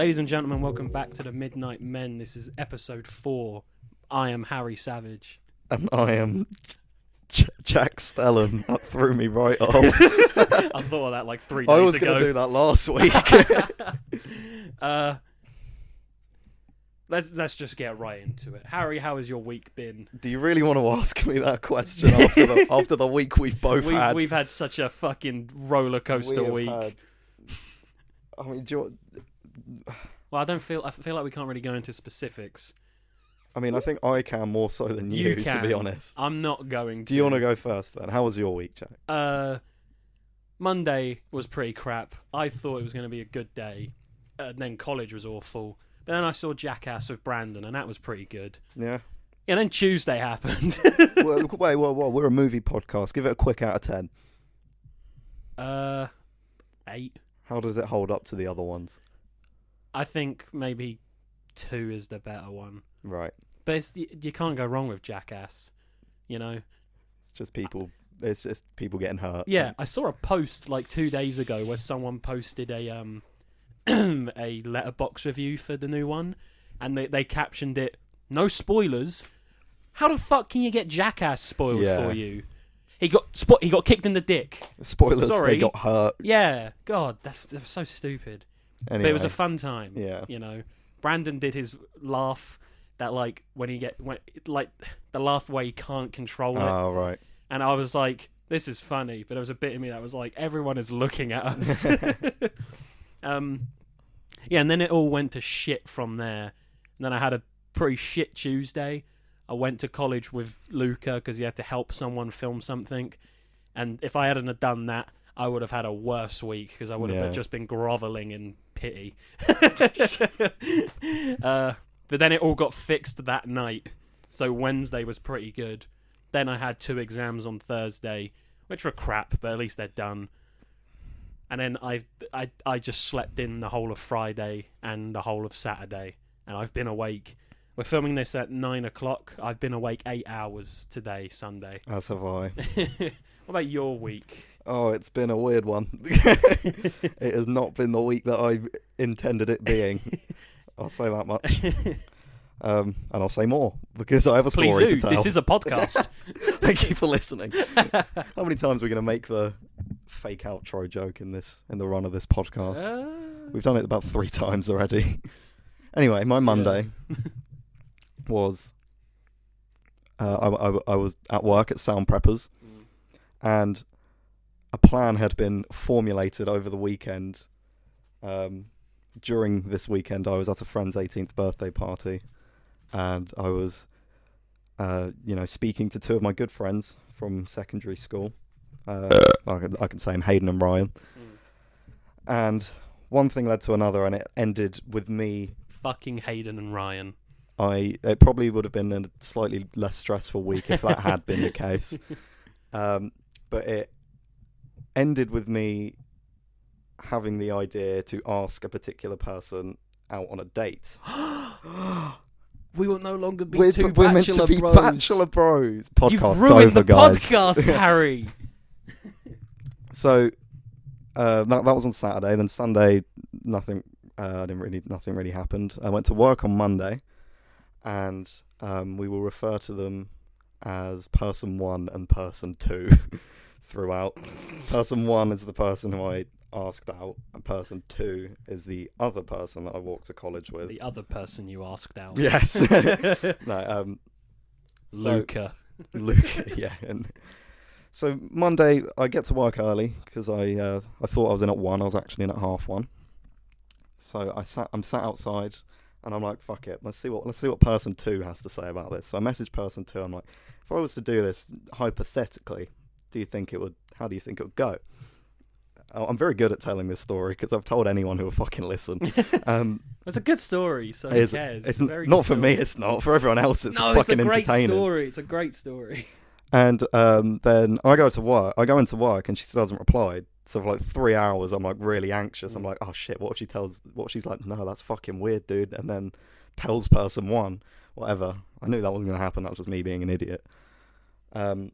Ladies and gentlemen, welcome back to the Midnight Men. This is episode 4. I am Harry Savage. And I am Jack Stellan. That threw me right off. I thought of that like 3 days ago. I was going to do that last week. Let's just get right into it. Harry, how has your week been? Do you really want to ask me that question after the week we've both had? We've had such a fucking roller coaster week. I mean, Well, I feel like we can't really go into specifics. I mean, I think I can more so than you can. To be honest. I'm not going to. Do you want to go first then? How was your week, Jack? Monday was pretty crap. I thought it was going to be a good day. And then college was awful. But then I saw Jackass with Brandon, and that was pretty good. Yeah. And then Tuesday happened. Wait, we're a movie podcast. Give it a quick out of 10. 8. How does it hold up to the other ones? I think maybe 2 is the better one. Right. But you can't go wrong with Jackass, you know? It's just people getting hurt. Yeah, I saw a post like 2 days ago where someone posted a a letterbox review for the new one, and they captioned it, "No spoilers." How the fuck can you get Jackass spoiled for you? He got kicked in the dick. Spoilers. Sorry. They got hurt. Yeah, God, that was so stupid. Anyway. But it was a fun time. Yeah. You know, Brandon did his laugh that like when the laugh where he can't control it. Oh, right. And I was like, this is funny, but there was a bit of me that was like, everyone is looking at us. Yeah, and then it all went to shit from there. And then I had a pretty shit Tuesday. I went to college with Luca because he had to help someone film something. And if I hadn't have done that, I would have had a worse week because I would have just been grovelling in pity. But then it all got fixed that night. So Wednesday was pretty good. Then I had 2 exams on Thursday, which were crap, but at least they're done. And then I just slept in the whole of Friday and the whole of Saturday. And I've been awake. We're filming this at 9 o'clock. I've been awake 8 hours today, Sunday. As have I. What about your week? Oh, it's been a weird one. It has not been the week that I intended it being. I'll say that much. And I'll say more, because I have a story to tell. This is a podcast. Thank you for listening. How many times are we going to make the fake outro joke in the run of this podcast? We've done it about 3 times already. Anyway, my Monday was... I was at work at Sound Preppers, and a plan had been formulated over the weekend. During this weekend, I was at a friend's 18th birthday party, and I was, speaking to 2 of my good friends from secondary school. I can say them, Hayden and Ryan. And one thing led to another, and it ended with me... Fucking Hayden and Ryan. It probably would have been a slightly less stressful week if that had been the case. But it ended with me having the idea to ask a particular person out on a date. We will no longer be we're meant to be Bachelor Bros. Podcast's You've ruined over, the guys. podcast, Harry. So that was on Saturday. Then Sunday, nothing really happened. I went to work on Monday, and we will refer to them as person 1 and person 2 throughout. Person 1 is the person who I asked out, and person 2 is the other person that I walked to college with. The other person you asked out. Yes. No, Luca. Luca, yeah. And so Monday, I get to work early because I thought I was in at 1. I was actually in at 1:30. So I'm sat outside, and I'm like, fuck it, let's see what person 2 has to say about this. So I message person 2. I'm like, if I was to do this hypothetically, how do you think it would go? I'm very good at telling this story because I've told anyone who will fucking listen. It's a good story, so who cares? It's not for me. It's not for everyone else. It's fucking entertaining. It's a great story. And then I go into work, and she still doesn't reply. So for like 3 hours, I'm like really anxious. I'm like, oh shit, what if she's like, no, that's fucking weird, dude, and then tells person 1, whatever. I knew that wasn't going to happen. That was just me being an idiot. I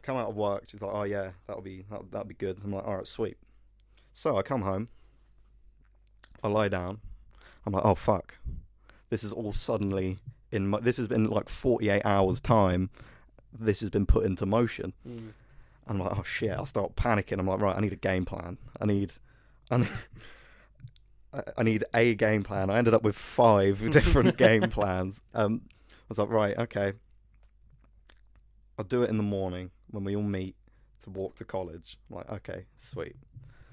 come out of work. She's like, oh yeah, that'll be good. I'm like, all right, sweet. So I come home. I lie down. I'm like, oh fuck, this is all suddenly this has been like 48 hours time. This has been put into motion. I'm like, oh shit, I start panicking. I'm like, right, I need a game plan. I need a game plan. I ended up with 5 different game plans. I was like, right, okay, I'll do it in the morning when we all meet to walk to college. I'm like, okay, sweet.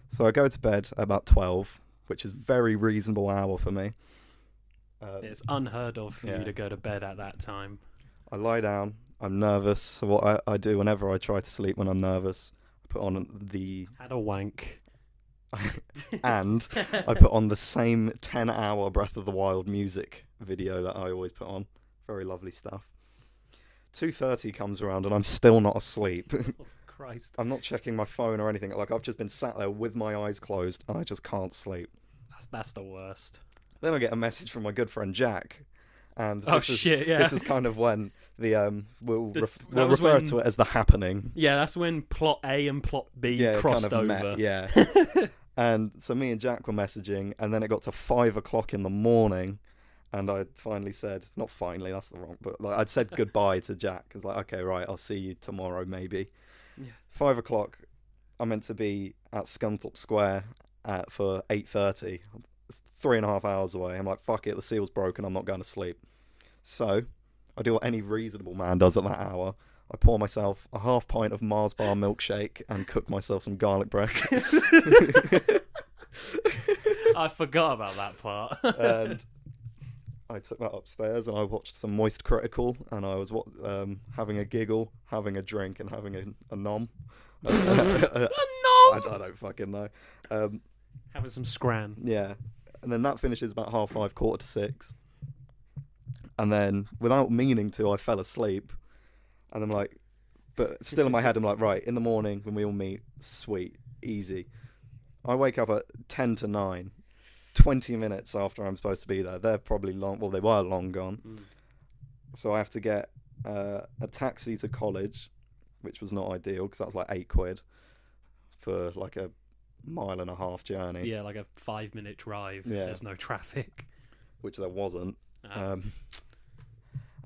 So I go to bed at about 12, which is a very reasonable hour for me. It's unheard of for you to go to bed at that time. I lie down. I'm nervous. So what I do whenever I try to sleep when I'm nervous, I put on the... Had a wank. And I put on the same 10-hour Breath of the Wild music video that I always put on. Very lovely stuff. 2:30 comes around and I'm still not asleep. Oh, Christ. I'm not checking my phone or anything. Like, I've just been sat there with my eyes closed and I just can't sleep. That's the worst. Then I get a message from my good friend Jack. And this is kind of when we'll refer to it as the happening. Yeah, that's when plot A and plot B crossed kind of over. Met, yeah. And so me and Jack were messaging, and then it got to 5 o'clock in the morning, and I finally said, not finally, that's the wrong, but like, I'd said goodbye to Jack. It's like, okay, right, I'll see you tomorrow, maybe. Yeah. 5 o'clock, I'm meant to be at Scunthorpe Square for 8:30. It's 3.5 hours away. I'm like, fuck it, the seal's broken, I'm not going to sleep. So I do what any reasonable man does at that hour. I pour myself a half pint of Mars bar milkshake and cook myself some garlic bread. I forgot about that part. And I took that upstairs and I watched some Moist Critical, and I was having a giggle, having a drink, and having a nom. A nom? I don't fucking know. Having some scran. Yeah. And then that finishes about 5:30, 5:45. And then, without meaning to, I fell asleep. And I'm like, but still in my head, I'm like, right, in the morning when we all meet, sweet, easy. I wake up at 10 to 9, 20 minutes after I'm supposed to be there. They're probably they were long gone. So I have to get a taxi to college, which was not ideal because that was like £8 for like a 1.5 mile journey. Yeah, like a 5-minute drive if there's no traffic. Which there wasn't. And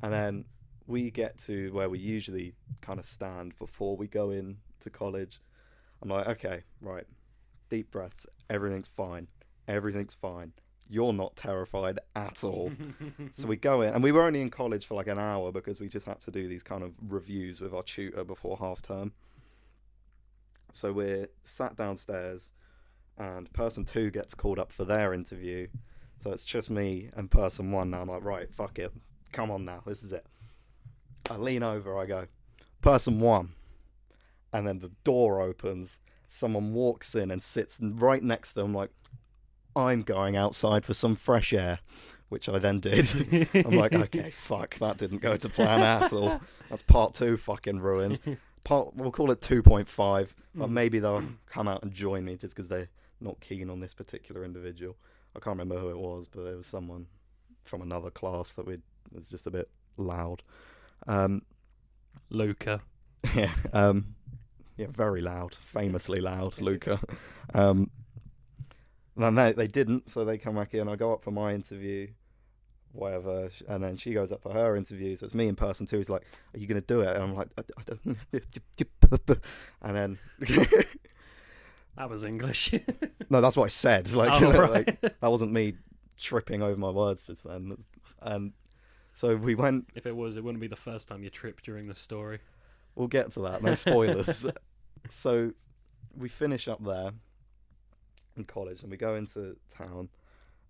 then we get to where we usually kind of stand before we go in to college. I'm like, okay, right, deep breaths, everything's fine, you're not terrified at all. So we go in, and we were only in college for like an hour because we just had to do these kind of reviews with our tutor before half term. So we're sat downstairs, and person 2 gets called up for their interview. So it's just me and person 1 now. I'm like, right, fuck it. Come on now, this is it. I lean over, I go, person 1. And then the door opens. Someone walks in and sits right next to them like, I'm going outside for some fresh air. Which I then did. I'm like, okay, fuck, that didn't go to plan at all. That's part 2 fucking ruined. We'll call it 2.5. But maybe they'll come out and join me just because they're not keen on this particular individual. I can't remember who it was, but it was someone from another class that was just a bit loud. Luca. Yeah, very loud, famously loud, Luca. And then they didn't, so they come back in. I go up for my interview, whatever, and then she goes up for her interview. So it's me in person 2. He's like, "Are you going to do it?" And I'm like, I don't. And then that was English. No, that's what I said. Like, right. that wasn't me tripping over my words just then. And so we went. If it was, it wouldn't be the first time you tripped during the story. We'll get to that. No spoilers. So we finish up there in college, and we go into town,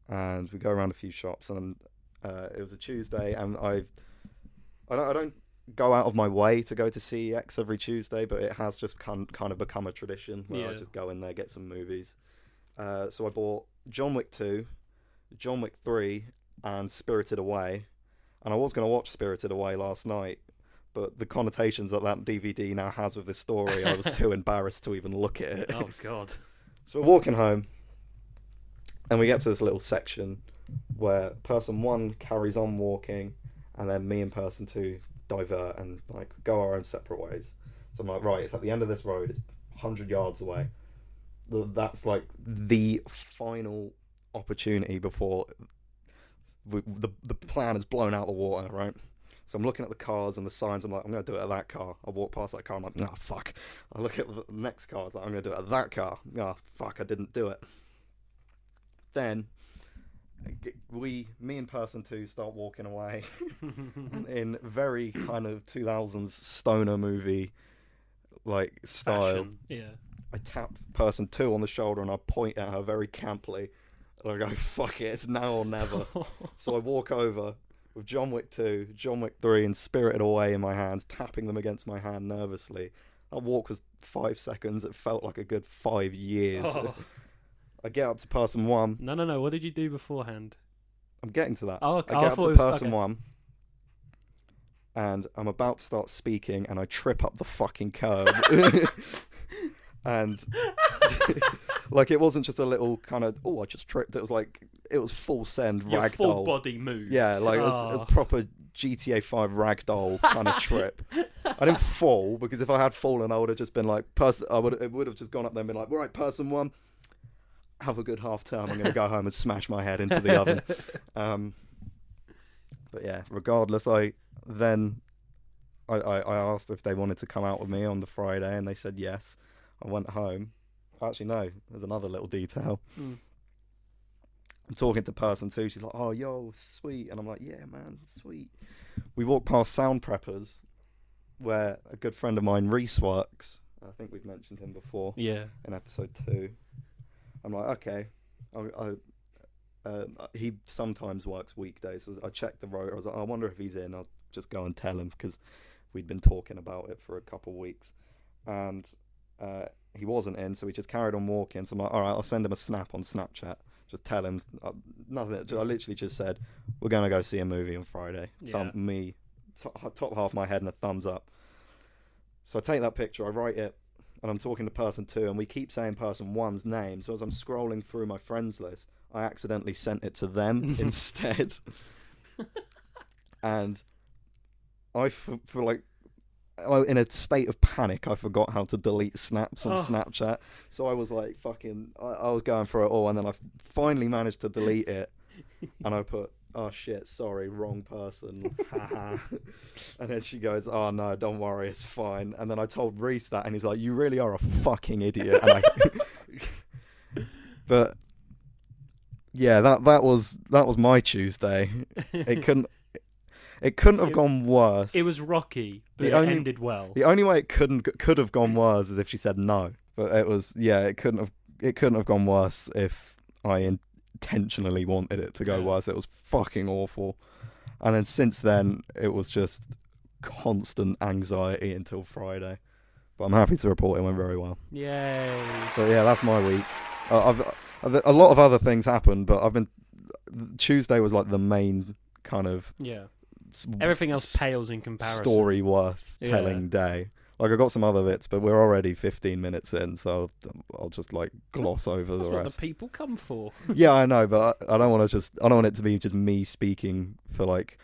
and we go around a few shops. And it was a Tuesday, and I don't go out of my way to go to CEX every Tuesday, but it has just kind of become a tradition where I just go in there, get some movies. So I bought John Wick 2, John Wick 3, and Spirited Away. And I was going to watch Spirited Away last night, but the connotations that DVD now has with this story, I was too embarrassed to even look at it. Oh, God. So we're walking home, and we get to this little section where person 1 carries on walking, and then me and person 2 divert and like go our own separate ways. So I'm like, right, it's at the end of this road, it's 100 yards away. That's like the final opportunity before the plan is blown out of the water, right? So I'm looking at the cars and the signs. I'm like, I'm going to do it at that car. I walk past that car. I'm like, oh, fuck. I look at the next car. I was like, I'm going to do it at that car. Oh, fuck, I didn't do it. Then me and person 2 start walking away in very kind of 2000s stoner movie like style. Fashion. Yeah. I tap person 2 on the shoulder and I point at her very camply. And I go, fuck it, it's now or never. So I walk over with John Wick 2, John Wick 3 and Spirited Away in my hands, tapping them against my hand nervously. That walk was 5 seconds. It felt like a good 5 years. Oh. I get up to person 1. No. What did you do beforehand? I'm getting to that. Oh, okay. I get up to person 1, and I'm about to start speaking, and I trip up the fucking curb. And like it wasn't just a little kind of I just tripped. It was like it was full send Your ragdoll. full body move. Yeah, like it was proper GTA 5 ragdoll kind of trip. I didn't fall because if I had fallen, I would have just been like it would have just gone up there and been like, right, person 1, have a good half term. I'm going to go home and smash my head into the oven. But yeah, regardless, I asked if they wanted to come out with me on the Friday, and they said yes. I went home. Actually, no, there's another little detail. I'm talking to person 2. She's like, oh, yo, sweet. And I'm like, yeah, man, sweet. We walked past Sound Preppers, where a good friend of mine, Reese, works. I think we've mentioned him before. Yeah. In episode 2. I'm like, okay. He sometimes works weekdays. So I checked the rotor. I was like, I wonder if he's in. I'll just go and tell him, because we'd been talking about it for a couple of weeks. And he wasn't in, so we just carried on walking. So I'm like, all right, I'll send him a snap on Snapchat. Just tell him nothing. I literally just said, we're going to go see a movie on Friday. Yeah. Top half my head and a thumbs up. So I take that picture, I write it, and I'm talking to person 2, and we keep saying person 1's name. So as I'm scrolling through my friends list, I accidentally sent it to them instead. And I, for like, in a state of panic, I forgot how to delete snaps on Snapchat. So I was like, I was going for it all, and then I finally managed to delete it. And I put, oh shit, sorry, wrong person. And then she goes, oh no, don't worry, it's fine. And then I told Reese that, and he's like, you really are a fucking idiot. And but yeah, that was my Tuesday. It couldn't have gone worse. It was rocky, but it ended well. The only way it could have gone worse is if she said no. But it couldn't have gone worse if I intentionally wanted it to go worse. It was fucking awful. And then since then, it was just constant anxiety until Friday. But I'm happy to report it went very well. Yay! But yeah, that's my week. A lot of other things happened, but Tuesday was like the main kind of everything else pales in comparison. Story worth telling day. Like I got some other bits, but we're already 15 minutes in, so I'll just like gloss over the rest. That's what the people come for. Yeah, I know, but I don't want it to be just me speaking for like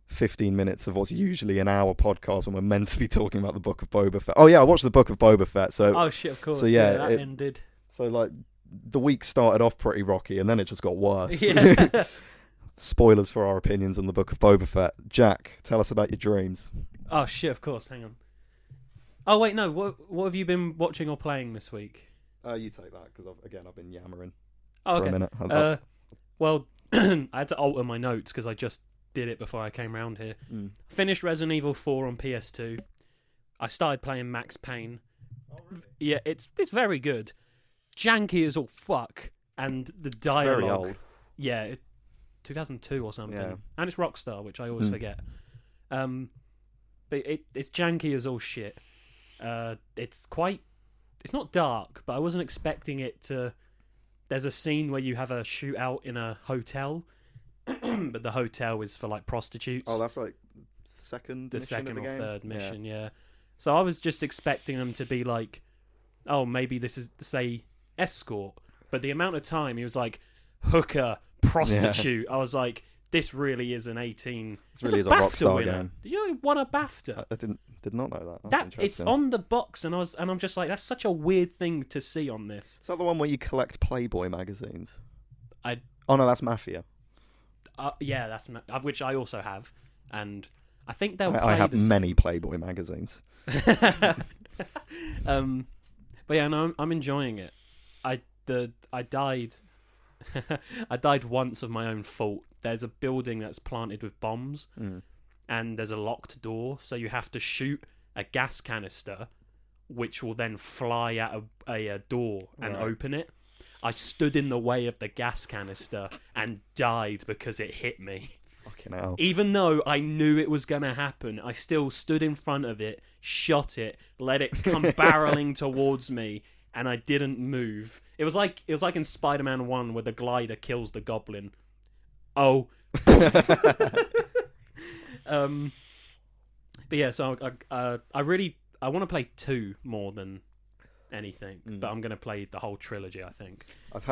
15 minutes of what's usually an hour podcast when we're meant to be talking about the Book of Boba Fett. Oh yeah, I watched the Book of Boba Fett. So oh shit, of course. So yeah, that ended. So like the week started off pretty rocky, and then it just got worse. Yeah. Spoilers for our opinions on the Book of Boba Fett. Jack, tell us about your dreams. Oh shit, of course. Hang on. Oh wait, no. What have you been watching or playing this week? You take that, because I've been yammering for a minute. Well, I had to alter my notes because I just did it before I came round here. Finished Resident Evil 4 on PS2. I started playing Max Payne. Oh, really? Yeah, it's very good. Janky as all fuck, and the dialogue. It's very old. Yeah, 2002 or something. Yeah. And it's Rockstar, which I always forget. But it's janky as all shit. It's not dark, but I wasn't expecting it to. There's a scene where you have a shootout in a hotel, but the hotel is for like prostitutes. Oh, that's like the second or third mission, yeah. So I was just expecting them to be like, oh, maybe this is, say, escort. But the amount of time he was like, hooker, prostitute, I was like, this really is an 18. This really is a Rockstar game. Did you know it won a BAFTA? I did not know that. It's on the box, and I'm just like, that's such a weird thing to see on this. Is that the one where you collect Playboy magazines? Oh no, that's Mafia. Yeah, of which I also have, and I think they'll. I have many Playboy magazines. But yeah, no, I'm enjoying it. I died. I died once of my own fault. There's a building that's planted with bombs, and there's a locked door, so you have to shoot a gas canister, which will then fly at a door and open it. I stood in the way of the gas canister and died because it hit me. Fucking hell. Even though I knew it was going to happen, I still stood in front of it, shot it, let it come barreling towards me, and I didn't move. It was like in Spider-Man 1 where the glider kills the goblin. Oh. But yeah, so I want to play 2 more than anything, but I'm going to play the whole trilogy, I think. I've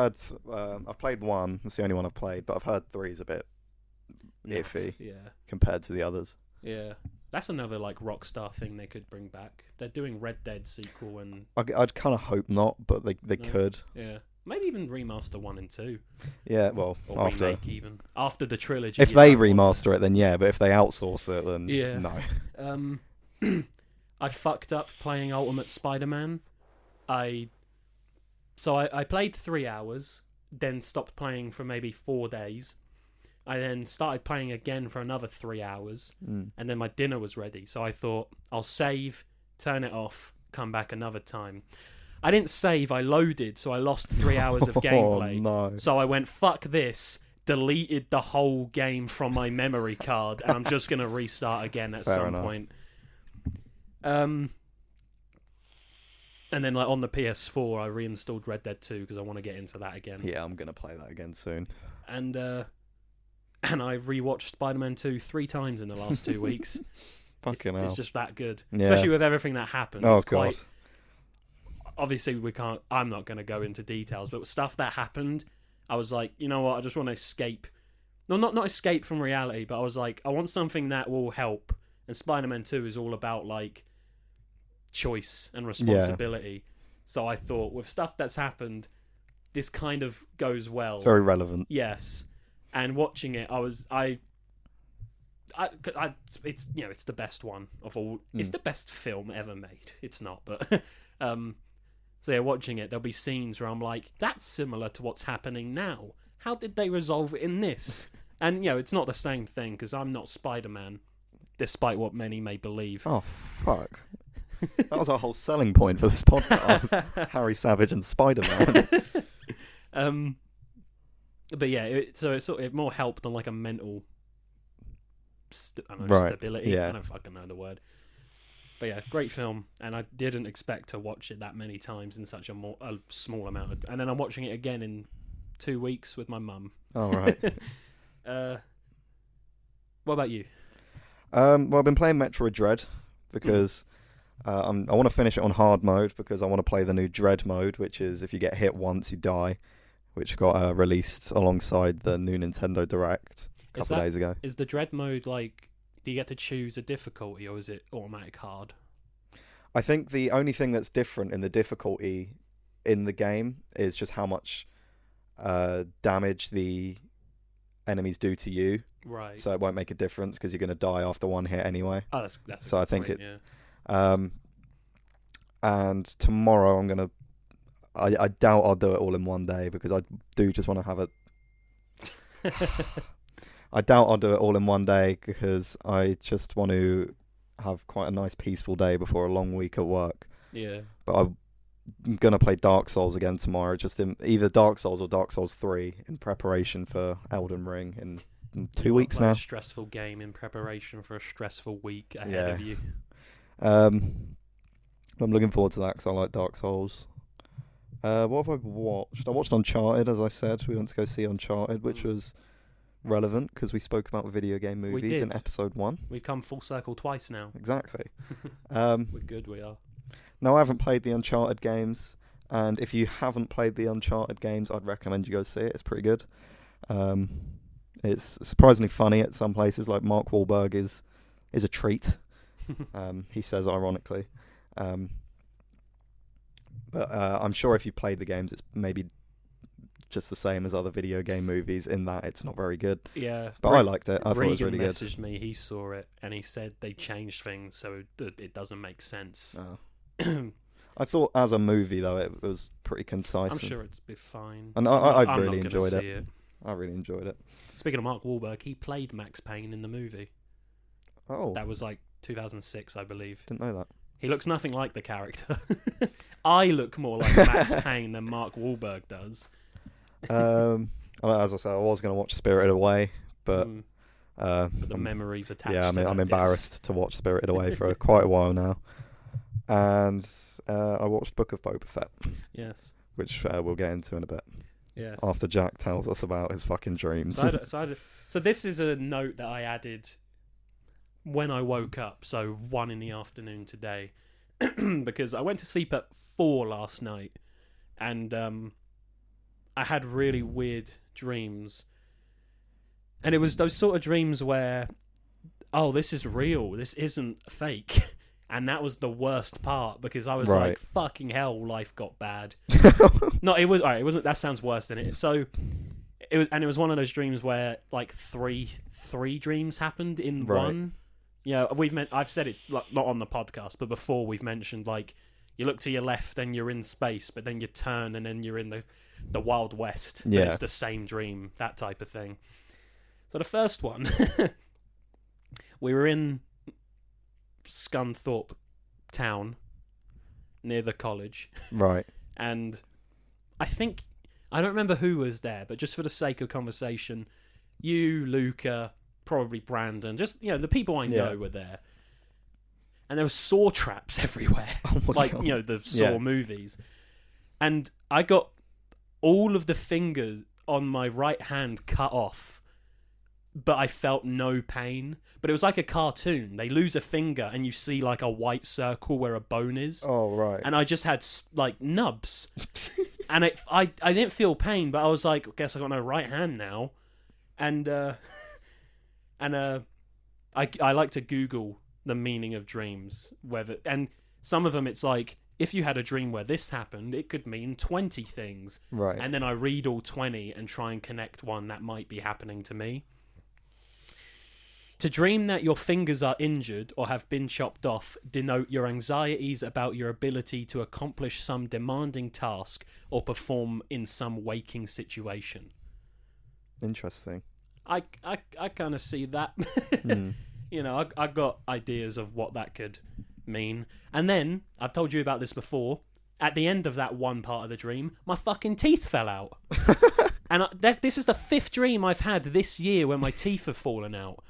played 1. It's the only one I've played, but I've heard 3 is a bit iffy compared to the others. Yeah. That's another like Rockstar thing they could bring back. They're doing Red Dead sequel, and I'd kind of hope not, but they could. Yeah. Maybe even remaster 1 and 2. Yeah, well, or remake even. After the trilogy. If they remaster it, then yeah, but if they outsource it, then no. I fucked up playing Ultimate Spider-Man. I played 3 hours, then stopped playing for maybe 4 days. I then started playing again for another 3 hours, and then my dinner was ready. So I thought, I'll save, turn it off, come back another time. I didn't save, I loaded, so I lost 3 hours of gameplay. No. So I went, fuck this, deleted the whole game from my memory card, and I'm just going to restart again at some point. And then like on the PS4, I reinstalled Red Dead 2 because I want to get into that again. Yeah, I'm going to play that again soon. And I rewatched Spider-Man 2 3 times in the last 2 weeks. Fucking hell. It's just that good. Yeah. Especially with everything that happened. Oh, it's God. Obviously, I'm not going to go into details, but stuff that happened, I was like, you know what, I just want to escape. No, not escape from reality, but I was like, I want something that will help. And Spider-Man 2 is all about, like, choice and responsibility. Yeah. So I thought, with stuff that's happened, this kind of goes well. It's very relevant. Yes. And watching it, it's it's the best one of all. It's the best film ever made. It's not, but so yeah, watching it, there'll be scenes where I'm like, that's similar to what's happening now. How did they resolve it in this? And it's not the same thing because I'm not Spider-Man, despite what many may believe. Oh fuck! That was our whole selling point for this podcast: Harry Savage and Spider-Man. But yeah, it more helped than like a mental stability. Yeah. I don't fucking know the word. But yeah, great film, and I didn't expect to watch it that many times in such a small amount of. And then I'm watching it again in 2 weeks with my mum. All right. What about you? Well, I've been playing Metroid Dread because I want to finish it on hard mode because I want to play the new Dread mode, which is if you get hit once, you die, which got released alongside the new Nintendo Direct a couple of days ago. Is the Dread mode like, do you get to choose a difficulty or is it automatic hard? I think the only thing that's different in the difficulty in the game is just how much damage the enemies do to you. Right. So it won't make a difference because you're going to die after one hit anyway. Oh, that's so I think point, it. Yeah. And tomorrow I'm gonna. I doubt I'll do it all in one day because I do just want to have a. I doubt I'll do it all in one day because I just want to have quite a nice peaceful day before a long week at work. Yeah. But I'm going to play Dark Souls again tomorrow, just in either Dark Souls or Dark Souls 3 in preparation for Elden Ring in 2 weeks now. A stressful game in preparation for a stressful week ahead of you. I'm looking forward to that because I like Dark Souls. What have I watched? I watched Uncharted, as I said. We went to go see Uncharted, which was relevant because we spoke about video game movies in episode 1. We've come full circle twice now. Exactly. We're good, we are. No, I haven't played the Uncharted games, and if you haven't played the Uncharted games, I'd recommend you go see it. It's pretty good. It's surprisingly funny at some places, like Mark Wahlberg is a treat. He says ironically. But I'm sure if you played the games, it's maybe just the same as other video game movies in that it's not very good. Yeah. But I liked it. I thought it was really good. Regan messaged me, he saw it, and he said they changed things so that it doesn't make sense. Oh. I thought as a movie, though, it was pretty concise. I'm sure it's be fine. And I really enjoyed it. I really enjoyed it. Speaking of Mark Wahlberg, he played Max Payne in the movie. Oh. That was like 2006, I believe. Didn't know that. He looks nothing like the character. I look more like Max Payne than Mark Wahlberg does. As I said, I was going to watch Spirited Away, but the memories attached. Yeah, to I'm embarrassed to watch Spirited Away for quite a while now. And I watched Book of Boba Fett. Yes. Which we'll get into in a bit. Yes. After Jack tells us about his fucking dreams. So this is a note that I added when I woke up, so 1 in the afternoon today, because I went to sleep at 4 last night, and I had really weird dreams. And it was those sort of dreams where, oh, this is real, this isn't fake. And that was the worst part, because I was like, fucking hell, life got bad. No, it wasn't, that sounds worse than it. So, it was one of those dreams where, like, three dreams happened in one. Yeah, I've said it, like, not on the podcast, but before we've mentioned, like, you look to your left and you're in space, but then you turn and then you're in the Wild West. Yeah. It's the same dream, that type of thing. So the first one, we were in Scunthorpe town near the college. Right. And I don't remember who was there, but just for the sake of conversation, you, Luca, probably Brandon, just, the people I know were there. And there were saw traps everywhere. Oh my like, God. The Saw movies. And I got all of the fingers on my right hand cut off, but I felt no pain. But it was like a cartoon. They lose a finger and you see like a white circle where a bone is. Oh, right. And I just had like nubs. And I didn't feel pain, but I was like, I guess I got no right hand now. And I like to Google the meaning of dreams, and some of them it's like, if you had a dream where this happened, it could mean 20 things. Right. And then I read all 20 and try and connect one that might be happening to me. To dream that your fingers are injured or have been chopped off denote your anxieties about your ability to accomplish some demanding task or perform in some waking situation. Interesting. I kind of see that. I got ideas of what that could mean. And then, I've told you about this before, at the end of that one part of the dream, my fucking teeth fell out. And this is the 5th dream I've had this year where my teeth have fallen out.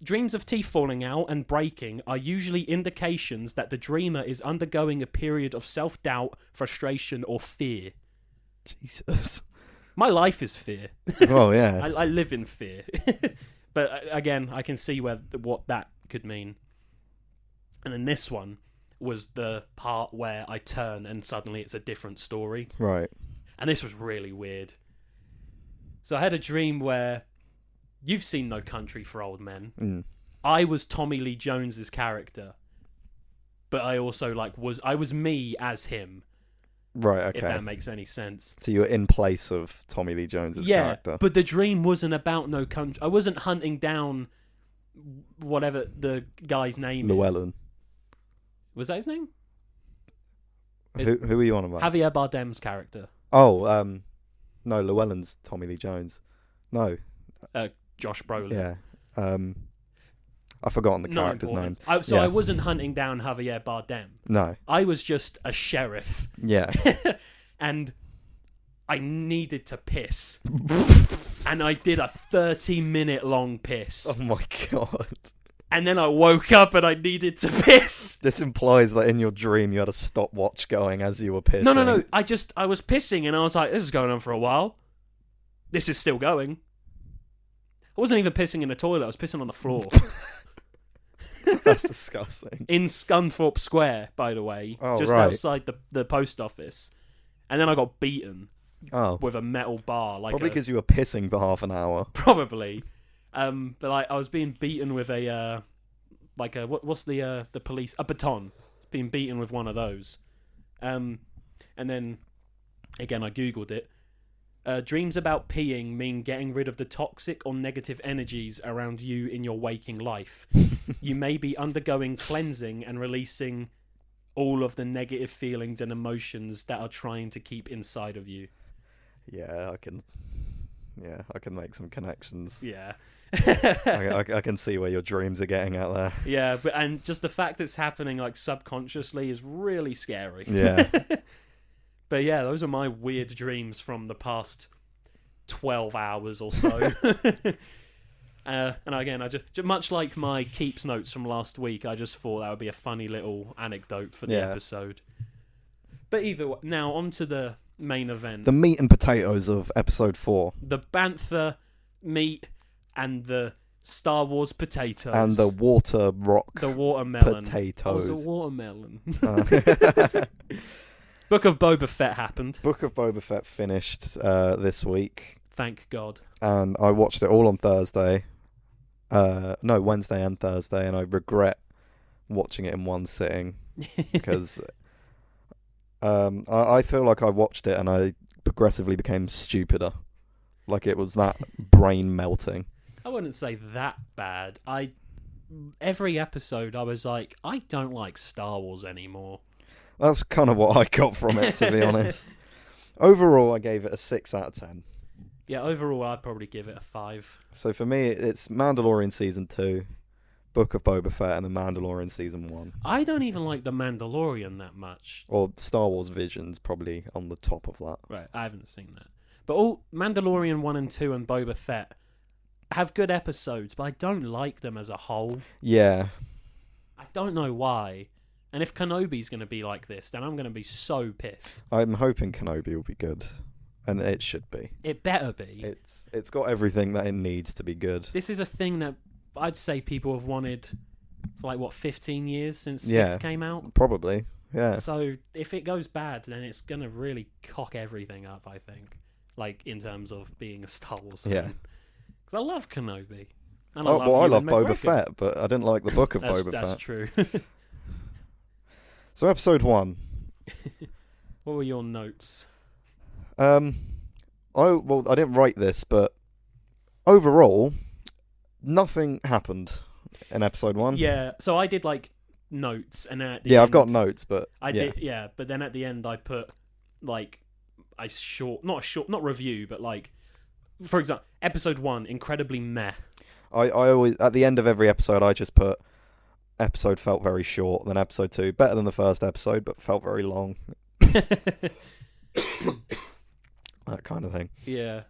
Dreams of teeth falling out and breaking are usually indications that the dreamer is undergoing a period of self-doubt, frustration, or fear. Jesus. My life is fear. Oh, yeah. I live in fear. But again, I can see what that could mean. And then this one was the part where I turn and suddenly it's a different story. Right. And this was really weird. So I had a dream where, you've seen No Country for Old Men. Mm. I was Tommy Lee Jones's character, but I also I was me as him. Right, okay. If that makes any sense. So you were in place of Tommy Lee Jones's character. But the dream wasn't about No Country. I wasn't hunting down whatever the guy's name Llewellyn. is. Was that his name? Who are you on about? Javier Bardem's character. Oh, no, Llewellyn's Tommy Lee Jones. No. Josh Brolin. Yeah. I've forgotten the character's name. I wasn't hunting down Javier Bardem. No. I was just a sheriff. Yeah. And I needed to piss. And I did a 30-minute long piss. Oh my God. And then I woke up and I needed to piss. This implies that in your dream you had a stopwatch going as you were pissing. No. I was pissing and I was like, this is going on for a while. This is still going. I wasn't even pissing in the toilet. I was pissing on the floor. That's disgusting. In Scunthorpe Square, by the way. Oh, just right. outside the post office. And then I got beaten with a metal bar. Probably because you were pissing for half an hour. Probably. But I was being beaten with a what's the police, a baton. I was being beaten with one of those. And then again I googled it. Dreams about peeing mean getting rid of the toxic or negative energies around you in your waking life. You may be undergoing cleansing and releasing all of the negative feelings and emotions that are trying to keep inside of you. Yeah, I can make some connections. Yeah. I can see where your dreams are getting at there. Yeah, and just the fact it's happening like subconsciously is really scary. Yeah. But yeah, those are my weird dreams from the past 12 hours or so. And again, I just much like my keeps notes from last week, I just thought that would be a funny little anecdote for the episode. But either way, now on to the main event. The meat and potatoes of episode 4. The bantha meat and the Star Wars potatoes. And the water rock the watermelon. potatoes. Oh, it was a watermelon. Book of Boba Fett happened. Book of Boba Fett finished this week. Thank God. And I watched it all on Thursday. Wednesday and Thursday, and I regret watching it in one sitting because I feel like I watched it and I progressively became stupider. Like it was that brain melting. I wouldn't say that bad. Every episode I was like, I don't like Star Wars anymore. That's kind of what I got from it, to be honest. Overall, I gave it a 6 out of 10. Yeah, overall, I'd probably give it a 5. So for me, it's Mandalorian Season 2, Book of Boba Fett, and The Mandalorian Season 1. I don't even like The Mandalorian that much. Or Star Wars Visions, probably on the top of that. Right, I haven't seen that. But all Mandalorian 1 and 2 and Boba Fett have good episodes, but I don't like them as a whole. Yeah. I don't know why. And if Kenobi's going to be like this, then I'm going to be so pissed. I'm hoping Kenobi will be good. And it should be. It better be. It's got everything that it needs to be good. This is a thing that I'd say people have wanted for 15 years since Sith came out? Probably, yeah. So if it goes bad, then it's going to really cock everything up, I think. In terms of being a Star Wars fan. Yeah. Because I love Kenobi. And I love Ewan Boba McGregor. Fett, but I didn't like the Book of Boba Fett. That's true. So episode 1. What were your notes? I didn't write this, but overall, nothing happened in episode 1. Yeah, so I did notes, and then at the end, I've got notes, but did, but then at the end I put not review, but for example, episode 1 incredibly meh. I always at the end of every episode I just put episode felt very short, then episode 2 better than the first episode, but felt very long. That kind of thing. Yeah.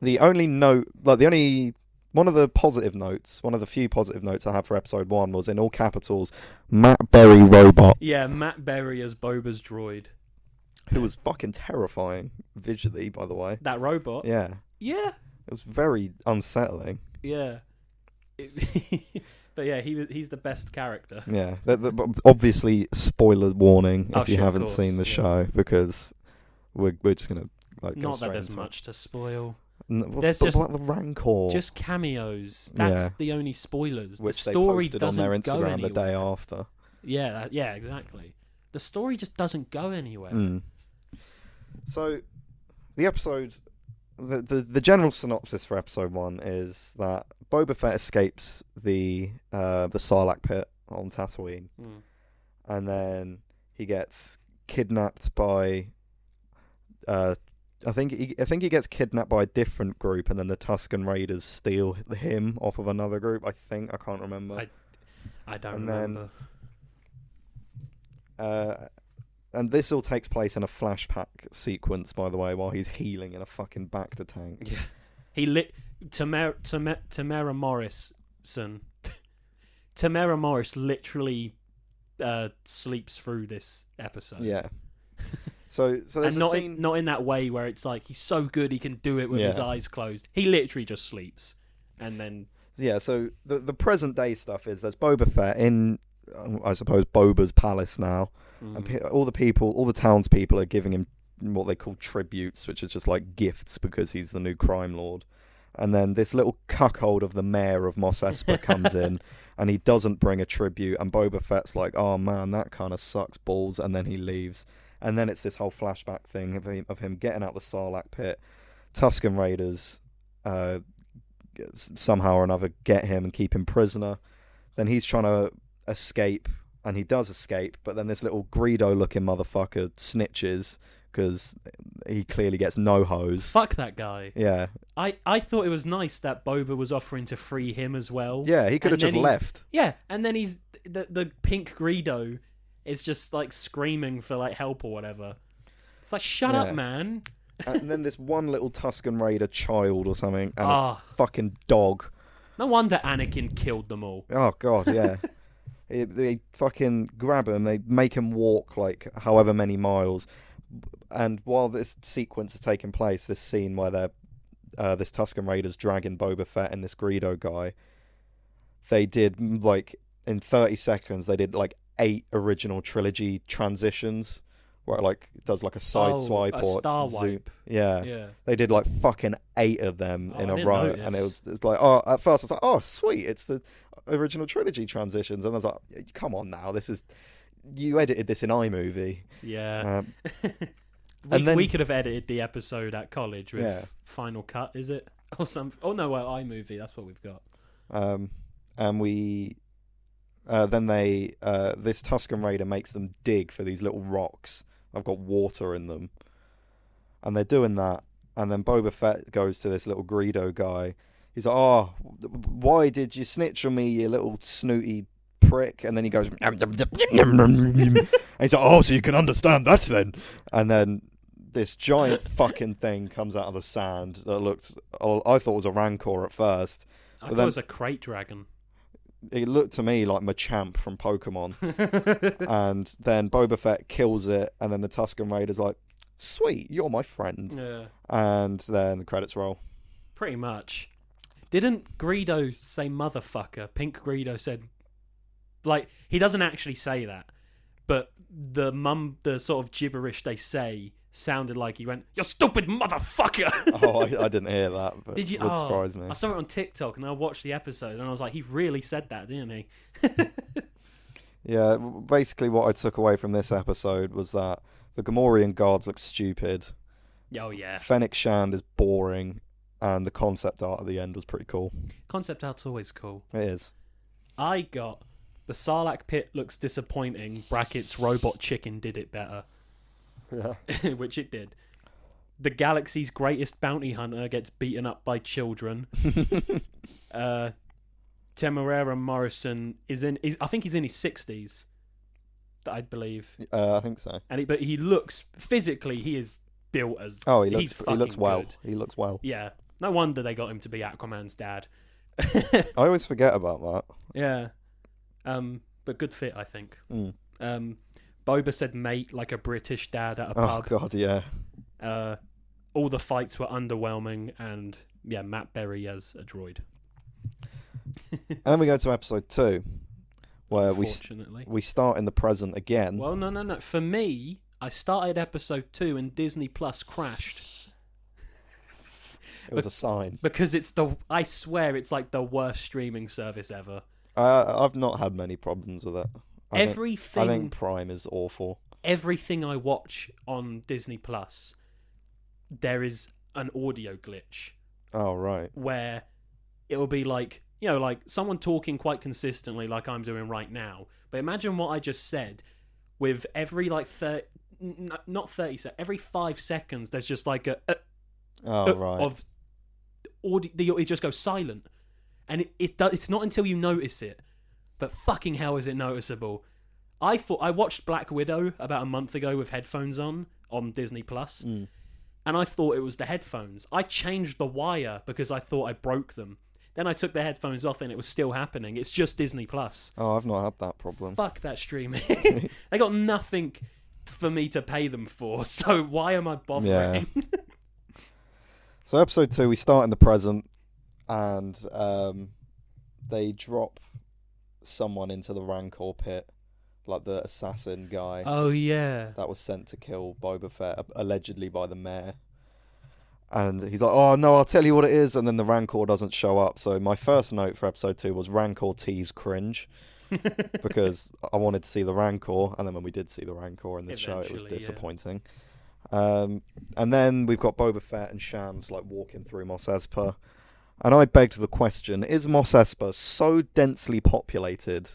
The only note, one of the positive notes, one of the few positive notes I have for episode 1 was in all capitals, Matt Berry robot. Yeah, Matt Berry as Boba's droid. Who was fucking terrifying visually, by the way. That robot? Yeah. Yeah. It was very unsettling. Yeah. But yeah, he's the best character. Yeah. Obviously, spoiler warning if you haven't seen the show, because we're just going to not that there's much to spoil. There's just the Rancor. Just cameos. That's the only spoilers. Which the story they posted on their Instagram the day after. Yeah, exactly. The story just doesn't go anywhere. Mm. So, the episode, the general synopsis for episode 1 is that Boba Fett escapes the Sarlacc pit on Tatooine, and then he gets kidnapped by. I think he gets kidnapped by a different group, and then the Tusken Raiders steal him off of another group. I can't remember. I don't remember. And this all takes place in a flashback sequence, by the way, while he's healing in a fucking Bacta tank. Yeah, Tamara Morrison. Tamara Morris literally sleeps through this episode. Yeah. So there's and a scene... not in that way where it's he's so good he can do it with his eyes closed. He literally just sleeps, and then So the present day stuff is there's Boba Fett in, I suppose, Boba's palace now, and all the townspeople are giving him what they call tributes, which is just gifts because he's the new crime lord. And then this little cuckold of the mayor of Mos Espa comes in, and he doesn't bring a tribute, and Boba Fett's like, oh man, that kind of sucks balls, and then he leaves. And then it's this whole flashback thing of him getting out the Sarlacc pit, Tusken Raiders somehow or another get him and keep him prisoner. Then he's trying to escape, and he does escape, but then this little Greedo-looking motherfucker snitches because he clearly gets no hose. Fuck that guy. Yeah. I thought it was nice that Boba was offering to free him as well. Yeah, he could have just left. Yeah, and then he's the pink Greedo is just like screaming for like help or whatever. It's like, shut up, man. And then this one little Tusken Raider child or something, and a fucking dog. No wonder Anakin killed them all. Oh god, yeah. They fucking grab him, they make him walk like however many miles. And while this sequence is taking place, this scene where they're this Tusken Raider's dragging Boba Fett and this Greedo guy, they did like in 30 seconds they did like 8 original trilogy transitions where it like does like a side swipe or star zoom. wipe. Yeah. They did like fucking 8 of them in a row, notice. and it's like, oh, at first I was like, oh sweet, it's the original trilogy transitions, and I was like, come on now, you edited this in iMovie. Yeah. And then we could have edited the episode at college with Final Cut, is it? Or something. Oh no, well, iMovie, that's what we've got. And we then this Tusken Raider makes them dig for these little rocks. I've got water in them, and they're doing that. And then Boba Fett goes to this little Greedo guy. He's like, "Oh, why did you snitch on me, you little snooty prick?" And then he goes, and he's like, "Oh, so you can understand that then?" And then this giant fucking thing comes out of the sand that looked, I thought was a Rancor at first. I thought it was a crate dragon. It looked to me like Machamp from Pokemon. And then Boba Fett kills it, and then the Tusken Raider's like, sweet, you're my friend. Yeah. And then the credits roll. Pretty much. Didn't Greedo say motherfucker? Pink Greedo said, like, he doesn't actually say that, but the sort of gibberish they say sounded like he went, "You stupid motherfucker." Oh, I didn't hear that, but Did you? It would surprise me. I saw it on TikTok and I watched the episode and I was like, he really said that, didn't he? Yeah, basically what I took away from this episode was that the Gamorrean guards look stupid. Oh yeah. Fennec Shand is boring, and the concept art at the end was pretty cool. Concept art's always cool. It is. I got the Sarlacc pit looks disappointing, brackets robot chicken did it better. Yeah. Which it did. The galaxy's greatest bounty hunter gets beaten up by children. Temerera Morrison I think he's in his 60s. I believe. I think so. But he looks physically, he is built as. Oh, he looks well. Good. He looks well. Yeah. No wonder they got him to be Aquaman's dad. I always forget about that. Yeah. But good fit, I think. Mm. Boba said mate like a British dad at a pub. Oh, God, yeah. All the fights were underwhelming, and, yeah, Matt Berry as a droid. And then we go to episode 2, where Unfortunately. we start in the present again. Well, no. For me, I started episode 2 and Disney Plus crashed. It was a sign. Because I swear it's like the worst streaming service ever. I've not had many problems with it. I think Prime is awful. Everything I watch on Disney Plus, there is an audio glitch. Oh, right. Where it'll be like, you know, like someone talking quite consistently like I'm doing right now. But imagine what I just said with every like not 30 seconds, every 5 seconds there's just like right. Of audio, it just goes silent. And it's not until you notice it. But fucking hell is it noticeable. I watched Black Widow about a month ago with headphones on Disney Plus, and I thought it was the headphones. I changed the wire because I thought I broke them. Then I took the headphones off and it was still happening. It's just Disney Plus. Oh, I've not had that problem. Fuck that streaming. They got nothing for me to pay them for, so why am I bothering? Yeah. So episode 2, we start in the present, and they drop someone into the Rancor pit, like the assassin guy. Oh yeah, that was sent to kill Boba Fett, allegedly by the mayor. And he's like, "Oh no, I'll tell you what it is." And then the Rancor doesn't show up. So my first note for episode 2 was Rancor tease cringe, because I wanted to see the Rancor, and then when we did see the Rancor in this show, it was disappointing. And then we've got Boba Fett and Shams like walking through Mos Espa. And I begged the question, is Mos Espa so densely populated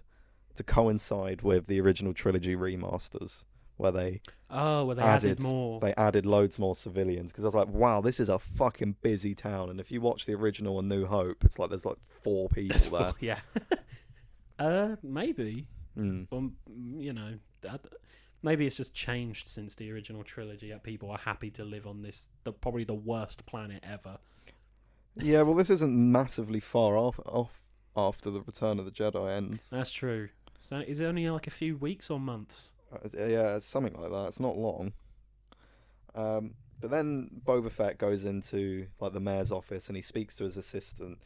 to coincide with the original trilogy remasters, where they added more. They added loads more civilians, because I was like, wow, this is a fucking busy town. And if you watch the original and New Hope, it's like there's like 4 people there. Yeah. Maybe. Mm. Maybe it's just changed since the original trilogy. That people are happy to live on probably the worst planet ever. Yeah, well, this isn't massively far off after the Return of the Jedi ends. That's true. So is it only like a few weeks or months? Yeah, it's something like that. It's not long. But then Boba Fett goes into like the mayor's office and he speaks to his assistant,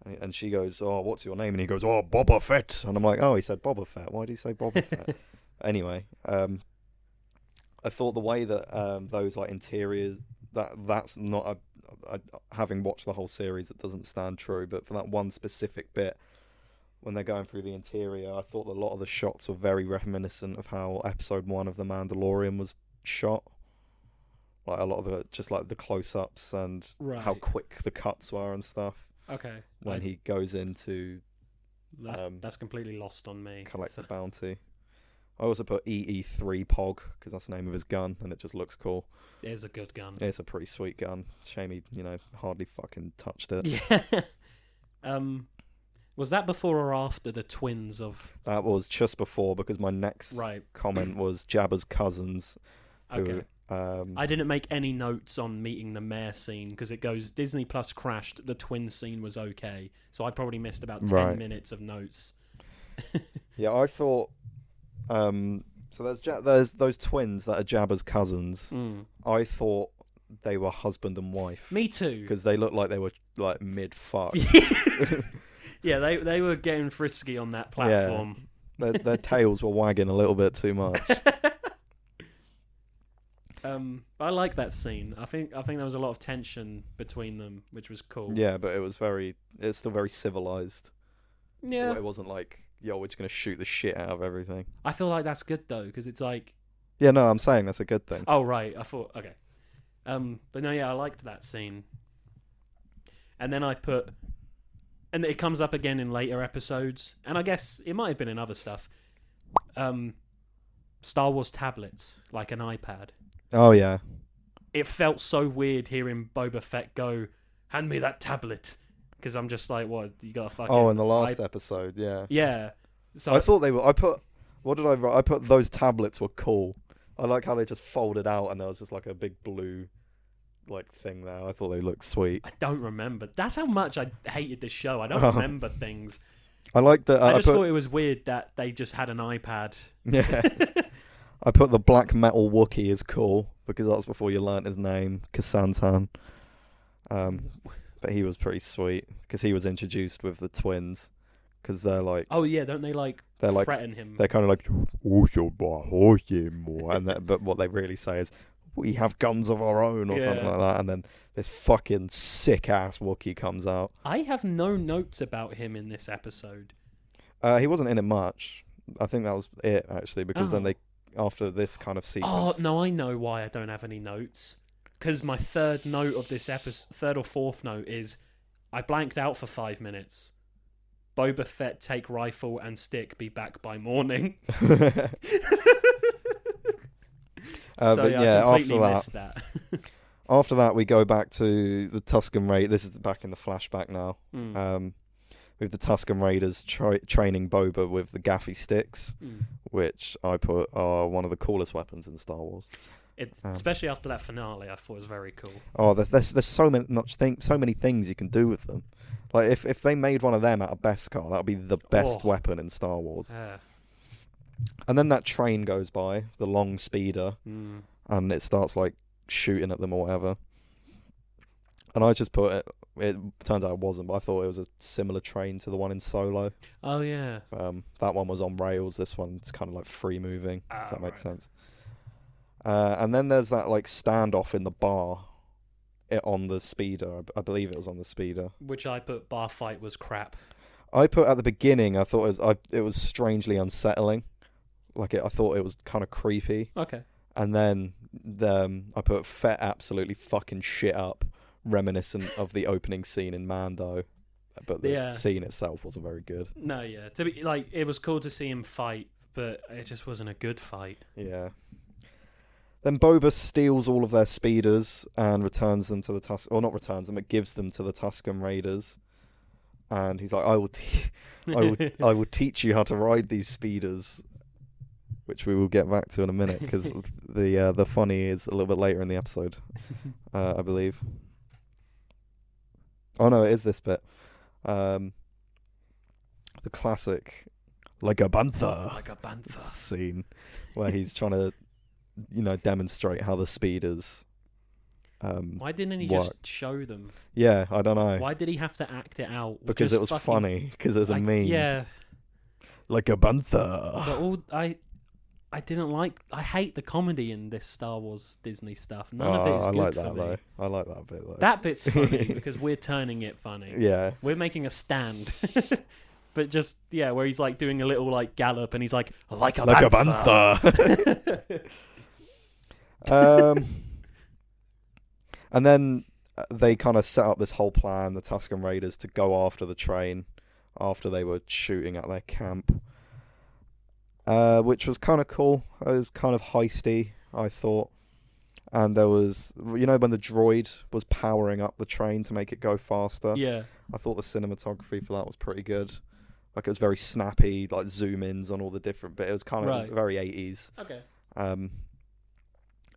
and she goes, "Oh, what's your name?" And he goes, "Oh, Boba Fett." And I'm like, "Oh, he said Boba Fett. Why do you say Boba Fett?" Anyway, I thought the way that those like interiors that's not having watched the whole series, it doesn't stand true. But for that one specific bit, when they're going through the interior, I thought that a lot of the shots were very reminiscent of how Episode 1 of The Mandalorian was shot. Like a lot of the just like the close-ups and how quick the cuts were and stuff. Okay. When he goes into that's completely lost on me. Collect the bounty. I also put EE3 Pog because that's the name of his gun, and it just looks cool. It is a good gun. It's a pretty sweet gun. Shame he, hardly fucking touched it. Yeah. Was that before or after the twins of? That was just before, because my next comment was Jabba's cousins. Okay. I didn't make any notes on meeting the mayor scene because it goes Disney Plus crashed. The twin scene was okay, so I probably missed about 10 minutes of notes. Yeah, I thought. So there's those twins that are Jabba's cousins. I thought they were husband and wife. Me too. Because they looked like they were like mid-fuck. Yeah, they were getting frisky on that platform. Yeah, their tails were wagging a little bit too much. I like that scene. I think there was a lot of tension between them, which was cool. Yeah, but it's still very civilized. Yeah. It wasn't like, yo, we're just going to shoot the shit out of everything. I feel like that's good, though, because it's like... Yeah, no, I'm saying that's a good thing. Oh, right. I thought... Okay. But no, yeah, I liked that scene. And then I put... And it comes up again in later episodes. And I guess it might have been in other stuff. Star Wars tablets, like an iPad. Oh, yeah. It felt so weird hearing Boba Fett go, "Hand me that tablet." Because I'm just like, what? You got a fucking... Oh, in the last episode, yeah. Yeah. So I thought they were... What did I write? I put those tablets were cool. I like how they just folded out and there was just like a big blue like thing there. I thought they looked sweet. I don't remember. That's how much I hated this show. I don't remember things. I like that. I just thought it was weird that they just had an iPad. Yeah. I put the black metal Wookiee is cool because that was before you learnt his name, Kasantan. But he was pretty sweet because he was introduced with the twins. Because they're like... Oh, yeah, don't they, like, threaten him? They're kind of like... but what they really say is, "We have guns of our own," or something like that. And then this fucking sick-ass Wookiee comes out. I have no notes about him in this episode. He wasn't in it much. I think that was it, actually, because then they... After this kind of sequence... Oh, no, I know why I don't have any notes. Because my third note of this episode... Third or fourth note is... I blanked out for 5 minutes. Boba Fett take rifle and stick, be back by morning. But yeah, I completely missed that. After that, we go back to the Tusken Raiders. This is back in the flashback now. With the Tusken Raiders training Boba with the gaffy sticks, which I put are one of the coolest weapons in Star Wars. It's especially after that finale, I thought it was very cool. Oh, there's so many things you can do with them. Like if they made one of them out of Beskar, that would be the best weapon in Star Wars. And then that train goes by, the long speeder, and it starts like shooting at them or whatever. And I just put it turns out it wasn't, but I thought it was a similar train to the one in Solo. Oh yeah. That one was on rails. This one's kind of like free moving. If that makes sense. And then there's that like standoff in the bar. On the speeder, I believe it was on the speeder. Which I put bar fight was crap. I put at the beginning. I thought it was strangely unsettling. Like I thought it was kind of creepy. Okay. And then I put Fett absolutely fucking shit up, reminiscent of the opening scene in Mando, but the scene itself wasn't very good. No, yeah. To be like, it was cool to see him fight, but it just wasn't a good fight. Yeah. Then Boba steals all of their speeders and returns them to the or not returns them, but gives them to the Tusken Raiders. And he's like, I will teach you how to ride these speeders, which we will get back to in a minute, because the funny is a little bit later in the episode, I believe. Oh no, it is this bit. The classic like a bantha scene where he's trying to demonstrate how the speeders why didn't he work. just show them? Yeah, I don't know. Why did he have to act it out? Because it was funny, because it was a meme. Yeah. Like a bantha. But I didn't like. I hate the comedy in this Star Wars Disney stuff. None of it's good for me. Though. I like that bit though. That bit's funny because we're turning it funny. Yeah. We're making a stand. But just where he's like doing a little like gallop and he's like a bantha. And then they kind of set up this whole plan, the Tusken Raiders, to go after the train after they were shooting at their camp. Which was kind of cool. It was kind of heisty, I thought. And there was, when the droid was powering up the train to make it go faster. Yeah. I thought the cinematography for that was pretty good. Like, it was very snappy, like zoom-ins on all the different bits. It was kind of very 80s. Okay.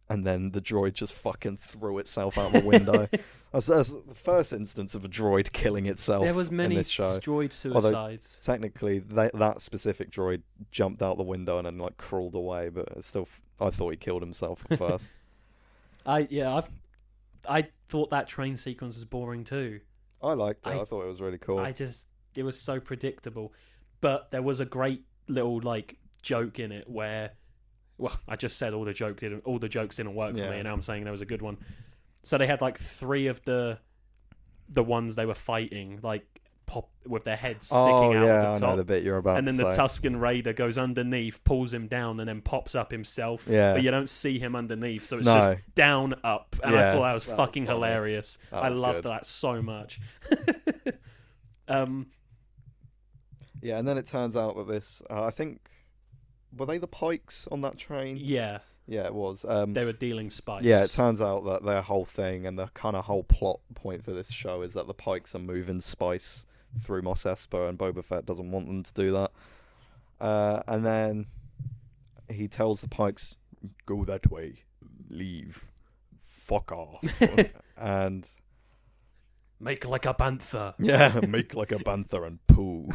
And then the droid just fucking threw itself out the window. That's the first instance of a droid killing itself. There was many in this show. droid suicides. Although, technically, that specific droid jumped out the window and then like crawled away, but I thought he killed himself at first. I thought that train sequence was boring too. I liked it. I thought it was really cool. It was so predictable, but there was a great little like joke in it where. Well, I just said all the jokes didn't work for me, and now I'm saying there was a good one. So they had like 3 of the ones they were fighting, like pop with their heads sticking out of the top. I know the bit you're about. And then to the say. Tusken Raider goes underneath, pulls him down, and then pops up himself. Yeah. But you don't see him underneath, so it's just down, up. And I thought that was fucking hilarious. I loved that so much. Yeah, and then it turns out that this, I think. Were they the Pikes on that train? Yeah. Yeah, it was. They were dealing spice. Yeah, it turns out that their whole thing and the kind of whole plot point for this show is that the Pikes are moving spice through Mos Espa, and Boba Fett doesn't want them to do that. And then he tells the Pikes, "Go that way, leave, fuck off," and make like a bantha. Yeah, make like a bantha and poo.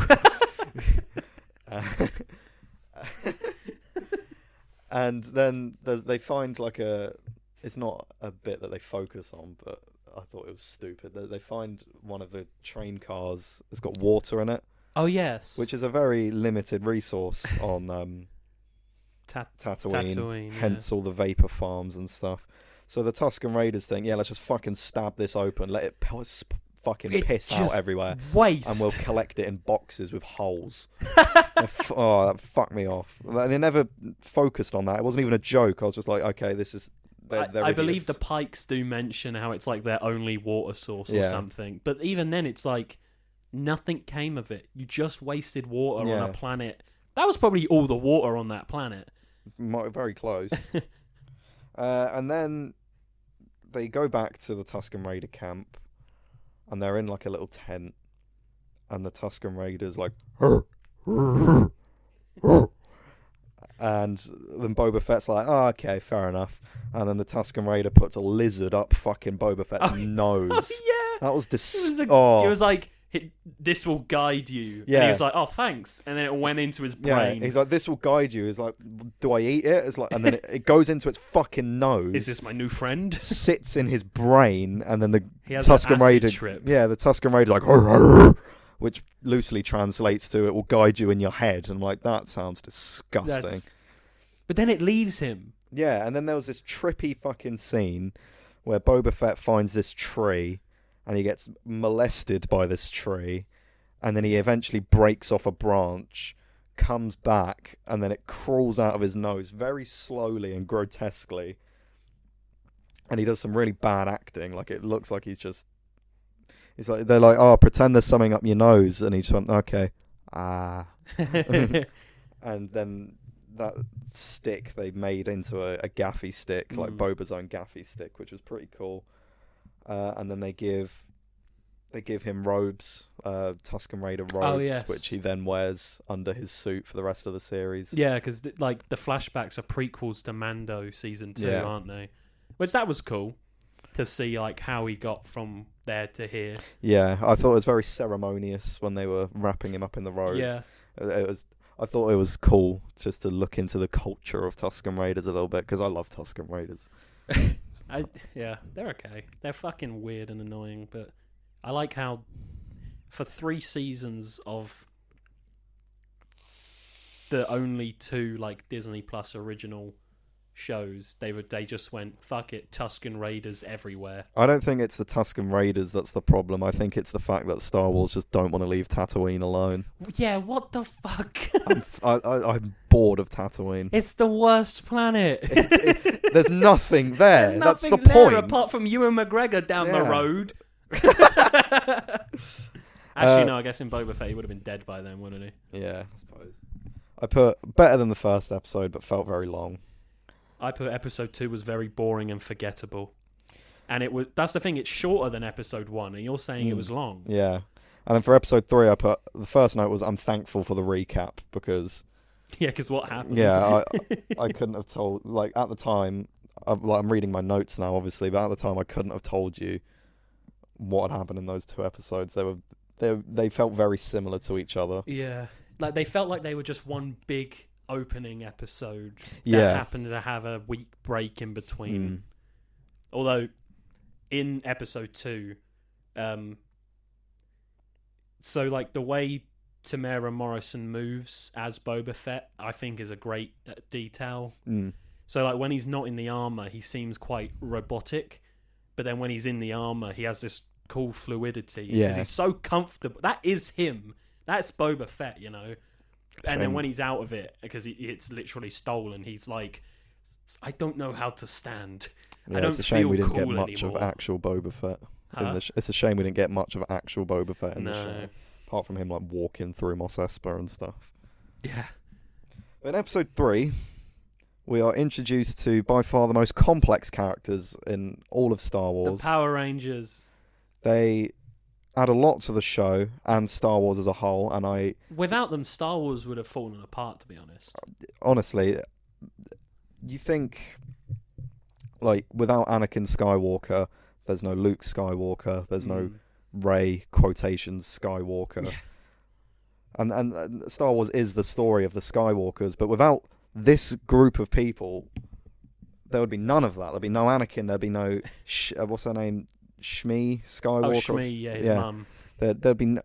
And then they find like it's not a bit that they focus on, but I thought it was stupid. They find one of the train cars has got water in it. Oh yes, which is a very limited resource on Tatooine. Hence all the vapor farms and stuff. So the Tusken Raiders think, let's just fucking stab this open, let it piss out everywhere, waste, and we'll collect it in boxes with holes. That fucked me off. They never focused on that. It wasn't even a joke. I was just like, okay, this is. I believe the Pikes do mention how it's like their only water source or something, but even then, it's like nothing came of it. You just wasted water on a planet. That was probably all the water on that planet. Very close. And then they go back to the Tusken Raider camp. And they're in like a little tent, and the Tusken Raiders like, and then Boba Fett's like, oh, okay, fair enough. And then the Tusken Raider puts a lizard up fucking Boba Fett's nose. Oh, yeah, that was disgusting. It was like, this will guide you. Yeah. And he was like, oh, thanks. And then it went into his brain. Yeah, he's like, this will guide you. He's like, do I eat it? It's like, and then it goes into its fucking nose. Is this my new friend? Sits in his brain, and then the Tusken Raider trip. Yeah, the Tusken Raider's like, hur, hur, hur, which loosely translates to it will guide you in your head. And I'm like, that sounds disgusting. But then it leaves him. Yeah, and then there was this trippy fucking scene where Boba Fett finds this tree. And he gets molested by this tree, and then he eventually breaks off a branch, comes back, and then it crawls out of his nose very slowly and grotesquely, and he does some really bad acting. Like, it looks like he's like, they're like, oh, pretend there's something up your nose, and he just went, okay, and then that stick they made into a gaffy stick, like Boba's own gaffy stick, which was pretty cool. And then they give him robes, Tusken Raider robes, which he then wears under his suit for the rest of the series. Yeah, because like the flashbacks are prequels to Mando season 2, aren't they? Which that was cool to see, like how he got from there to here. Yeah, I thought it was very ceremonious when they were wrapping him up in the robes. Yeah, I thought it was cool just to look into the culture of Tusken Raiders a little bit, because I love Tusken Raiders. They're okay. They're fucking weird and annoying, but I like how for 3 seasons of the only 2 like Disney Plus original shows, they just went, fuck it, Tusken Raiders everywhere. I don't think it's the Tusken Raiders that's the problem. I think it's the fact that Star Wars just don't want to leave Tatooine alone. Yeah, what the fuck? I'm bored of Tatooine. It's the worst planet. There's nothing there. There's That's nothing the there point. apart from Ewan McGregor down the road. Actually, no, I guess in Boba Fett he would have been dead by then, wouldn't he? Yeah, I suppose. I put better than the first episode, but felt very long. I put episode 2 was very boring and forgettable. And that's the thing, it's shorter than episode 1, and you're saying it was long. Yeah. And then for episode 3, I put, the first note was, I'm thankful for the recap, because... Yeah, because what happened? Yeah, I couldn't have told, like, at the time, I'm reading my notes now, obviously, but at the time I couldn't have told you what had happened in those 2 episodes. They felt very similar to each other. Yeah. Like, they felt like they were just one big opening episode that happened to have a week break in between. Although in episode 2, so like the way Tamara Morrison moves as Boba Fett, I think is a great detail. So like when he's not in the armor, he seems quite robotic, but then when he's in the armor, he has this cool fluidity because he's so comfortable. That is him. That's Boba Fett, you know. And then when he's out of it, because it's literally stolen, he's like, I don't know how to stand. Yeah, I don't it's a shame feel we didn't cool get much anymore. of actual Boba Fett. Huh? It's a shame we didn't get much of actual Boba Fett in the show. Apart from him like walking through Mos Espa and stuff. Yeah. In episode 3, we are introduced to by far the most complex characters in all of Star Wars. The Power Rangers. They add a lot to the show and Star Wars as a whole, and without them, Star Wars would have fallen apart, to be honest. Honestly, you think, like, without Anakin Skywalker, there's no Luke Skywalker, there's no Rey, quotations, Skywalker. Yeah. And Star Wars is the story of the Skywalkers, but without this group of people, there would be none of that. There'd be no Anakin, there'd be no, what's her name? Shmi Skywalker. Oh, Shmi, yeah, his mum. There'd be.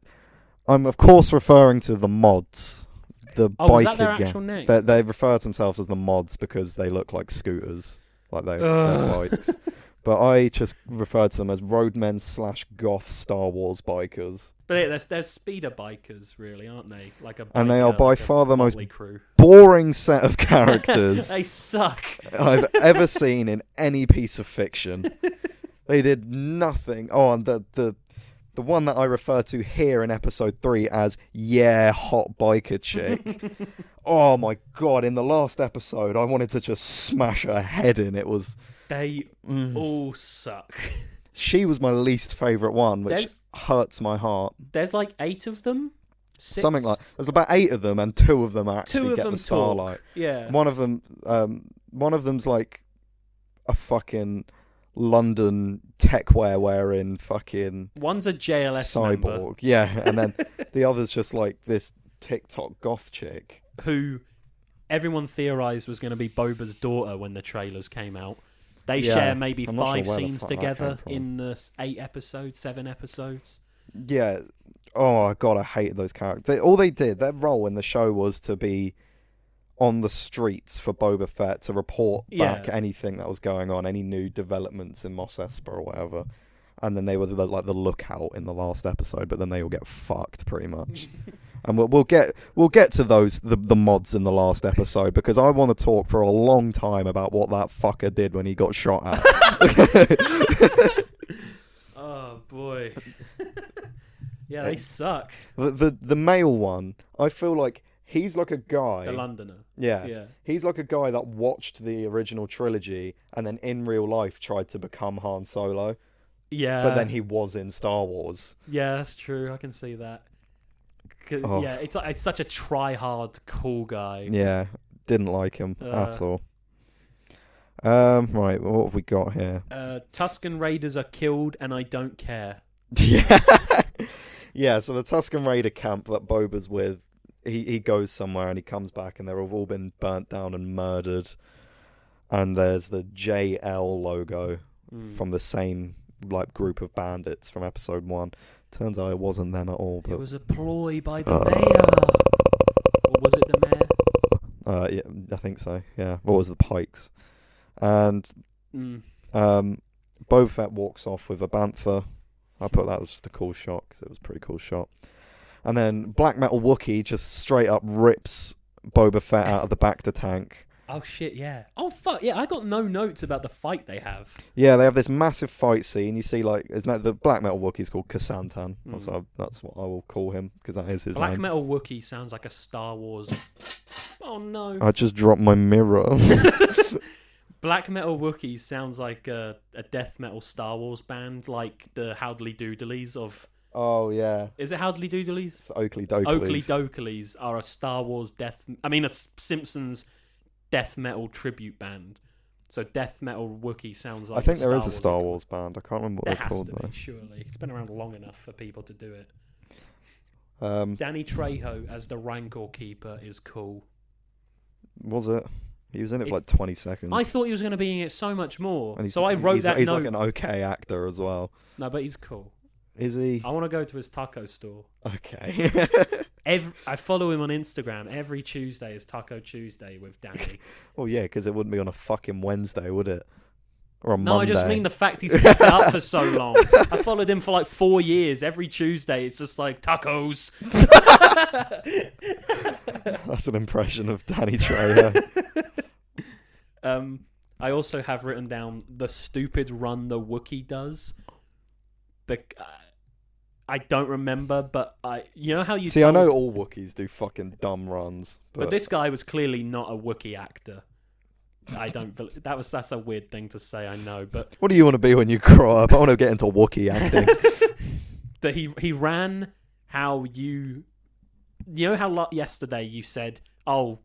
I'm of course referring to the mods. The biker is that their actual name? They refer to themselves as the mods because they look like scooters, like they're bikes. But I just refer to them as roadmen / goth Star Wars bikers. But yeah, they're speeder bikers, really, aren't they? Like a biker, and they are by far the most crew. Boring set of characters They suck. I've ever seen in any piece of fiction. They did nothing. Oh, and the one that I refer to here in episode 3 as hot biker chick. Oh my god! In the last episode, I wanted to just smash her head in. It was. They all suck. She was my least favourite one, which hurts my heart. There's like 8 of them. 6? Something like there's about 8 of them, and 2 of them actually get the starlight. Yeah. One of them's like a fucking London techwear wearing fucking. One's a JLS cyborg, member. Yeah, and then the other's just like this TikTok goth chick who everyone theorized was going to be Boba's daughter when the trailers came out. They share maybe 5 scenes together in the 7 episodes. Yeah. Oh god, I hated those characters. All they did, their role in the show was to be on the streets for Boba Fett to report back anything that was going on, any new developments in Mos Espa or whatever. And then they were the lookout in the last episode, but then they all get fucked pretty much. And we'll get to those the mods in the last episode, because I want to talk for a long time about what that fucker did when he got shot at. Oh boy. Yeah, they suck. The male one, I feel like he's like a guy. The Londoner. Yeah. He's like a guy that watched the original trilogy and then in real life tried to become Han Solo. Yeah. But then he was in Star Wars. Yeah, that's true. I can see that. Oh. Yeah, it's such a try-hard, cool guy. Yeah, didn't like him at all. Right, what have we got here? Tusken Raiders are killed and I don't care. Yeah. Yeah, so the Tusken Raider camp that Boba's with, he goes somewhere and he comes back and they've all been burnt down and murdered. And there's the JL logo from the same group of bandits from episode 1. Turns out it wasn't them at all. But... It was a ploy by the mayor. Or was it the mayor? Yeah, I think so. Yeah, what was the Pikes? And Boba Fett walks off with a bantha. I put that as just a cool shot because it was a pretty cool shot. And then Black Metal Wookiee just straight up rips Boba Fett out of the Bacta tank. Oh shit, yeah. Oh fuck, yeah, I got no notes about the fight they have. Yeah, they have this massive fight scene. You see, isn't that the Black Metal Wookiee is called Kasantan. So that's what I will call him, because that is his name. Black Metal Wookiee sounds like a Star Wars... Oh no. I just dropped my mirror. Black Metal Wookiee sounds like a death metal Star Wars band, like the Howdly Doodlies of... Oh, yeah. Is it Howdly Doodlies? It's Oakley Doakleys. Oakley Doakleys are a Star Wars a Simpsons death metal tribute band. So death metal Wookiee sounds like... I think there is a Star Wars band. I can't remember what they're called, though. There has to be, surely. It's been around long enough for people to do it. Danny Trejo as the Rancor Keeper is cool. Was it? He was in it for 20 seconds. I thought he was going to be in it so much more. So I wrote that he's note. He's like an okay actor as well. No, but he's cool. Is he? I want to go to his taco store. Okay. I follow him on Instagram. Every Tuesday is Taco Tuesday with Danny. Well, yeah, because it wouldn't be on a fucking Wednesday, would it? Or a Monday. No, I just mean the fact he's kept it up for so long. I followed him for 4 years. Every Tuesday, it's just like tacos. That's an impression of Danny Trejo. I also have written down the stupid run the Wookiee does. I don't remember, but you know how you see. I know all Wookiees do fucking dumb runs, but this guy was clearly not a Wookiee actor. I don't believe that's a weird thing to say. I know, but what do you want to be when you grow up? I want to get into Wookiee acting. But he ran how you know how yesterday you said, "Oh,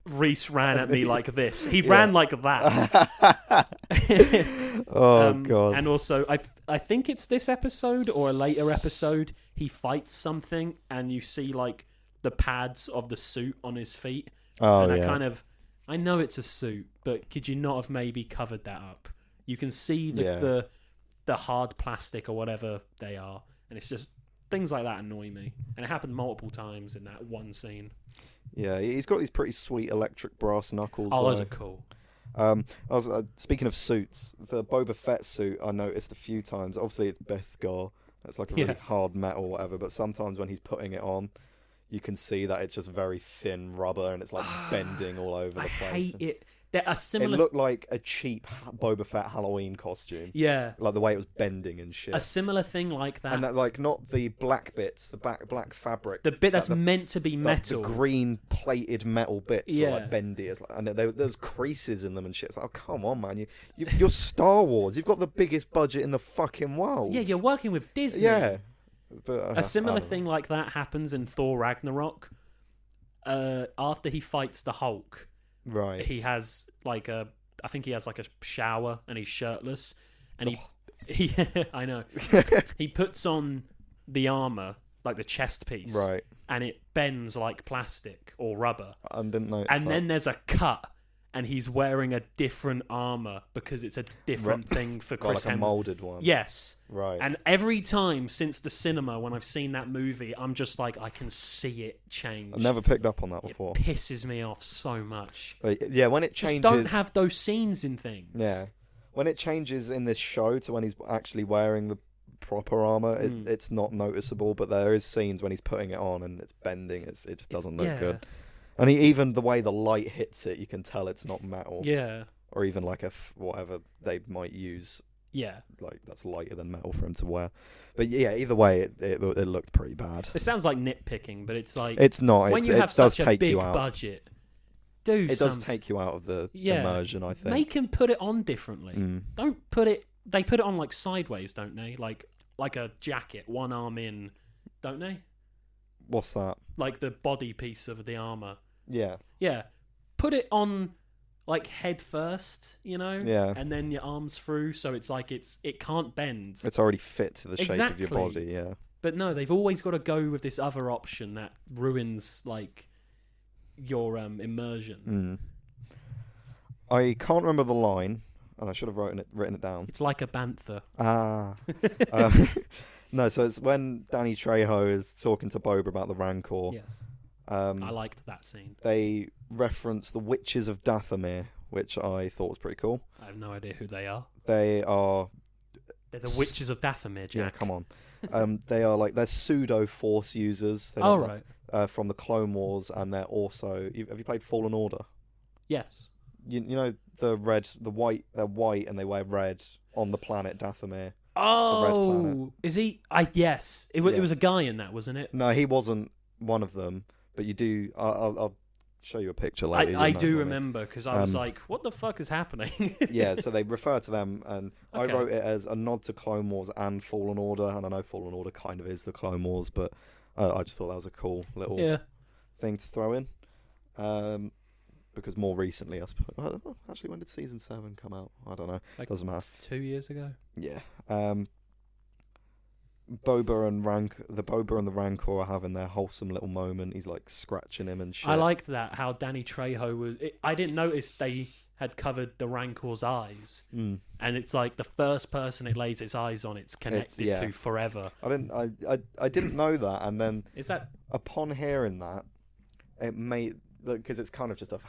Reese ran at me like this." He ran like that. Oh god! And also, I think it's this episode or a later episode. He fights something, and you see the pads of the suit on his feet. Oh and yeah. I know it's a suit, but could you not have maybe covered that up? You can see the hard plastic or whatever they are, and it's just things like that annoy me. And it happened multiple times in that one scene. Yeah, he's got these pretty sweet electric brass knuckles. Oh, those are cool. Speaking of suits, the Boba Fett suit I noticed a few times. Obviously, it's Beskar. It's like a really hard metal or whatever. But sometimes when he's putting it on, you can see that it's just very thin rubber and it's bending all over the place. I hate it. It looked like a cheap Boba Fett Halloween costume. Yeah. Like the way it was bending and shit. A similar thing like that. And that, not the black bits, the black fabric. The bit that's meant to be metal. The green plated metal bits were bendy. And there's creases in them and shit. It's like, oh, come on, man. You're Star Wars. You've got the biggest budget in the fucking world. Yeah, you're working with Disney. Yeah. But, a similar thing like that happens in Thor Ragnarok. After he fights the Hulk. Right. He has I think he has a shower and he's shirtless and he I know. He puts on the armor, the chest piece. Right. And it bends like plastic or rubber. I didn't notice And that. then there's a cut and he's wearing a different armor because it's a different thing for Chris Hemsworth. A molded one. Yes. Right. And every time since the cinema when I've seen that movie, I'm just I can see it change. I've never picked up on that before. It pisses me off so much. Yeah, when it changes... Just don't have those scenes in things. Yeah. When it changes in this show to when he's actually wearing the proper armor, it's not noticeable. But there is scenes when he's putting it on and it's bending. It just doesn't look good. And even the way the light hits it, you can tell it's not metal. Yeah. Or even like whatever they might use. Yeah. Like that's lighter than metal for him to wear. But yeah, either way, it looked pretty bad. It sounds like nitpicking, but it's like it's not. When you have such a big budget, it does take you out of the immersion. I think make him put it on differently. Don't put it. They put it on like sideways, don't they? Like a jacket, one arm in, don't they? What's that? Like the body piece of the armor. Yeah. Yeah. Put it on like head first, Yeah. and then your arms through, so it's like it can't bend. It's already fit to the shape of your body, yeah. But no, they've always got to go with this other option that ruins like your immersion. I can't remember the line, and I should have written it down. It's like a bantha. No, so it's when Danny Trejo is talking to Boba about the Rancor. Yes. I liked that scene. They reference the Witches of Dathomir, which I thought was pretty cool. I have no idea who they are. They're the Witches of Dathomir, Jack. Yeah, come on. They're pseudo Force users. Right. From the Clone Wars, and they're also. Have you played Fallen Order? Yes. You know the white. They're white and they wear red on the planet Dathomir. Oh, the red planet. Is he? Yes. It was a guy in that, wasn't it? No, he wasn't one of them. But you do. I'll show you a picture later. I do remember because I was like, "What the fuck is happening?" Yeah, so they refer to them, and Okay. I wrote it as a nod to Clone Wars and Fallen Order, and I know Fallen Order kind of is the Clone Wars, but I just thought that was a cool little thing to throw in. Because more recently, I suppose. Actually, when did Season 7 come out? I don't know. Doesn't matter. 2 years ago. Yeah. Boba and the Rancor are having their wholesome little moment. He's like scratching him and shit. I liked that, how Danny Trejo was. I didn't notice they had covered the Rancor's eyes, and it's like the first person it lays its eyes on, it's connected to forever. I didn't know that, and then is that upon hearing that, it made. Because it's kind of just a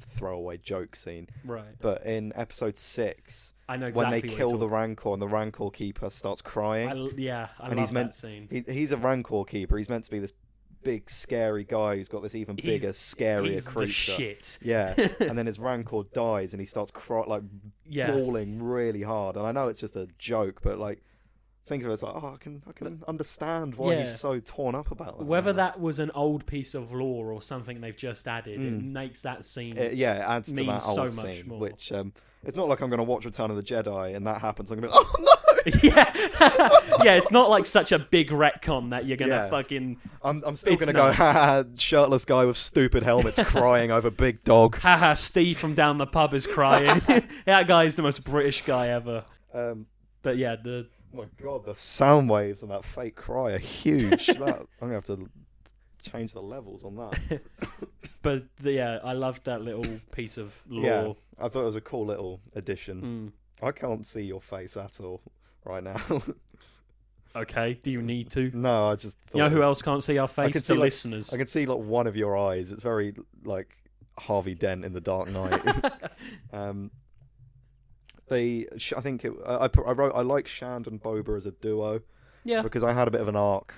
throwaway joke scene, right? But in episode 6, I know exactly when they kill the Rancor and the Rancor keeper starts crying. I love that scene. He's a Rancor keeper. He's meant to be this big, scary guy who's got this even bigger, scarier creature. The shit. Yeah, and then his Rancor dies and he starts bawling really hard. And I know it's just a joke, but think of it as I can understand why he's so torn up about that. Whether that was an old piece of lore or something they've just added, it makes that scene. It adds to that old so much scene, more. which it's not like I'm going to watch Return of the Jedi and that happens. I'm going to be like, oh no. Yeah, it's not like such a big retcon that you're going to fucking. I'm still going to go, haha, shirtless guy with stupid helmets crying over big dog. Haha, Steve from down the pub is crying. That guy is the most British guy ever. But yeah, oh my god, the sound waves on that fake cry are huge. I'm going to have to change the levels on that. But I loved that little piece of lore. Yeah, I thought it was a cool little addition. I can't see your face at all right now. Okay, do you need to? No, I just thought... You know who else can't see our face? The listeners. I can see one of your eyes. It's very Harvey Dent in The Dark Knight. I wrote I like Shand and Boba as a duo. Yeah. Because I had a bit of an arc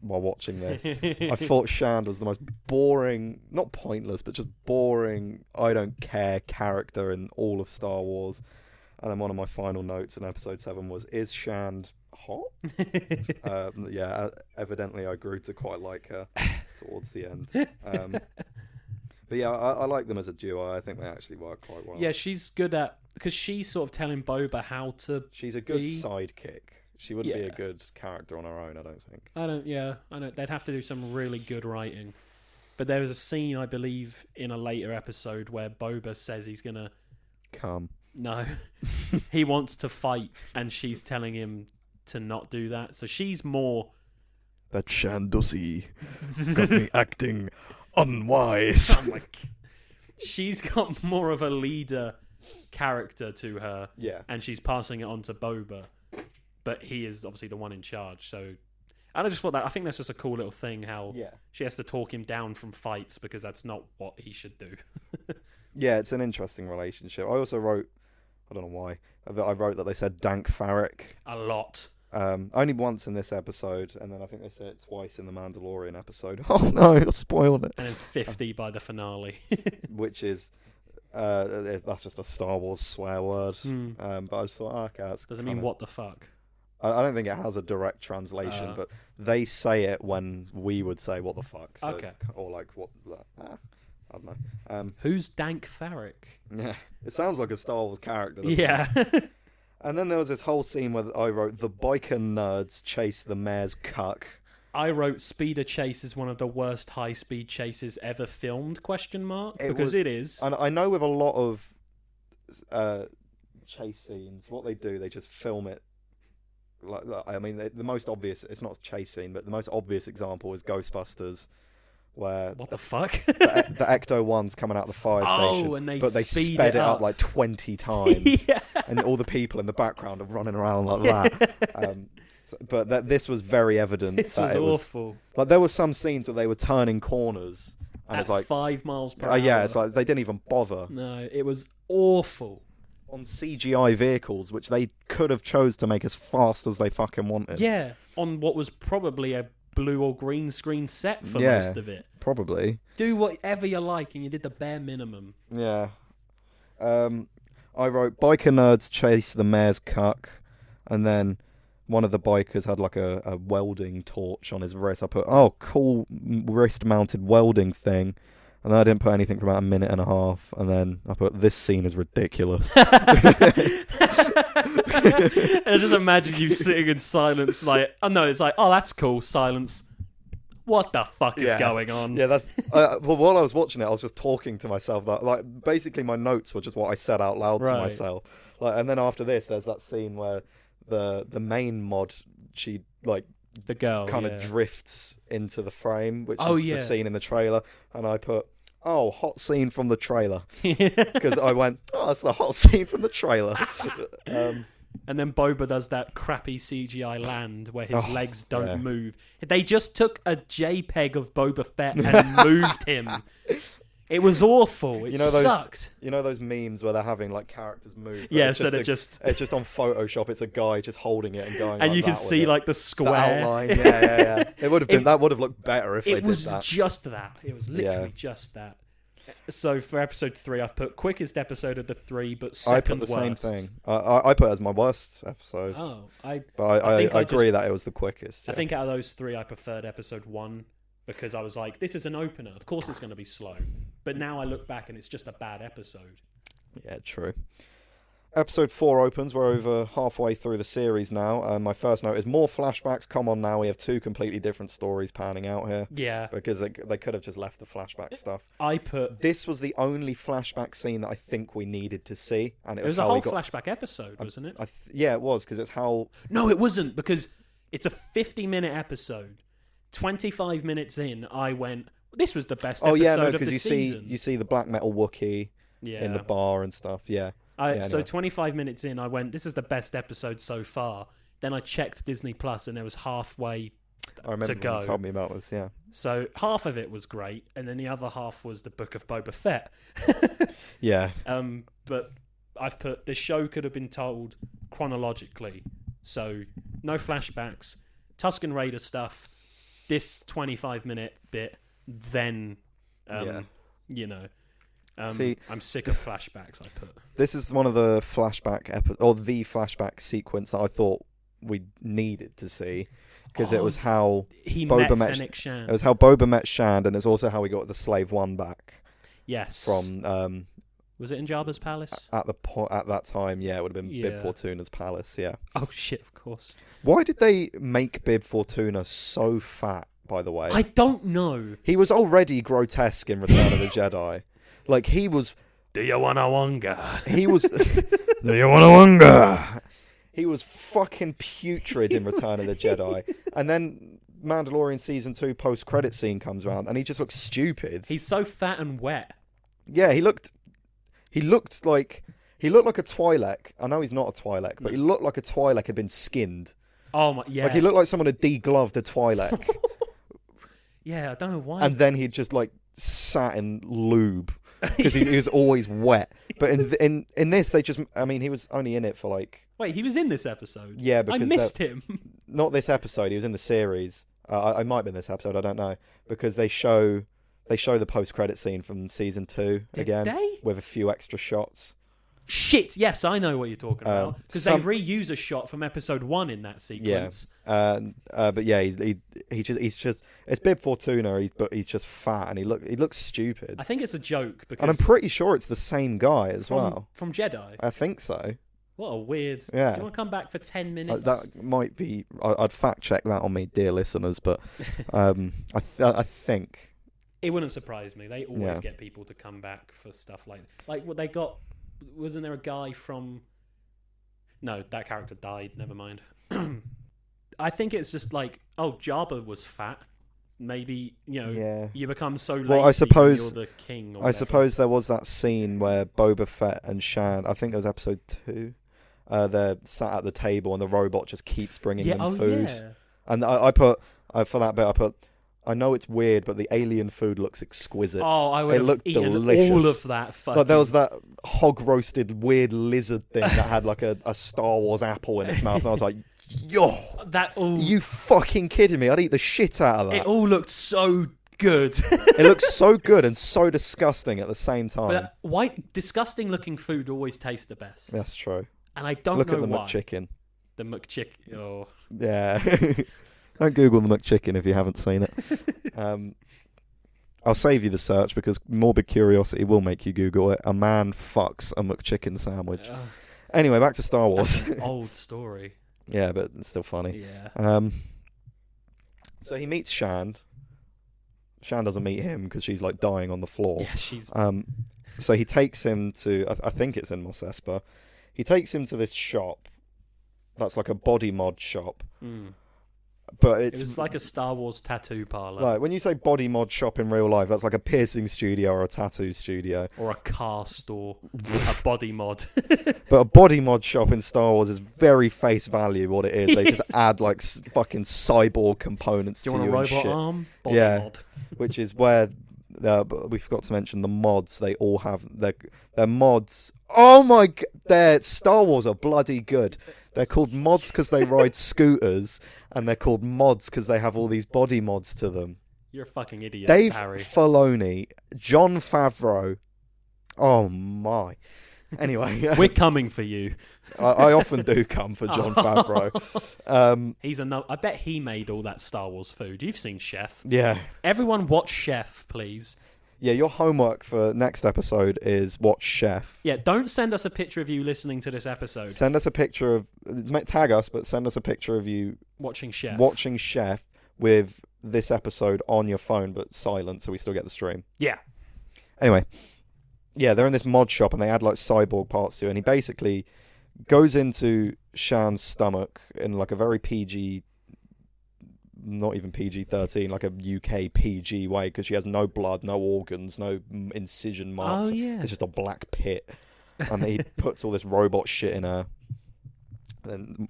while watching this. I thought Shand was the most boring, not pointless, but just boring, I don't care character in all of Star Wars. And then one of my final notes in episode 7 was, is Shand hot? Evidently I grew to quite like her towards the end. But yeah, I like them as a duo. I think they actually work quite well. Yeah, she's good at... Because she's sort of telling Boba how to She's a good sidekick. She wouldn't be a good character on her own, I don't think. I know. They'd have to do some really good writing. But there was a scene, I believe, in a later episode where Boba says he's going to... Come. No. He wants to fight, and she's telling him to not do that. So she's more... That Shandussy got me acting unwise. Oh my... She's got more of a leader character to her. Yeah. And she's passing it on to Boba. But he is obviously the one in charge. So, and I just thought I think that's just a cool little thing how she has to talk him down from fights because that's not what he should do. Yeah, it's an interesting relationship. I also wrote, I don't know why, I wrote that they said Dank Farrik. A lot. Only once in this episode, and then I think they say it twice in the Mandalorian episode. Oh no, I spoiled it. And then 50 by the finale. Which is, that's just a Star Wars swear word. But I just thought, okay, that's Does it mean what the fuck? I don't think it has a direct translation, but they say it when we would say what the fuck. So, Okay. Or like what? I don't know. Who's Dank Farrick? Yeah, it sounds like a Star Wars character. Yeah. And then there was this whole scene where I wrote, the biker nerds chase the mayor's cuck. I wrote Speeder Chase is one of the worst high-speed chases ever filmed, because it is. And I know with a lot of chase scenes, what they do, they just film it. I mean, the most obvious, it's not a chase scene, but the most obvious example is Ghostbusters, where what the fuck? the Ecto-1's coming out of the fire station, but they sped it up like 20 times, Yeah. and all the people in the background are running around like that. But this was very evident. This was awful. Like there were some scenes where they were turning corners, and At it's like 5 miles per hour. yeah, it's like they didn't even bother. No, it was awful. On CGI vehicles, which they could have chose to make as fast as they fucking wanted. Yeah, on what was probably a blue or green screen set for most of it. Probably. Do whatever you like, and you did the bare minimum. Yeah. I wrote, biker nerds chase the mayor's cuck, and then one of the bikers had like a welding torch on his wrist. I put, oh, cool wrist-mounted welding thing. And then I didn't put anything for about a minute and a half. And then I put, this scene is ridiculous. I just imagine you sitting in silence like, oh no, it's like, oh, that's cool, silence. What the fuck is going on? Yeah, that's... well, while I was watching it, I was just talking to myself. Like, basically my notes were just what I said out loud to myself. Like, and then after this, there's that scene where the main mod, she, like... The girl kind of drifts into the frame, which is the scene in the trailer, and I put, oh, hot scene from the trailer, because I went, oh, that's a hot scene from the trailer. And then Boba does that crappy CGI land where his legs don't move. They just took a JPEG of Boba Fett and moved him. It was awful. It sucked. You know those memes where they're having like characters move? Yeah, so they're just... It's just on Photoshop. It's a guy just holding it and going. And like you can see like the square the outline. Yeah. It would have been that would have looked better if they did that. It was just that. It was literally just that. So for episode 3, I've put quickest episode of the 3, but second worst. I put the same thing. I put it as my worst episode. Oh, I agree that it was the quickest. Yeah. I think out of those 3, I preferred episode 1. Because I was like, this is an opener. Of course it's going to be slow. But now I look back and it's just a bad episode. Yeah, true. Episode 4 opens. We're over halfway through the series now. And my first note is more flashbacks. Come on now. We have 2 completely different stories panning out here. Yeah. Because they could have just left the flashback stuff. This was the only flashback scene that I think we needed to see. And it was a whole flashback episode, wasn't it? Yeah, it was. Because it's how... No, it wasn't. Because it's a 50-minute episode. 25 minutes in, I went, this was the best episode of the season. You see the black metal Wookiee in the bar and stuff, So 25 minutes in, I went, this is the best episode so far. Then I checked Disney Plus and it was halfway I remember to go. You told me about this, yeah. So half of it was great, and then the other half was the Book of Boba Fett. Yeah. But I've put, the show could have been told chronologically. So no flashbacks, Tusken Raider stuff, this 25-minute bit, then, See, I'm sick of flashbacks, I put. This is one of the flashback the flashback sequence that I thought we needed to see, because it was how Boba met Fennec Shand. It was how Boba met Shand, and it's also how we got the Slave One back. Yes. From was it in Jabba's palace? At that time, yeah, it would have been Bib Fortuna's palace, yeah. Oh shit, of course. Why did they make Bib Fortuna so fat, by the way? I don't know. He was already grotesque in Return of the Jedi. Like, he was... Do you wanna wonga? He was... Do you wanna wonga? He was fucking putrid in Return of the Jedi. And then Mandalorian Season 2 post-credit scene comes around, and he just looks stupid. He's so fat and wet. Yeah, he looked like a Twi'lek. I know he's not a Twi'lek, but he looked like a Twi'lek had been skinned. Oh my, yeah. Like, he looked like someone had degloved a Twi'lek. Yeah, I don't know why. And then he just, like, sat in lube. because he was always wet. But in this, they just, I mean, he was only in it for like... Wait, he was in this episode? Yeah, because... I missed him. Not this episode, he was in the series. I might be in this episode, I don't know. Because they show the post-credit scene from season 2 again. Did they? With a few extra shots. Shit, yes, I know what you're talking about. Because they reuse a shot from episode 1 in that sequence. Yeah. But yeah, he's just it's Bib Fortuna, but he's just fat and he looks stupid. I think it's a joke because... And I'm pretty sure it's the same guy as well. From Jedi? I think so. What a weird... Yeah. Do you want to come back for 10 minutes? That might be... I'd fact check that on me, dear listeners, but I think... It wouldn't surprise me. They always get people to come back for stuff like what they got... Wasn't there a guy from... No, that character died. Never mind. I think it's just like, oh, Jabba was fat. Maybe, you become so lazy I suppose, you're the king. Or I suppose there was that scene where Boba Fett and Shan, I think it was episode 2, they're sat at the table and the robot just keeps bringing them food. Yeah. And I put, for that bit, I know it's weird, but the alien food looks exquisite. Oh, I would have eaten delicious. all of that. But there was that hog-roasted weird lizard thing that had like a Star Wars apple in its mouth. And I was like, yo, you fucking kidding me? I'd eat the shit out of that. It all looked so good. It looks so good and so disgusting at the same time. But disgusting looking food always tastes the best. That's true. And I don't Look know at the why. McChicken. The McChicken. Oh. Yeah. Don't Google the McChicken if you haven't seen it. I'll save you the search because morbid curiosity will make you Google it. A man fucks a McChicken sandwich. Anyway, back to Star Wars. That's an old story. Yeah, but it's still funny. Yeah. So he meets Shand. Shand doesn't meet him because she's like dying on the floor. Yeah, she's... So he takes him to, I think it's in Mos Espa. He takes him to this shop that's like a body mod shop. But it was like a Star Wars tattoo parlor. Like, when you say body mod shop in real life, that's like a piercing studio or a tattoo studio. Or a car store. A body mod. But a body mod shop in Star Wars is very face value what it is. They just add like fucking cyborg components to you. Do you want a robot shit. arm? Body mod. Which is where... we forgot to mention the mods. They all have their mods. Oh my god, their Star Wars are bloody good. They're called mods because they ride scooters, and they're called mods because they have all these body mods to them. You're a fucking idiot, Dave Harry. Filoni, Jon Favreau. Oh my. Anyway, we're coming for you. I often do come for Jon Favreau. He's I bet he made all that Star Wars food. You've seen Chef. Yeah. Everyone watch Chef, please. Yeah, your homework for next episode is watch Chef. Yeah, don't send us a picture of you listening to this episode. Send us a picture of... Tag us, but send us a picture of you... Watching Chef. Watching Chef with this episode on your phone, but silent, so we still get the stream. Yeah. Anyway. Yeah, they're in this mod shop, and they add, like, cyborg parts to it, and he basically goes into Shan's stomach in, like, a very PG... Not even PG-13, like a UK PG way, because she has no blood, no organs, no incision marks. Oh, yeah. It's just a black pit. And he puts all this robot shit in her. And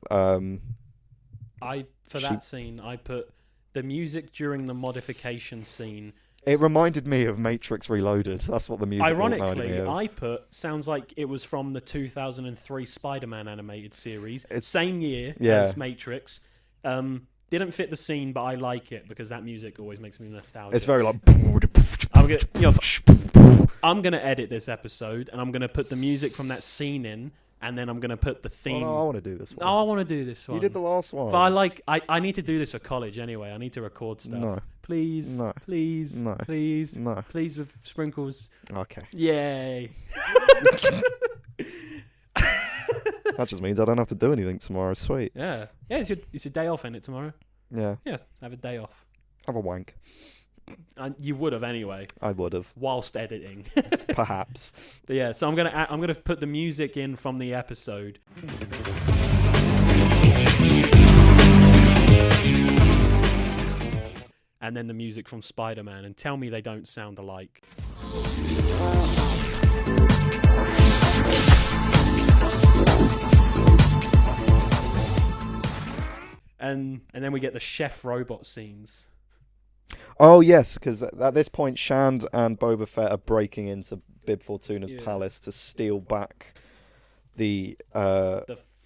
that scene, I put the music during the modification scene. It reminded me of Matrix Reloaded. That's what the music reminded me of. I put, sounds like it was from the 2003 Spider-Man animated series. Same year as Matrix. Didn't fit the scene, but I like it because that music always makes me nostalgic. It's very like... I'm gonna edit this episode, and I'm gonna put the music from that scene in, and then I'm gonna put the theme. Oh, no, I want to do this one. No, I want to do this one. You did the last one. But I need to do this for college anyway. I need to record stuff. No. Please. No. Please. No. Please. No. Please with sprinkles. Okay. Yay. That just means I don't have to do anything tomorrow. Sweet. Yeah. Yeah, it's your day off, isn't it, tomorrow? Yeah. Yeah, have a day off. Have a wank. And you would have anyway. I would have. Whilst editing. Perhaps. But yeah, so I'm gonna put the music in from the episode. And then the music from Spider-Man, and tell me they don't sound alike. And then we get the chef robot scenes. Oh yes, because at this point, Shand and Boba Fett are breaking into Bib Fortuna's palace to steal back the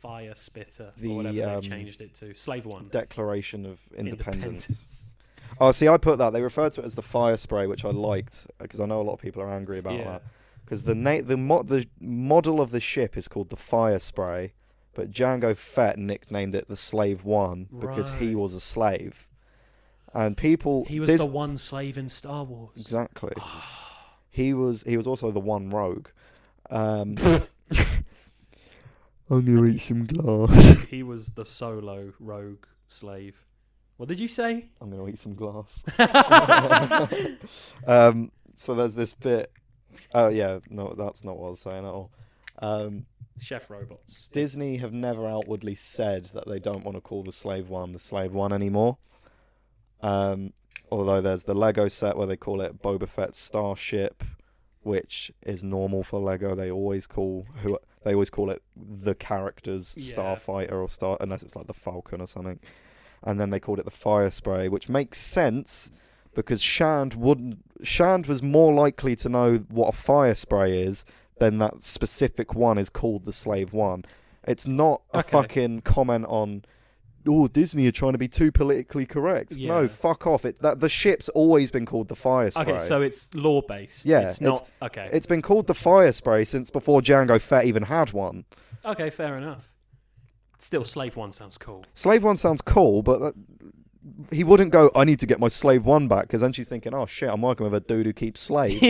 fire spitter, the, or whatever they changed it to. Slave One. Declaration of Independence. Oh, see, I put that. They refer to it as the fire spray, which I liked, because I know a lot of people are angry about that. Because the model of the ship is called the Fire Spray, but Jango Fett nicknamed it the Slave One because he was a slave. And people... He was the one slave in Star Wars. Exactly. He was also the one rogue. I'm gonna eat some glass. He was the solo rogue slave. What did you say? I'm gonna eat some glass. So there's this bit. Oh yeah, no, that's not what I was saying at all. Chef robots. Disney have never outwardly said that they don't want to call the Slave One anymore. Although there's the Lego set where they call it Boba Fett's Starship, which is normal for Lego. They always call it the character's Starfighter or Star, unless it's like the Falcon or something. And then they called it the Fire Spray, which makes sense because Shand was more likely to know what a fire spray is than that specific one is called the Slave One. It's not a fucking comment on, oh, Disney are trying to be too politically correct. Yeah. No, fuck off. The ship's always been called the Fire Spray. Okay, so it's law-based. Yeah. It's not... Okay. It's been called the Fire Spray since before Jango Fett even had one. Okay, fair enough. Still, Slave One sounds cool. Slave One sounds cool, but he wouldn't go, I need to get my Slave One back, because then she's thinking, oh shit, I'm working with a dude who keeps slaves.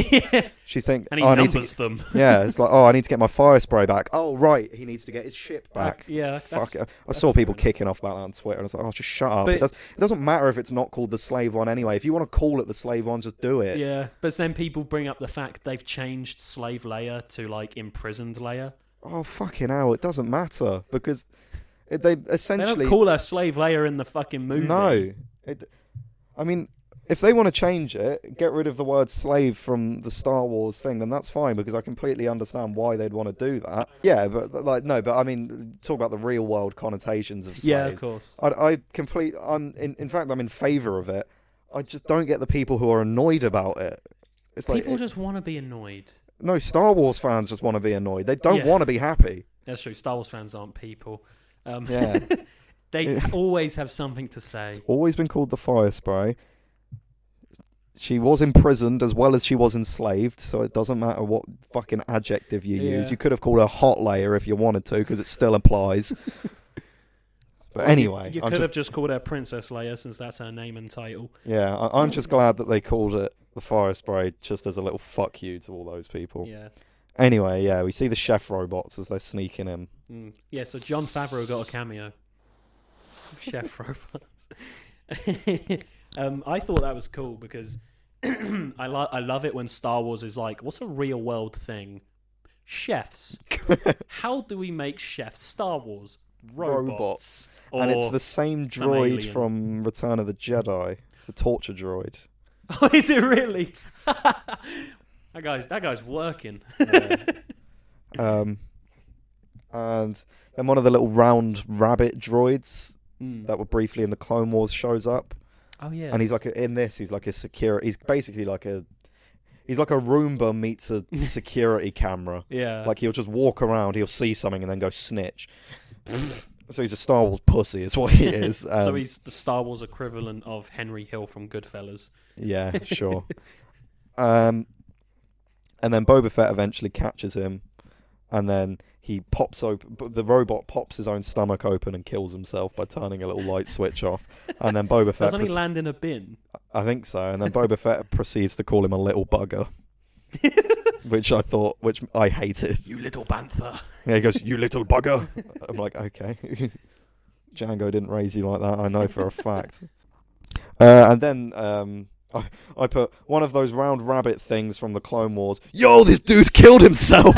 She's thinking, and he numbers them. Yeah, it's like, oh, I need to get my fire spray back. Oh, right, he needs to get his ship back. Yeah, fuck it. I saw people kicking off about that on Twitter, and I was like, oh, just shut up. It doesn't matter if it's not called the Slave One anyway. If you want to call it the Slave One, just do it. Yeah, but then people bring up the fact they've changed Slave Leia to, like, imprisoned Leia. Oh, fucking hell, it doesn't matter, because... They essentially... They don't call her Slave Leia in the fucking movie. No. I mean, if they want to change it, get rid of the word slave from the Star Wars thing, then that's fine, because I completely understand why they'd want to do that. Yeah, but I mean, talk about the real world connotations of slaves. Yeah, of course. In fact, I'm in favour of it. I just don't get the people who are annoyed about it. It's like people just want to be annoyed. No, Star Wars fans just want to be annoyed. They don't want to be happy. That's true. Star Wars fans aren't people. Yeah. They always have something to say. It's always been called the Fire Spray. She was imprisoned as well as she was enslaved, so it doesn't matter what fucking adjective you use. You could have called her Hot Leia if you wanted to, because it still applies. But anyway... You could have just called her Princess Leia, since that's her name and title. Yeah, I'm just glad that they called it the Fire Spray, just as a little fuck you to all those people. Yeah. Anyway, yeah, we see the chef robots as they're sneaking in. Yeah, so Jon Favreau got a cameo. Chef robots. I thought that was cool because I love it when Star Wars is like, what's a real world thing? Chefs. How do we make chefs? Star Wars. Robots. And it's the same droid from Return of the Jedi. The torture droid. Oh, is it really? That guy's working. Yeah. And then one of the little round rabbit droids that were briefly in the Clone Wars shows up. Oh yeah. And he's like he's like a security. He's basically like he's like a Roomba meets a security camera. Yeah. Like he'll just walk around, he'll see something, and then go snitch. So he's a Star Wars pussy, is what he is. So he's the Star Wars equivalent of Henry Hill from Goodfellas. Yeah, sure. And then Boba Fett eventually catches him, and then he pops open. The robot pops his own stomach open and kills himself by turning a little light switch off. And then Boba Fett doesn't he land in a bin? I think so. And then Boba Fett proceeds to call him a little bugger, which I hated. You little bantha. Yeah, he goes, "You little bugger." I'm like, okay. Django didn't raise you like that. I know for a fact. And then I put one of those round rabbit things from the Clone Wars. Yo, this dude killed himself!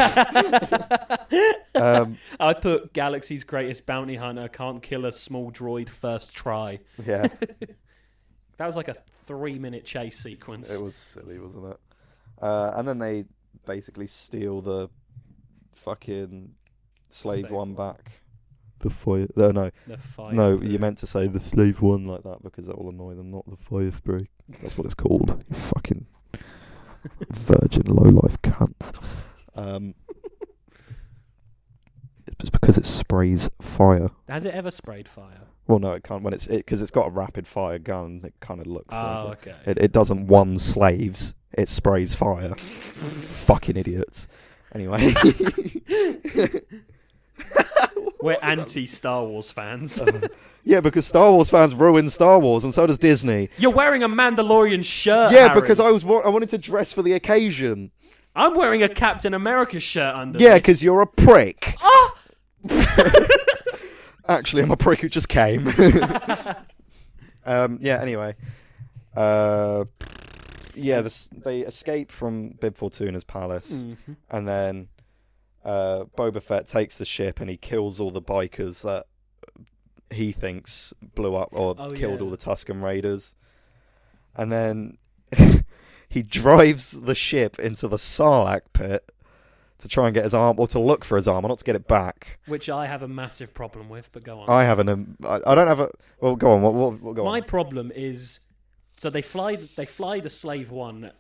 I put Galaxy's greatest bounty hunter can't kill a small droid first try. Yeah. That was like a 3-minute chase sequence. It was silly, wasn't it? And then they basically steal the fucking Slave One back. The fire... No. The fire... No, you meant to say the Slave One like that because that will annoy them, not the Fire Spray. That's what it's called. You fucking virgin low-life cunts. Because it sprays fire. Has it ever sprayed fire? Well, no, it can't. When because it's got a rapid fire gun, it kind of looks like okay. it doesn't one slaves. It sprays fire. Fucking idiots. Anyway. We're anti-Star Wars fans. Yeah, because Star Wars fans ruin Star Wars, and so does Disney. You're wearing a Mandalorian shirt, Yeah, Harry. because I wanted to dress for the occasion. I'm wearing a Captain America shirt under Yeah, this. because you're a prick. Ah! Actually, I'm a prick who just came. Yeah, anyway. They escape from Bib Fortuna's palace, and then Boba Fett takes the ship and he kills all the bikers that he thinks blew up or killed all the Tusken Raiders. And then he drives the ship into the Sarlacc pit to try and get his arm, or to look for his armor, not to get it back. Which I have a massive problem with, but go on. I don't have a... Well, go on. What go on. My problem is... So they fly the Slave One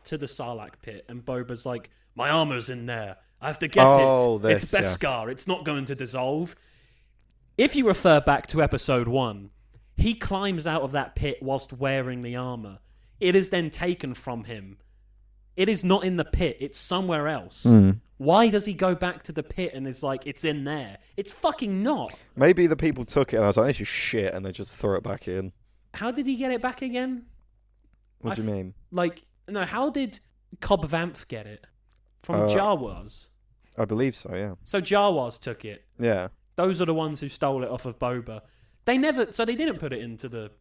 to the Sarlacc pit, and Boba's like, my armor's in there. I have to get it. It's Beskar. It's not going to dissolve. If you refer back to episode 1, he climbs out of that pit whilst wearing the armor. It is then taken from him. It is not in the pit. It's somewhere else. Why does he go back to the pit and is like, it's in there? It's fucking not. Maybe the people took it and I was like, this is shit, and they just threw it back in. How did he get it back again? What do you mean? How did Cobb Vanth get it? From Jawas? I believe so, yeah. So Jawas took it. Yeah. Those are the ones who stole it off of Boba. They didn't put it into the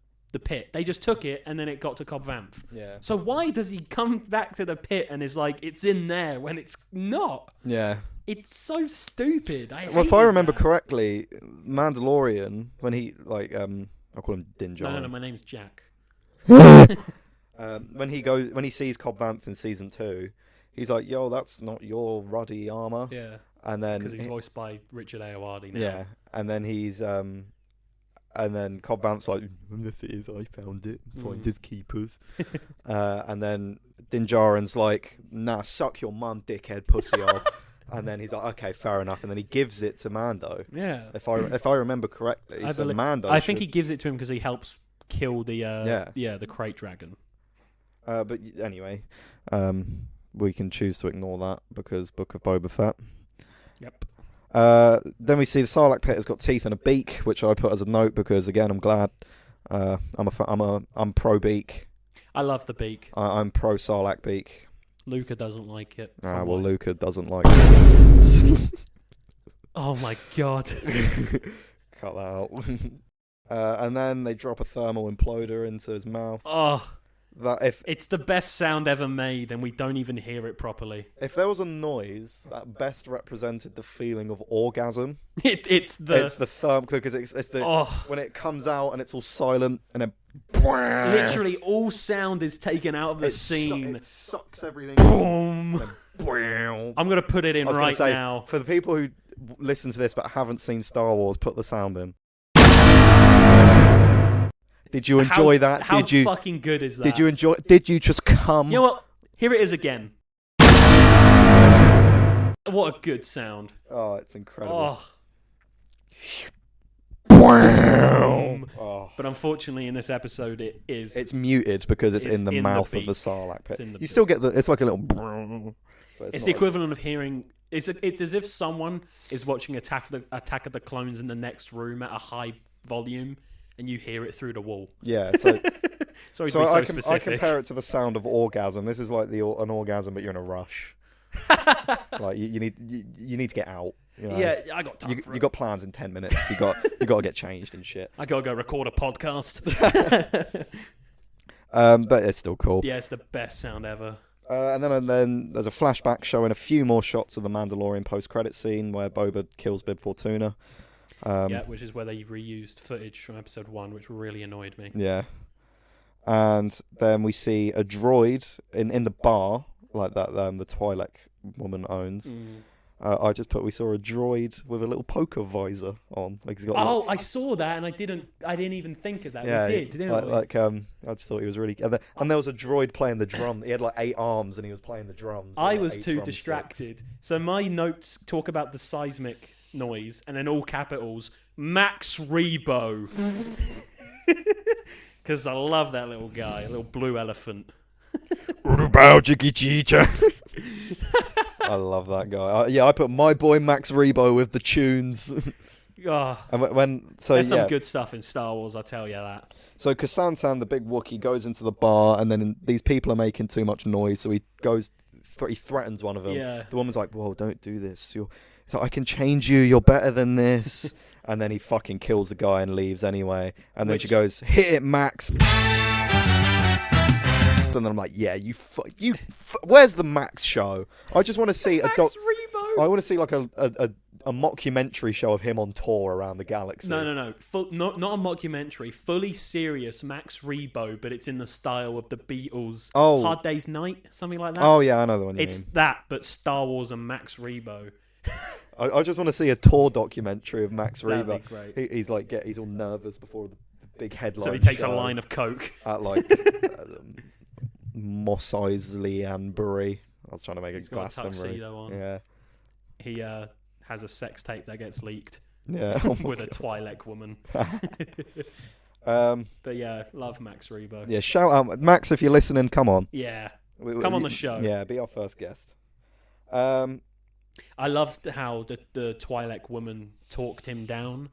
pit. They just took it and then it got to Cobb Vanth. Yeah. So why does he come back to the pit and is like, it's in there when it's not? Yeah. It's so stupid. If I remember correctly, Mandalorian, when he, I'll call him Din Djarin. No, my name's Jack. When he sees Cobb Vanth in season 2, he's like, "Yo, that's not your ruddy armor." Yeah. And then because he's voiced by Richard Ayoade now. Yeah, and then and then Cobb Vanth's like, "Yes, it is. I found it. Finders keepers." And then Din Djarin's like, "Nah, suck your mum, dickhead, pussy hole." And then he's like, "Okay, fair enough." And then he gives it to Mando. Yeah. If I remember correctly, Mando. I think he gives it to him because he helps kill the crate dragon. But anyway, we can choose to ignore that because Book of Boba Fett. Yep. Then we see the Sarlacc pit has got teeth and a beak, which I put as a note because again I'm glad. I'm pro beak. I love the beak. I'm pro Sarlacc beak. Luca doesn't like it. Luca doesn't like it. Oh my god. Cut that out. And then they drop a thermal imploder into his mouth. Oh. It's the best sound ever made, and we don't even hear it properly. If there was a noise that best represented the feeling of orgasm, it's the thermal, because it's when it comes out and it's all silent and then literally all sound is taken out of the scene. It sucks everything. Boom. I'm gonna put it in right now. For the people who listen to this but haven't seen Star Wars, put the sound in. Did you enjoy that? How fucking good is that? Did you enjoy? Did you just come? You know what? Here it is again. What a good sound. Oh, it's incredible. Oh. But unfortunately, in this episode, it's muted because it's in the mouth of the Sarlacc pit. You still get it's like a little. It's the equivalent of hearing. It's as if someone is watching Attack of the Clones in the next room at a high volume. And you hear it through the wall. Yeah, so sorry to be so specific. I compare it to the sound of orgasm. This is like an orgasm, but you're in a rush. Like you need to get out. You know? Yeah, I got time. You got plans in 10 minutes. You got to get changed and shit. I gotta go record a podcast. But it's still cool. Yeah, it's the best sound ever. And then there's a flashback showing a few more shots of the Mandalorian post-credit scene where Boba kills Bib Fortuna. Which is where they reused footage from episode 1, which really annoyed me. Yeah. And then we see a droid in the bar, like that the Twi'lek woman owns. We saw a droid with a little poker visor on. Like he's got I saw that and I didn't even think of that. Yeah, we did, didn't we? I just thought he was really... And there was a droid playing the drum. He had 8 arms and he was playing the drums. I was too distracted. So my notes talk about the seismic noise, and then all capitals, Max Rebo. Because I love that little guy, a little blue elephant. I love that guy. I put my boy Max Rebo with the tunes. Oh, and there's some good stuff in Star Wars, I'll tell you that. So Kasantan, the big Wookiee, goes into the bar, and then these people are making too much noise, so he threatens one of them. Yeah. The woman's like, "Whoa, don't do this. So I can change you. You're better than this." And then he fucking kills the guy and leaves anyway. And then she goes, "Hit it, Max." And then I'm like, "Yeah, where's the Max show? I just want to see Max Rebo. I want to see like a mockumentary show of him on tour around the galaxy." No. Not a mockumentary. Fully serious Max Rebo, but it's in the style of the Beatles. Oh. Hard Day's Night, something like that. Oh yeah, I know the one you It's mean. that, but Star Wars and Max Rebo. I just want to see a tour documentary of Max That'd Rebo. be great. He's all nervous before the big headline. So he takes a show line of coke. at like Mos Eisley and Bury. I was trying to make He's a got a Glastonbury. tuxedo on. Yeah, He has a sex tape that gets leaked yeah. Oh my with a God. Twi'lek woman. But yeah, love Max Rebo. Yeah, shout out Max if you're listening. Come on, Yeah. Come on the show. Yeah, be our first guest. I loved how the Twi'lek woman talked him down,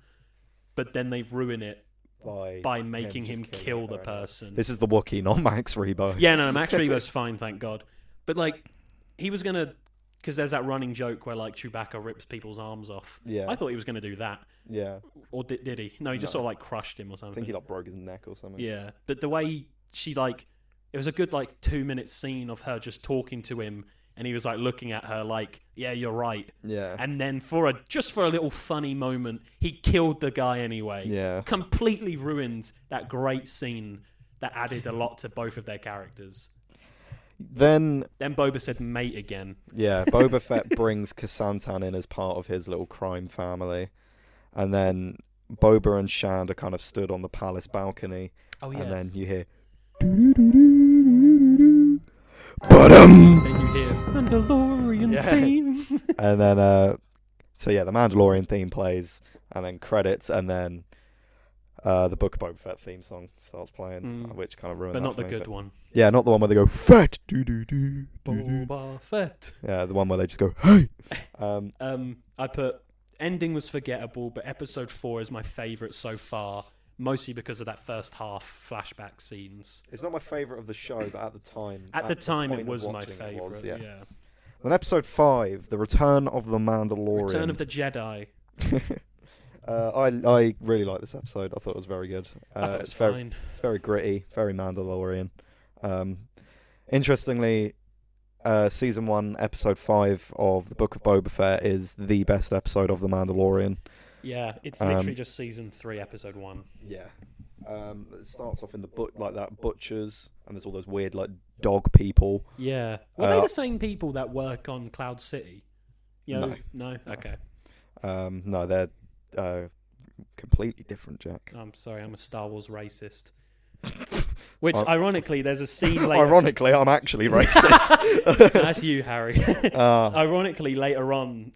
but then they ruin it by making him just kill her, the innit? person. This is the Wookiee, not Max Rebo. Yeah, no, Max Rebo's fine, thank God. But like, he was gonna, because there's that running joke where like Chewbacca rips people's arms off. Yeah. I thought he was gonna do that, Yeah, or did he? No, he just No. sort of like crushed him or I something. think he like broke his neck or something. Yeah, but the way she like, it was a good like 2-minute scene of her just talking to him, and he was like looking at her like, yeah, you're right. Yeah. And then for a little funny moment, he killed the guy anyway. Yeah. Completely ruined that great scene that added a lot to both of their characters. Then Boba said mate again. yeah, Boba Fett brings Kasantan in as part of his little crime family, and then Boba and Shand are kind of stood on the palace balcony, Oh yeah. and then you hear. Then you hear Mandalorian Yeah. theme. And then so yeah, the Mandalorian theme plays, and then credits, and then the Book of Boba Fett theme song starts playing, which kind of ruined But that not the for me, good one. Yeah, not the one where they go Fett do do do do do. Boba Fett. Yeah, the one where they just go hey. I put ending was forgettable, but episode 4 is my favourite so far, mostly because of that first half flashback scenes. It's not my favourite of the show, but at the time, At the time, point it of was my watching it favourite. was, Yeah. Then episode 5, The Return of the Mandalorian. Return of the Jedi. I really like this episode. I thought it was very good. I thought it was it's fine. very gritty, very Mandalorian. Interestingly, season 1, episode 5 of the Book of Boba Fett is the best episode of The Mandalorian. Yeah, it's literally just season 3, episode 1. Yeah. It starts off in the like that butchers, and there's all those weird like dog people. Yeah. Were they the same people that work on Cloud City? No. No? Okay. No, they're completely different, Jack. I'm sorry, I'm a Star Wars racist. Which, ironically, there's a scene later... Ironically, I'm actually racist. That's you, Harry. Ironically, later on,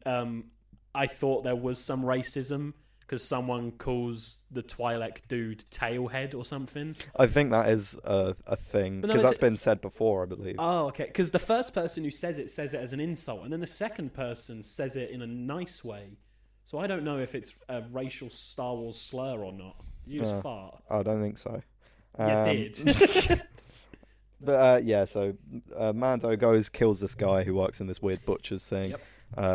I thought there was some racism because someone calls the Twi'lek dude Tailhead or something. I think that is a thing, because that's been said before, I believe. Oh, okay. Because the first person who says it as an insult, and then the second person says it in a nice way. So I don't know if it's a racial Star Wars slur or not. Did you just fart? I don't think so. You did. But yeah, so Mando kills this guy who works in this weird butcher's thing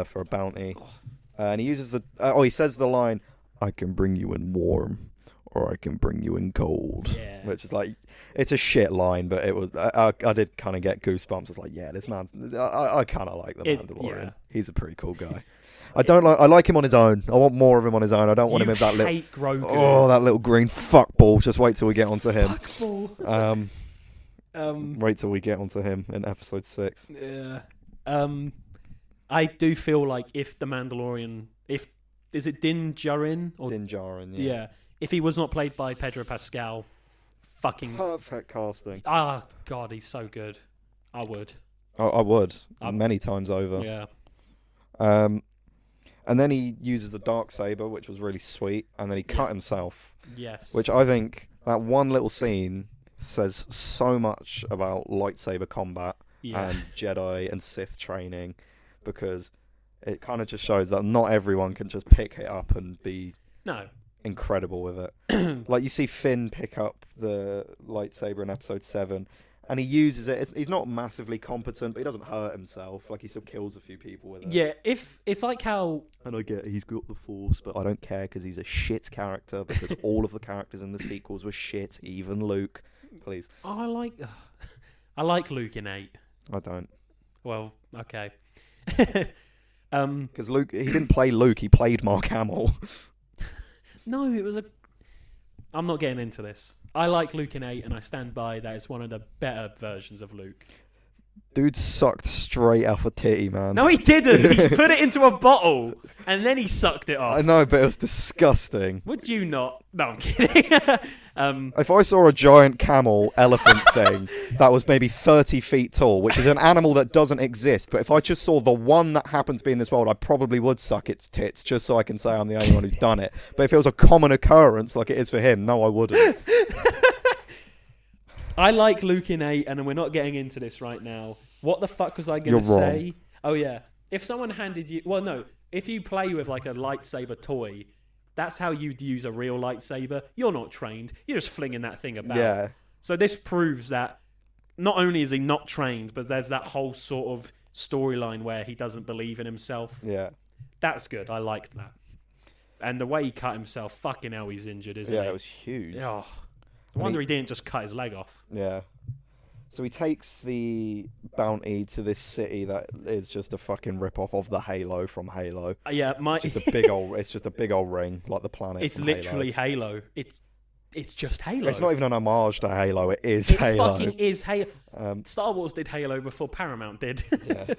for a bounty. And he uses he says the line, "I can bring you in warm, or I can bring you in cold." Yeah. Which is like, it's a shit line, but it was, I did kind of get goosebumps. I was like, yeah, this man's, I kind of like the Mandalorian. Yeah. He's a pretty cool guy. I like him on his own. I want more of him on his own. I don't want him with that little, Grogu. oh, that little green fuckball. Just wait till we get onto him. Fuckball. Wait till we get onto him in episode 6. Yeah. I do feel like if the Mandalorian, is it Din Djarin? Or, Din Djarin, yeah. If he was not played by Pedro Pascal, fucking... Perfect casting. Ah, God, he's so good. I would. I would. Many times over. Yeah. And then he uses the Darksaber, which was really sweet, and then he cut himself. Yes. Which I think that one little scene says so much about lightsaber combat and Jedi and Sith training, because it kind of just shows that not everyone can just pick it up and be incredible with it. Like you see Finn pick up the lightsaber in Episode 7, and he uses it. He's not massively competent, but he doesn't hurt himself. Like he still kills a few people with it. Yeah, if it's like how... And I get he's got the Force, but I don't care because he's a shit character, because all of the characters in the sequels were shit, even Luke. Please. I like Luke in 8. I don't. Well, okay. Because Luke, he didn't play Luke, he played Mark Hamill. No, it was a... I'm not getting into this. I like Luke in 8, and I stand by that it's one of the better versions of Luke. Dude sucked straight off a titty, man. No, he didn't. He put it into a bottle, and then he sucked it off. I know, but it was disgusting. Would you not? No, I'm kidding. If I saw a giant camel elephant thing that was maybe 30 feet tall, which is an animal that doesn't exist, but if I just saw the one that happens to be in this world, I probably would suck its tits just so I can say I'm the only one who's done it. But if it was a common occurrence like it is for him, no, I wouldn't. I like Luke in 8, and we're not getting into this right now. What the fuck was I going to say? Wrong. Oh, yeah. If someone handed you... Well, no. If you play with, like, a lightsaber toy, that's how you'd use a real lightsaber. You're not trained. You're just flinging that thing about. Yeah. So this proves that not only is he not trained, but there's that whole sort of storyline where he doesn't believe in himself. Yeah. That's good. I liked that. And the way he cut himself, fucking hell, he's injured, isn't he? Yeah, it was huge. Oh, no wonder he didn't just cut his leg off. Yeah. So he takes the bounty to this city that is just a fucking rip-off of the Halo from Halo. Yeah, It's just a big old ring, like the planet. It's from literally Halo. It's just Halo. It's not even an homage to Halo. It is It Halo. fucking is Halo. Star Wars did Halo before Paramount did. Yeah.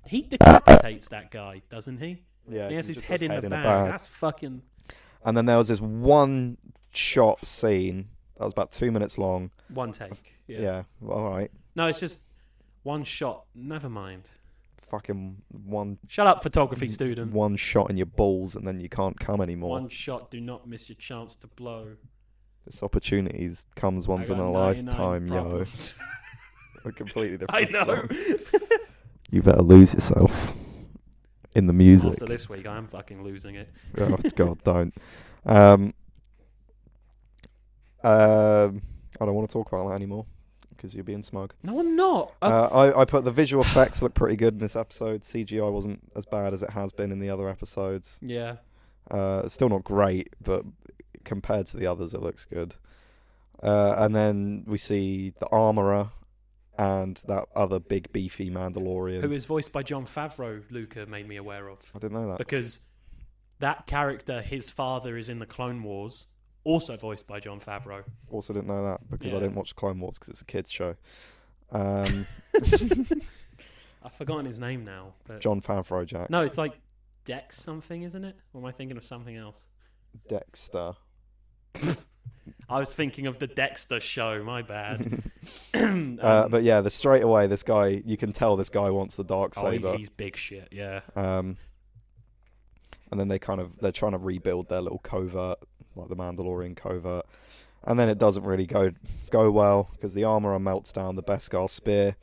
He decapitates that guy, doesn't he? Yeah. He has he his just head goes in the bag. That's fucking... And then there was this one-shot scene that was about 2 minutes long. One take. Yeah. Well, all right. No, it's just one shot. Never mind. Fucking one. Shut up, photography student. One shot in your balls, and then you can't come anymore. One shot. Do not miss your chance to blow. This opportunity comes once in a lifetime, yo. A completely different song. You better lose yourself in the music. After this week, I am fucking losing it. Oh, God, don't. I don't want to talk about that anymore because you're being smug. No, I'm not. I put the visual effects look pretty good in this episode. CGI wasn't as bad as it has been in the other episodes. Yeah. It's still not great, but compared to the others, it looks good. And then we see the armorer and that other big beefy Mandalorian. Who is voiced by Jon Favreau, Luca made me aware of. I didn't know that. Because that character, his father, is in the Clone Wars, also voiced by Jon Favreau. Also didn't know that because I didn't watch Clone Wars because it's a kids show. I've forgotten his name now. But Jon Favreau, Jack. No, it's like Dex something, isn't it? Or am I thinking of something else? Dexter. I was thinking of the Dexter show, my bad. But yeah, straight away, this guy, you can tell this guy wants the Darksaber. Oh, he's big shit, yeah. And then they're trying to rebuild their little covert, like the Mandalorian covert. And then it doesn't really go well because the armorer melts down the Beskar spear.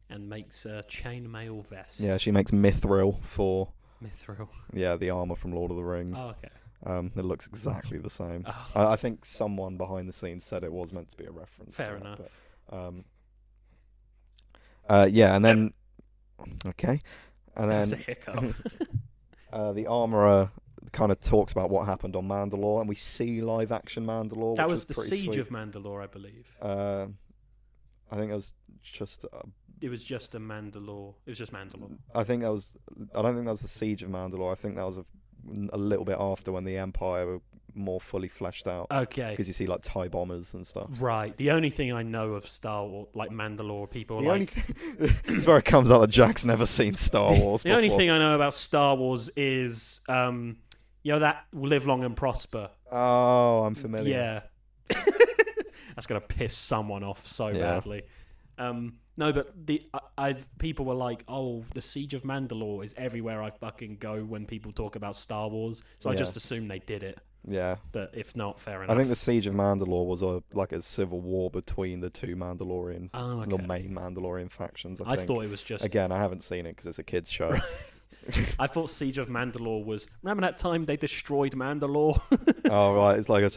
And makes a chainmail vest. Yeah, she makes mithril for... Mithril? Yeah, the armor from Lord of the Rings. Oh, okay. It looks exactly the same. Oh. I think someone behind the scenes said it was meant to be a reference. Fair enough. Yeah, and then... Okay. And then... That's a hiccup. The armorer kind of talks about what happened on Mandalore, and we see live-action Mandalore. That was the Siege Siege of Mandalore, I believe. I think it was just... it was just a Mandalore. It was just Mandalore. I don't think that was the Siege of Mandalore. I think that was a little bit after when the Empire were more fully fleshed out. Okay. Because you see like TIE bombers and stuff. Right. The only thing I know of Star Wars, like Mandalore, people are like... It's where it comes out that Jack's never seen Star Wars before. The only thing I know about Star Wars is, that live long and prosper. Oh, I'm familiar. Yeah. That's going to piss someone off so badly. No, but people were like, "Oh, the Siege of Mandalore is everywhere I fucking go when people talk about Star Wars." So I just assumed they did it. Yeah. But if not, fair enough. I think the Siege of Mandalore was a civil war between the two Mandalorian, the main Mandalorian factions. I think. Thought it was just... Again, I haven't seen it because it's a kids' show. I thought Siege of Mandalore was... Remember that time they destroyed Mandalore? Oh, right. It's like... I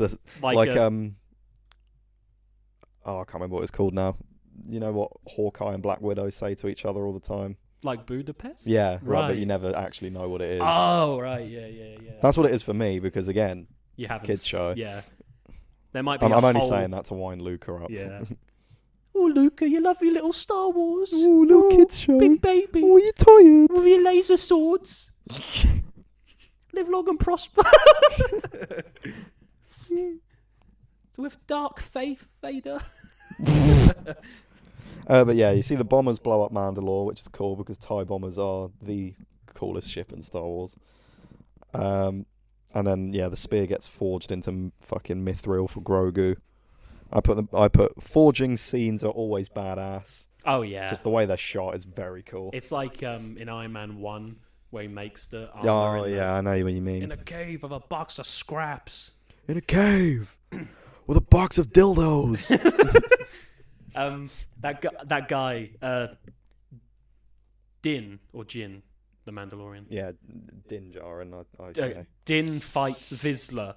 can't remember what it's called now. You know what Hawkeye and Black Widow say to each other all the time? Like Budapest? Yeah, right. But you never actually know what it is. Oh, right. Yeah. That's what it is for me because, again, you haven't kids' show. Yeah. There might be I'm only saying that to wind Luca up. Yeah. Oh, Luca, you love your little Star Wars. Oh, little kids' show. Big baby. Oh, you're tired. With your laser swords. Live long and prosper. With dark faith, Vader. But yeah, you see the bombers blow up Mandalore, which is cool because TIE bombers are the coolest ship in Star Wars. And then the spear gets forged into fucking mithril for Grogu. I put forging scenes are always badass. Oh yeah, just the way they're shot is very cool. It's like in Iron Man 1 where he makes the armor. Oh yeah, I know what you mean. In a cave of a box of scraps. In a cave with a box of dildos. That guy, Din or Jin, the Mandalorian. Yeah, Din Djarin, I say. Din fights Vizsla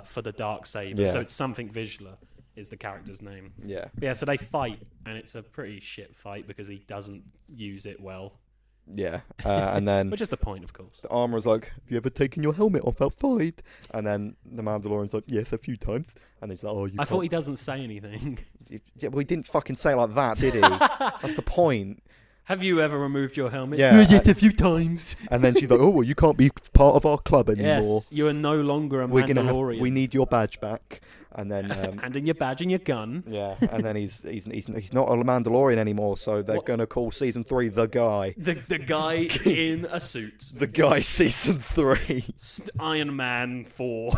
for the Darksaber, so it's something Vizsla is the character's name. Yeah. Yeah, so they fight, and it's a pretty shit fight because he doesn't use it well. Yeah, and then... Which is the point, of course. The armorer's like, have you ever taken your helmet off outside? And then the Mandalorian's like, yes, a few times. And he's like, I thought he doesn't say anything. Yeah, well, he didn't fucking say it like that, did he? That's the point. Have you ever removed your helmet? Yeah. Yes, a few times. And then she's like, oh, well, you can't be part of our club anymore. Yes, you are no longer a Mandalorian. We need your badge back. And then... and in your badge and your gun. Yeah, and then he's not a Mandalorian anymore, so they're going to call Season 3 The Guy. The guy in a suit. The Guy Season 3. Iron Man 4.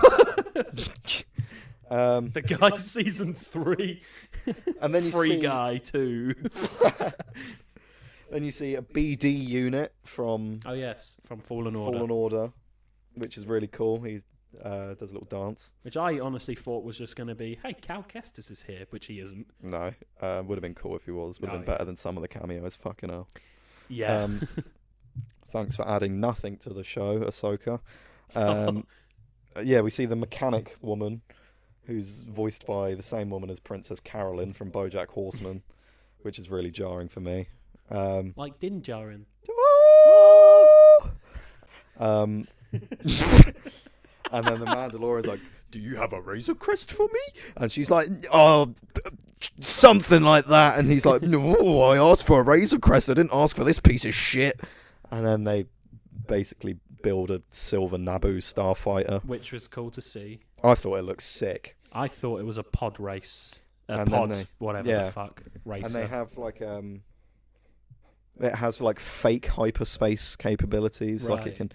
The Guy Season 3. And then you Free see... Guy 2. Then you see a BD unit from... Oh, yes, from Fallen Order. Fallen Order, which is really cool. He does a little dance. Which I honestly thought was just going to be, hey, Cal Kestis is here, which he isn't. No, would have been cool if he was. Would have been better than some of the cameos, fucking hell. Yeah. Thanks for adding nothing to the show, Ahsoka. Yeah, we see the mechanic woman, who's voiced by the same woman as Princess Carolyn from BoJack Horseman, which is really jarring for me. Like Din Djarin. And then the Mandalorian's like, do you have a Razor Crest for me? And she's like, oh, something like that. And he's like, no, I asked for a Razor Crest. I didn't ask for this piece of shit. And then they basically build a silver Naboo starfighter. Which was cool to see. I thought it looked sick. I thought it was a pod race. Whatever the fuck, racer. And they have like... It has like fake hyperspace capabilities. Right. Like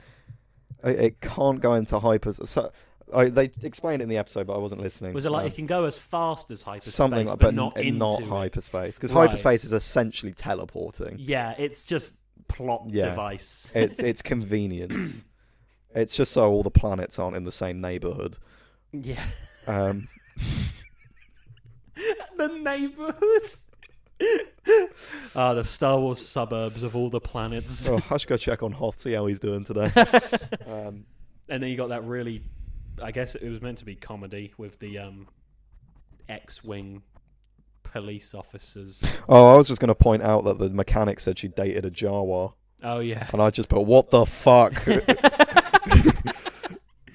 it can't go into hyperspace. So they explained it in the episode, but I wasn't listening. Was it like it can go as fast as hyperspace, something like, but not into hyperspace? Because hyperspace is essentially teleporting. Yeah, it's just plot device. It's convenience. It's just so all the planets aren't in the same neighborhood. Yeah. The neighborhood. The Star Wars suburbs of all the planets. I should go check on Hoth, see how he's doing today. And then you got that really, I guess it was meant to be comedy with the X-Wing police officers. Oh, I was just going to point out that the mechanic said she dated a Jawa. Oh, yeah. And I just put, what the fuck?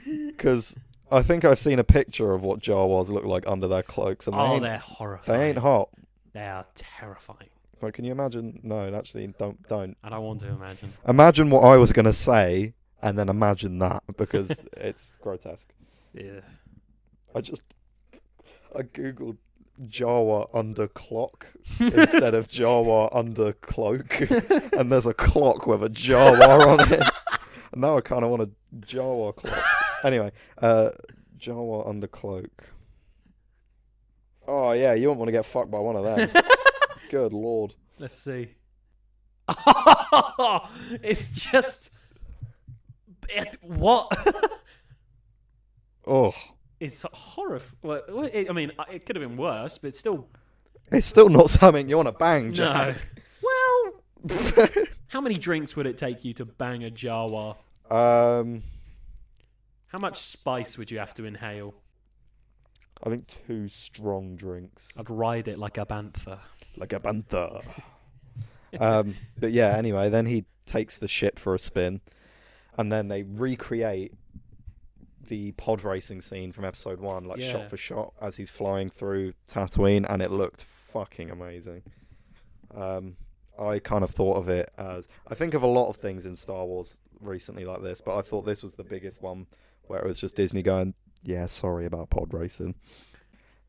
Because I think I've seen a picture of what Jawas look like under their cloaks. And they're horrifying. They ain't hot. They are terrifying. Like, can you imagine? No, actually, don't. I don't want to imagine. Imagine what I was going to say, and then imagine that, because it's grotesque. Yeah. I googled Jawa under clock instead of Jawa under cloak, and there's a clock with a Jawa on it. And now I kind of want a Jawa clock. Anyway, Jawa under cloak. Oh yeah, you won't want to get fucked by one of them. Good lord. Let's see. It's just... what? Oh. It's horrible. I mean, it could have been worse, but it's still... It's still not something you want to bang, No. Jack. Well... How many drinks would it take you to bang a Jawa? How much spice would you have to inhale? I think 2 strong drinks. I'd ride it like a bantha. Like a bantha. But yeah, anyway, then he takes the ship for a spin, and then they recreate the pod racing scene from episode 1, like shot for shot, as he's flying through Tatooine, and it looked fucking amazing. I kind of thought of it as... I think of a lot of things in Star Wars recently like this, but I thought this was the biggest one where it was just Disney going, yeah, sorry about pod racing.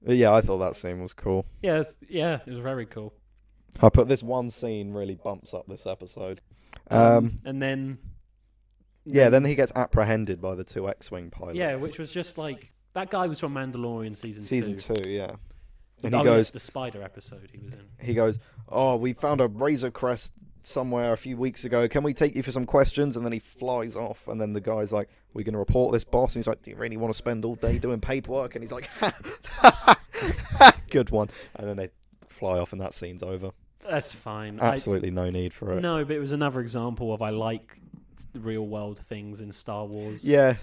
But yeah, I thought that scene was cool. Yeah, it was very cool. I put this one scene really bumps up this episode. And then... Yeah, then he gets apprehended by the 2 X-Wing pilots. Yeah, which was just like... That guy was from Mandalorian Season 2. Season 2, yeah. And he goes... the spider episode he was in. He goes, oh, we found a Razor Crest somewhere a few weeks ago. Can we take you for some questions? And then he flies off. And then the guy's like, we're going to report this, boss. And he's like, do you really want to spend all day doing paperwork? And he's like, good one. And then they fly off and that scene's over. That's fine. Absolutely no need for it. No, but it was another example of I like real world things in Star Wars. Yeah.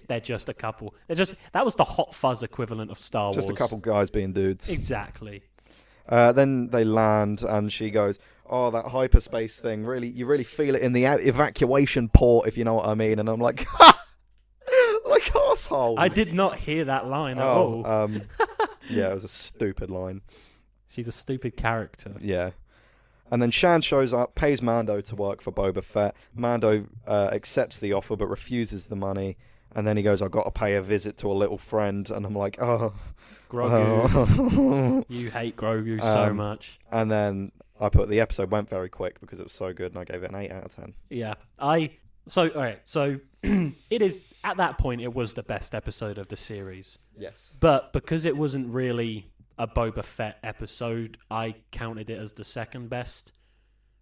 They're just a couple. That was the Hot Fuzz equivalent of Star Wars. Just a couple guys being dudes. Exactly. Then they land, and she goes, "Oh, that hyperspace thing! You really feel it in the evacuation port, if you know what I mean." And I'm like, like assholes. I did not hear that line at all. Yeah, it was a stupid line. She's a stupid character. Yeah. And then Shan shows up, pays Mando to work for Boba Fett. Mando accepts the offer but refuses the money. And then he goes, I've got to pay a visit to a little friend. And I'm like, oh. Grogu. Oh. You hate Grogu so much. And then I put the episode went very quick because it was so good, and I gave it an 8 out of 10. Yeah. So it is, at that point, it was the best episode of the series. Yes. But because it wasn't really a Boba Fett episode, I counted it as the second best,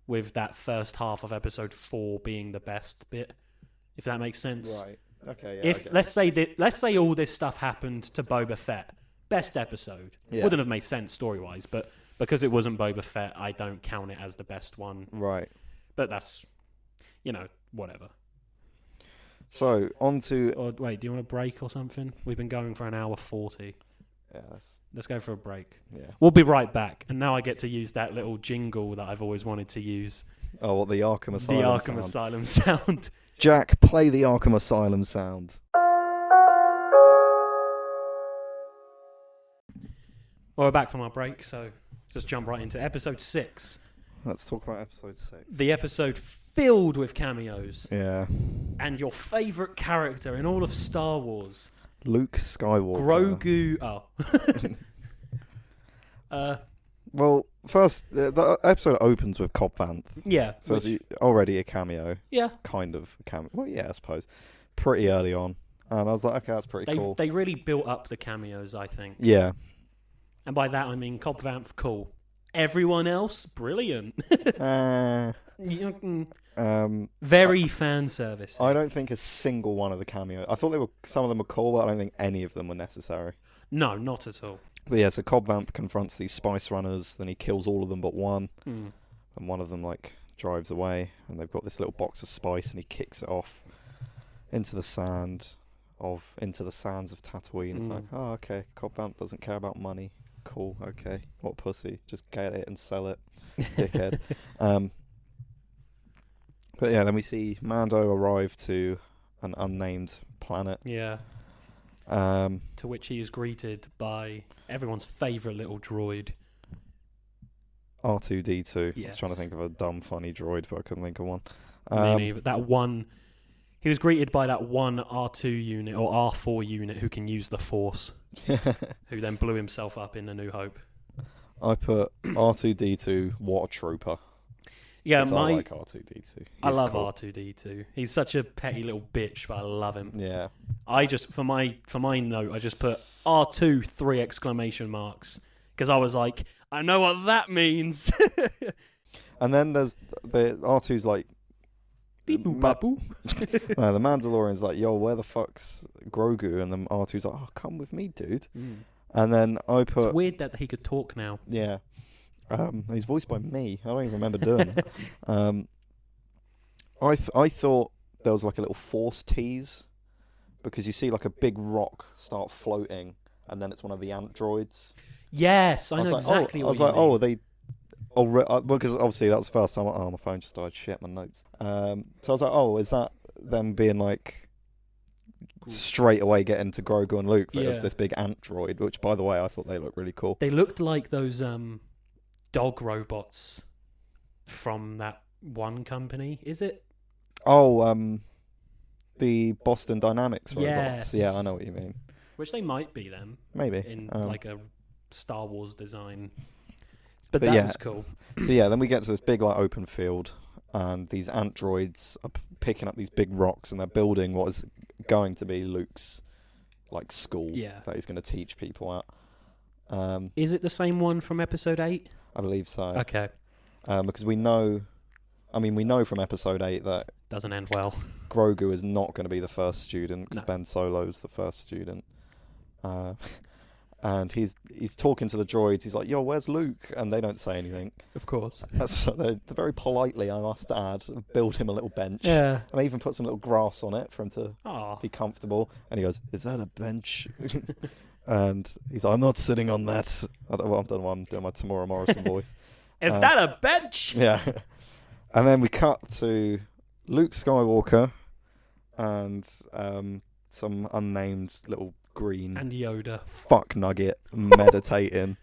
with that first half of episode 4 being the best bit, if that makes sense. Right. Okay, yeah. Let's say all this stuff happened to Boba Fett, best episode. Yeah. Wouldn't have made sense story-wise, but because it wasn't Boba Fett, I don't count it as the best one. Right. But that's, whatever. So, on to... Or wait, do you want a break or something? We've been going for an hour 40. Yeah, Let's go for a break. Yeah. We'll be right back. And now I get to use that little jingle that I've always wanted to use. Oh, what, the Arkham Asylum The Arkham sound. Asylum sound. Jack, play the Arkham Asylum sound. Well, we're back from our break, so just jump right into episode 6. Let's talk about episode 6. The episode filled with cameos. Yeah. And your favourite character in all of Star Wars. Luke Skywalker. Grogu. Oh. Well, first, the episode opens with Cobb Vanth. Yeah. So it's already a cameo. Yeah. Kind of a cameo. Well, yeah, I suppose. Pretty early on. And I was like, okay, that's pretty cool. They really built up the cameos, I think. Yeah. And by that, I mean Cobb Vanth, cool. Everyone else, brilliant. Very fan service. I don't think a single one of the cameos... I thought some of them were cool, but I don't think any of them were necessary. No, not at all. But yeah, so Cobb Vanth confronts these spice runners, then he kills all of them but one, and one of them drives away, and they've got this little box of spice, and he kicks it off into the sands of Tatooine. It's like, oh, okay, Cobb Vanth doesn't care about money. Cool, okay, what pussy? Just get it and sell it, dickhead. But yeah, then we see Mando arrive to an unnamed planet. Yeah. To which he is greeted by everyone's favourite little droid. R2-D2. Yes. I was trying to think of a dumb, funny droid, but I couldn't think of one. But that one... He was greeted by that one R2 unit, or R4 unit, who can use the Force. Who then blew himself up in A New Hope. I put R2-D2, what a trooper. Yeah, I like R2-D2. I love cool. R2-D2. He's such a petty little bitch, but I love him. Yeah. I just, for my note, I just put R2 3 exclamation marks. Because I was like, I know what that means. And then there's the R2's like, Beep boop babu. no, the Mandalorian's like, yo, where the fuck's Grogu? And then R2's like, oh, come with me, dude. And then I put... It's weird that he could talk now. Yeah. He's voiced by me. I don't even remember doing it. I thought there was like a little Force tease, because you see like a big rock start floating, and then it's one of the androids. Yes, I know exactly what you mean. Oh, they... because obviously that was the first time. My phone just died. Shit, my notes. So I was like, oh, is that them being like straight away getting to Grogu and Luke? But it was this big ant droid, which, by the way, I thought they looked really cool. They looked like those dog robots from that one company. Is it? Oh, the Boston Dynamics robots. Yes. Yeah, I know what you mean. Which they might be then. Maybe in like a Star Wars design. But that was cool. So yeah, then we get to this big like open field, and these androids are picking up these big rocks, and they're building what is going to be Luke's like school that he's going to teach people at. Is it the same one from Episode 8? I believe so. Okay. Because we know from Episode 8 that doesn't end well. Grogu is not going to be the first student, because Ben Solo's the first student. And he's talking to the droids. He's like, yo, where's Luke? And they don't say anything. Of course. So they very politely, I must add, build him a little bench. Yeah. And they even put some little grass on it for him to be comfortable. And he goes, is that a bench? And he's like, I'm not sitting on that. I don't know why I'm doing my Tamora Morrison voice. Is that a bench? Yeah. And then we cut to Luke Skywalker and some unnamed little green and Yoda fuck nugget meditating.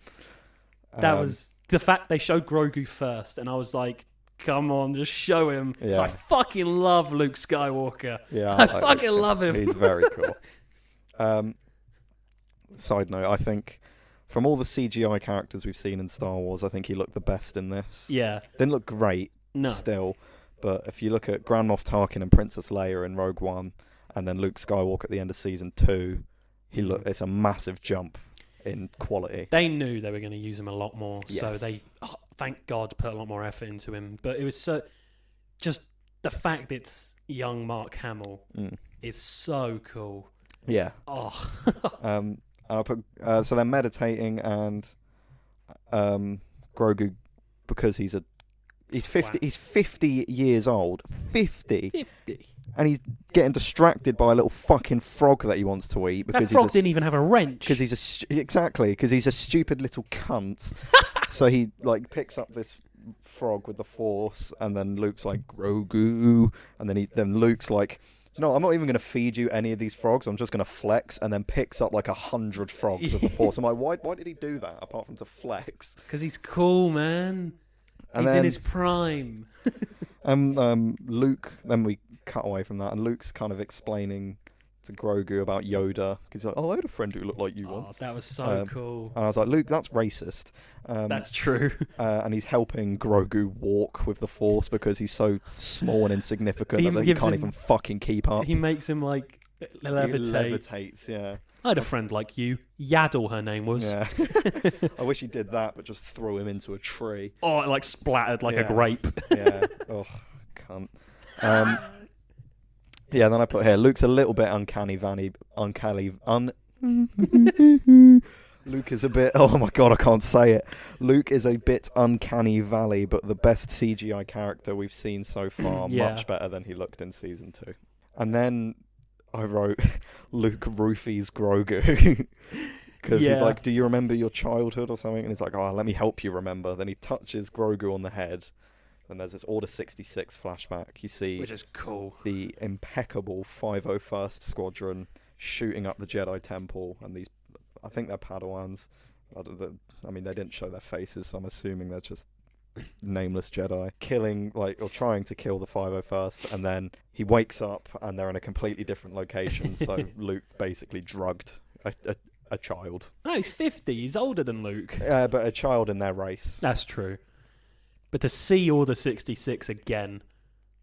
That was the fact they showed Grogu first, and I was like, come on, just show him. Yeah. So I fucking love Luke Skywalker. Yeah, I fucking love him. He's very cool. Side note, I think from all the CGI characters we've seen in Star Wars, I think he looked the best in this. Yeah. Didn't look great still, but if you look at Grand Moff Tarkin and Princess Leia in Rogue One, and then Luke Skywalker at the end of Season 2, it's a massive jump in quality. They knew they were going to use him a lot more, yes. So they, thank God, put a lot more effort into him. But it was just the fact it's young Mark Hamill is so cool. Yeah. Oh. And I put so they're meditating, and Grogu, because he's 50. He's 50 years old. 50. And he's getting distracted by a little fucking frog that he wants to eat, because that frog didn't even have a wrench. Because he's a stupid little cunt. So he like picks up this frog with the Force, and then Luke's like, Grogu, and then Luke's like, no, I'm not even going to feed you any of these frogs. I'm just going to flex, and then picks up like 100 frogs with the Force. I'm like, why did he do that apart from to flex? Because he's cool, man. And he's in his prime. Luke, then we cut away from that, and Luke's kind of explaining to Grogu about Yoda, because he's like, I had a friend who looked like you once. That was so cool. And I was like, Luke, that's racist. That's true. And he's helping Grogu walk with the Force because he's so small and insignificant that he can't even fucking keep up. He makes him like levitate. He levitates, yeah. I had a friend like you. Yaddle, her name was. Yeah. I wish he did that, but just throw him into a tree. Oh, it like splattered like a grape. Yeah. Oh, cunt. Yeah, then I put here, Luke's a little bit Luke is a bit, oh my god, I can't say it. Luke is a bit uncanny valley, but the best CGI character we've seen so far. Much better than he looked in Season 2. And then I wrote, Luke roofies Grogu. Because he's like, do you remember your childhood or something? And he's like, oh, let me help you remember. Then he touches Grogu on the head. And there's this Order 66 flashback. You see, which is cool, the impeccable 501st Squadron shooting up the Jedi Temple, and these, I think they're Padawans. I mean, they didn't show their faces, so I'm assuming they're just nameless Jedi trying to kill the 501st, and then he wakes up and they're in a completely different location. So Luke basically drugged a child. No, he's 50. He's older than Luke. But a child in their race. That's true. But to see Order 66 again,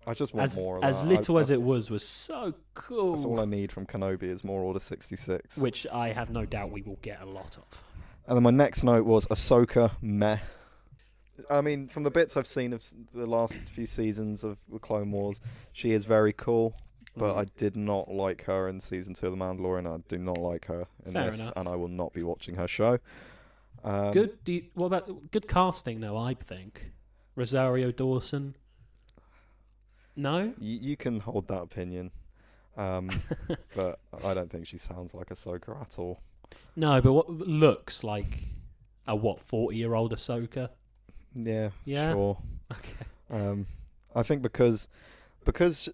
I just want more of that. As little as it was so cool. That's all I need from Kenobi is more Order 66. Which I have no doubt we will get a lot of. And then my next note was Ahsoka, meh. I mean, from the bits I've seen of the last few seasons of the Clone Wars, she is very cool. But I did not like her in season 2 of The Mandalorian. I do not like her in Fair this, enough. and I will not be watching her show. Good. What about good casting though? I think Rosario Dawson. No, You can hold that opinion, but I don't think she sounds like Ahsoka at all. no, but what looks like a 40-year-old Ahsoka? Yeah, Yeah? sure. Okay. I think because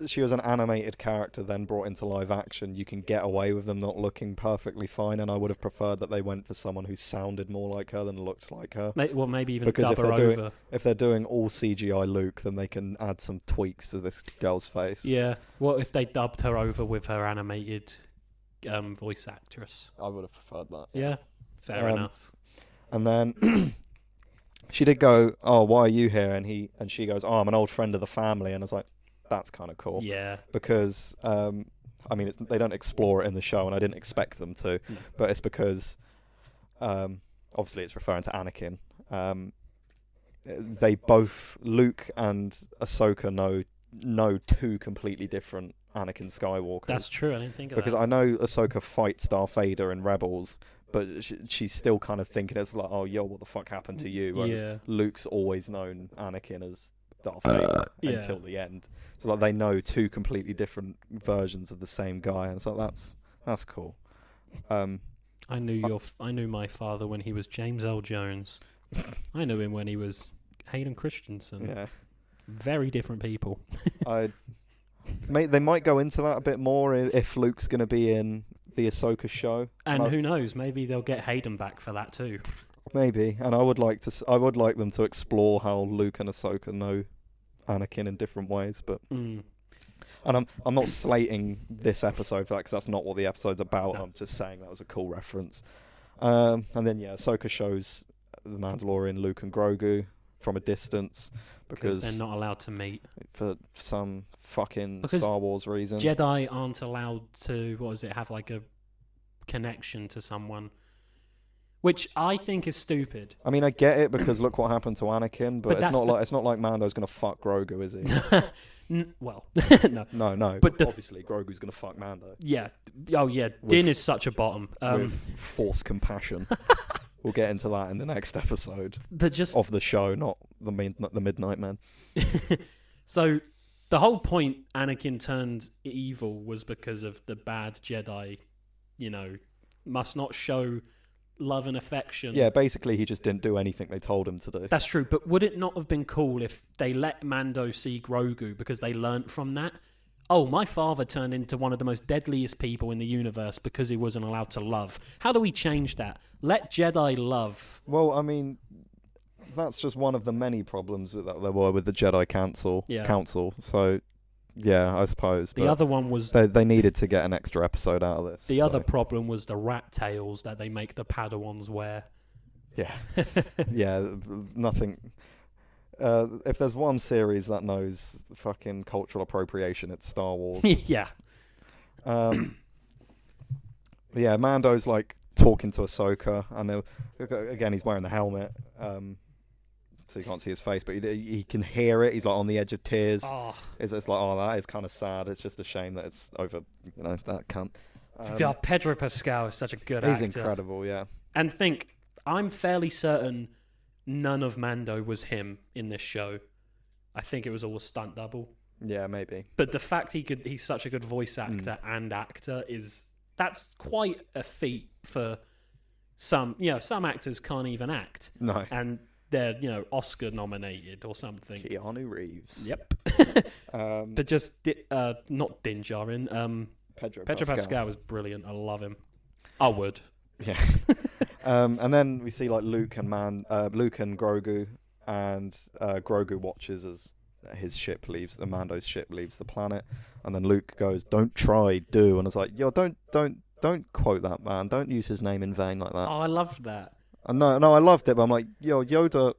she was an animated character then brought into live action, you can get away with them not looking perfectly fine, and I would have preferred that they went for someone who sounded more like her than looked like her. Maybe even Because dub her over. If they're doing all CGI Luke, then they can add some tweaks to this girl's face. Yeah. What if they dubbed her over with her animated voice actress? I would have preferred that. Yeah. Fair enough. And then she did go, "Oh, why are you here?" And she goes, "Oh, I'm an old friend of the family." And I was like, that's kind of cool. Yeah. Because, I mean, they don't explore it in the show, and I didn't expect them to. No. But it's because, obviously, it's referring to Anakin. They both, Luke and Ahsoka, know two completely different Anakin Skywalkers. That's true. I didn't think of Because that. I know Ahsoka fights Darth Vader in Rebels, but she's still kind of thinking it's like, oh, yo, what the fuck happened to you? Whereas Yeah. Luke's always known Anakin as Darth Vader until the end. So like they know two completely different versions of the same guy, and so that's cool. I knew my father when he was James L. Jones. I knew him when he was Hayden Christensen. Yeah, Very different people. They might go into that a bit more if Luke's going to be in the Ahsoka show. And who knows? Maybe they'll get Hayden back for that too. Maybe, and I would like them to explore how Luke and Ahsoka know Anakin in different ways, but and I'm not slating this episode for that because that's not what the episode's about. No. I'm just saying that was a cool reference. And then Ahsoka shows the Mandalorian, Luke and Grogu from a distance because they're not allowed to meet for some fucking Star Wars reason. Jedi aren't allowed to have like a connection to someone. Which I think is stupid. I mean, I get it because look what happened to Anakin, but it's not like Mando's gonna fuck Grogu, is he? Well, no. No. But obviously, Grogu's gonna fuck Mando. Yeah. Oh yeah. Din is such a bottom. With forced compassion. We'll get into that in the next episode of the show, not the Midnight Man. So the whole point Anakin turned evil was because of the bad Jedi. Must not show love and affection. Yeah, basically he just didn't do anything they told him to do. That's true, but would it not have been cool if they let Mando see Grogu because they learnt from that? Oh, my father turned into one of the most deadliest people in the universe because he wasn't allowed to love. How do we change that? Let Jedi love. Well, I mean, that's just one of the many problems that there were with the Jedi Council. So, yeah, I suppose. The other one was... They needed to get an extra episode out of this. The other problem was the rat tails that they make the Padawans wear. Yeah. Yeah, nothing... if there's one series that knows fucking cultural appropriation, it's Star Wars. Yeah. Yeah, Mando's like talking to Ahsoka, and again he's wearing the helmet, so you can't see his face, but he can hear it. He's like on the edge of tears. Oh. It's like, oh, that is kind of sad. It's just a shame that it's over. That cunt. Pedro Pascal is such a good actor. He's incredible, yeah. And I'm fairly certain none of Mando was him in this show. I think it was all a stunt double. Yeah, maybe. But the fact he's such a good voice actor and actor that's quite a feat for some. Some actors can't even act. No. And they're Oscar nominated or something. Keanu Reeves. Yep. But just not Din Djarin. Pedro Pascal was brilliant. I love him. I would. Yeah. And then we see like Luke and Grogu, and Grogu watches as his ship leaves, the Mando's ship leaves the planet, and then Luke goes, "Don't try, do," and I was like, "Yo, don't quote that man. Don't use his name in vain like that." Oh, I loved that. No, I loved it, but I'm like, yo, Yoda,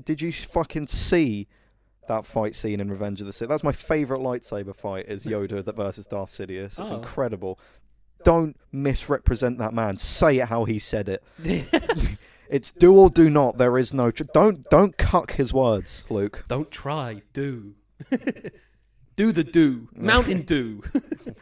did you fucking see that fight scene in Revenge of the Sith? That's my favourite lightsaber fight, is Yoda versus Darth Sidious. It's incredible. Don't misrepresent that man. Say it how he said it. It's do or do not. There is no... Don't cuck his words, Luke. Don't try. Do. Do the do. Mountain Dew. Oh my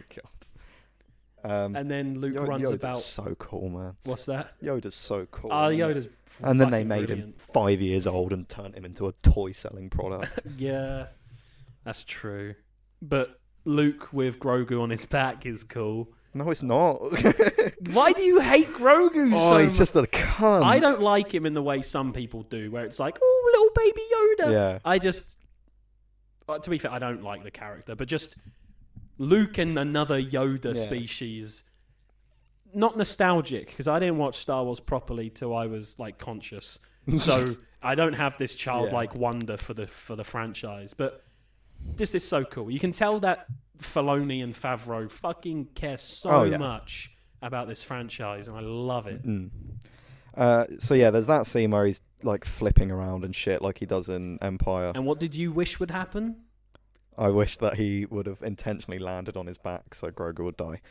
God. And then Luke runs Yoda's about... so cool, man. What's that? Yoda's so cool. Oh, Yoda's And then they made brilliant. him 5 years old and turned him into a toy-selling product. Yeah, that's true. But Luke with Grogu on his back is cool. No, it's not. Why do you hate Grogu so he's much? just a cunt. I don't like him in the way some people do, where it's like, oh, little baby Yoda. Yeah. I just... to be fair, I don't like the character, but just Luke and another Yoda species... Not nostalgic, because I didn't watch Star Wars properly till I was like conscious. So I don't have this childlike wonder for the franchise. But this is so cool. You can tell that Filoni and Favreau fucking care so much about this franchise, and I love it. So yeah, there's that scene where he's like flipping around and shit like he does in Empire. And what did you wish would happen? I wish that he would have intentionally landed on his back so Grogu would die.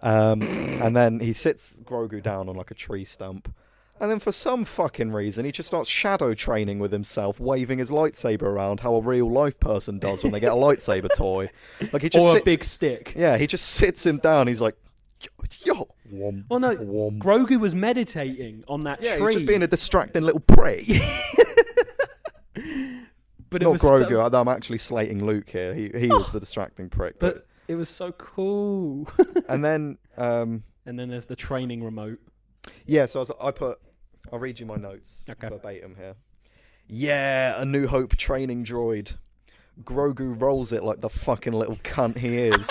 And then he sits Grogu down on like a tree stump. And then for some fucking reason, he just starts shadow training with himself, waving his lightsaber around how a real life person does when they get a lightsaber toy. Like he just a big stick. Yeah, he just sits him down. He's like, yo. Womp, Well, no, womp. Grogu was meditating on that Yeah, tree. he's just being a distracting little prick. But Not Grogu. I'm actually slating Luke here. He was the distracting prick. But it was so cool. And then... and then there's the training remote. Yeah, so I'll read you my notes verbatim here. Yeah, a New Hope training droid. Grogu rolls it like the fucking little cunt he is.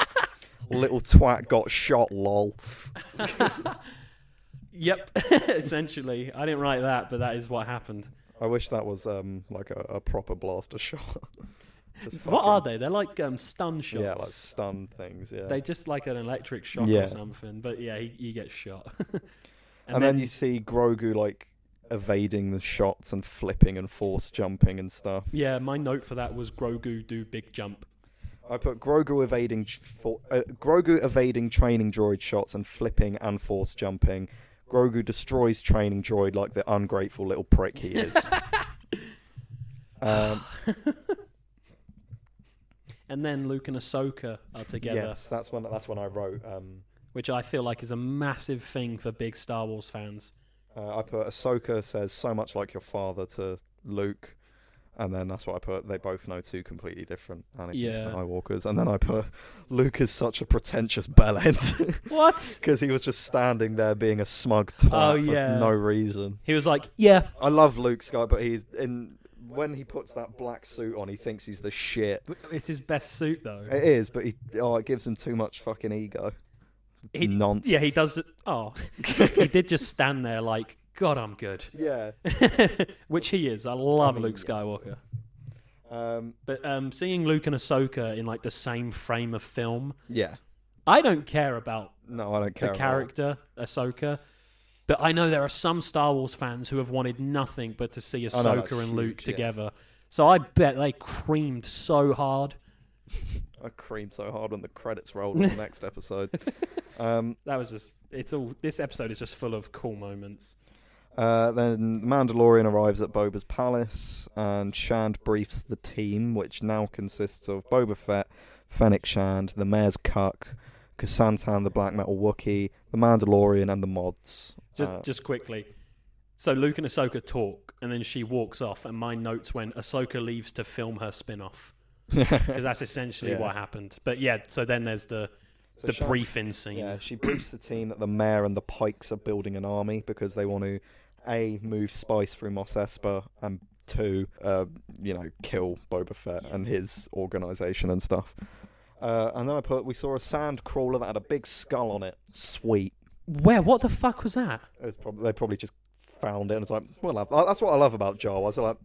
Little twat got shot, lol. Yep, essentially. I didn't write that, but that is what happened. I wish that was like a proper blaster shot. What are they? They're like stun shots. Yeah, like stun things, yeah. They just like an electric shock or something. But yeah, he gets shot. and then you see Grogu like evading the shots and flipping and force jumping and stuff. Yeah, my note for that was Grogu do big jump. I put Grogu evading training droid shots and flipping and force jumping. Grogu destroys training droid like the ungrateful little prick he is. And then Luke and Ahsoka are together. Yes, that's when I wrote. Which I feel like is a massive thing for big Star Wars fans. I put Ahsoka says so much like your father to Luke. And then that's what I put. They both know two completely different Anakin Skywalkers. And then I put Luke is such a pretentious bellend. What? Because he was just standing there being a smug twat for no reason. He was like, yeah. I love Luke Skywalker, but when he puts that black suit on, he thinks he's the shit. It's his best suit, though. It is, but it gives him too much fucking ego. Nonsense. Yeah, he does. He did just stand there like, God, I'm good. Yeah. Which he is. I love Luke Skywalker. But seeing Luke and Ahsoka in like the same frame of film, I don't care about the character Ahsoka, but I know there are some Star Wars fans who have wanted nothing but to see Ahsoka and Luke together. So I bet they creamed so hard. I creamed so hard when the credits rolled in the next episode. That was just... This episode is just full of cool moments. Then Mandalorian arrives at Boba's palace, and Shand briefs the team, which now consists of Boba Fett, Fennec Shand, the Mayor's Cuck, Kasantan, the Black Metal Wookiee, the Mandalorian, and the mods. Just quickly. So Luke and Ahsoka talk, and then she walks off, and my notes went, Ahsoka leaves to film her spin-off. Because that's essentially what happened. But yeah, so then there's the briefing scene. Yeah, she briefs the team that the Mayor and the Pikes are building an army because they want to, A, move spice through Mos Espa, and 2, kill Boba Fett and his organisation and stuff. And then we saw a sand crawler that had a big skull on it. Sweet. Where? What the fuck was that? They probably just found it and it's like, well, that's what I love about Jawas.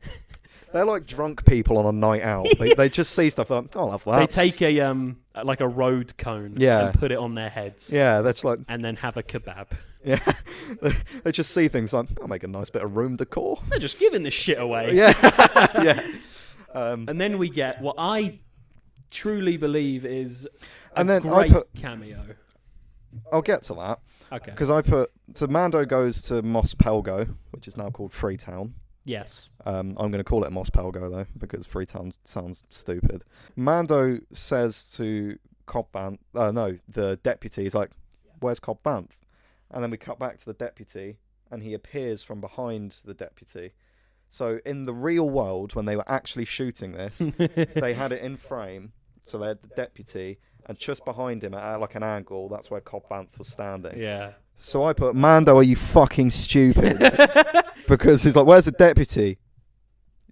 They're like drunk people on a night out. They just see stuff like, I'll have that. They take a road cone and put it on their heads. Yeah, that's like... And then have a kebab. Yeah. They just see things like, I'll make a nice bit of room decor. They're just giving this shit away. Yeah. Yeah. And then we get what I truly believe is a and then great cameo. I'll get to that. Okay. Because Mando goes to Mos Pelgo, which is now called Freetown. Yes. I'm going to call it Mos Pelgo, though, because Freetown sounds stupid. Mando says to Cobb Vanth, the deputy, he's like, where's Cobb Vanth? And then we cut back to the deputy, and he appears from behind the deputy. So in the real world, when they were actually shooting this, they had it in frame, so they had the deputy, and just behind him at like an angle, that's where Cobb Vanth was standing. Yeah. So I put, Mando, are you fucking stupid? Because he's like, where's the deputy?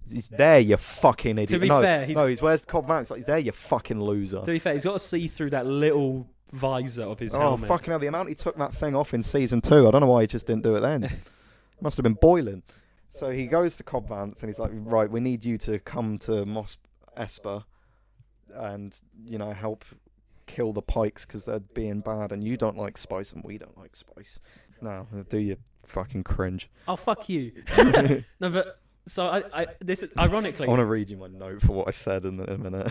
He's there, you fucking idiot. To be fair, where's Cobb Vanth? He's like, he's there, you fucking loser. To be fair, he's got to see through that little visor of his helmet. Oh, fucking hell, the amount he took that thing off in season 2, I don't know why he just didn't do it then. Must have been boiling. So he goes to Cobb Vanth and he's like, right, we need you to come to Mos Espa and, help kill the Pikes because they're being bad and you don't like spice and we don't like spice. No, do you fucking cringe. Oh, fuck you. No, but... So this is ironically. I want to read you my note for what I said in a minute.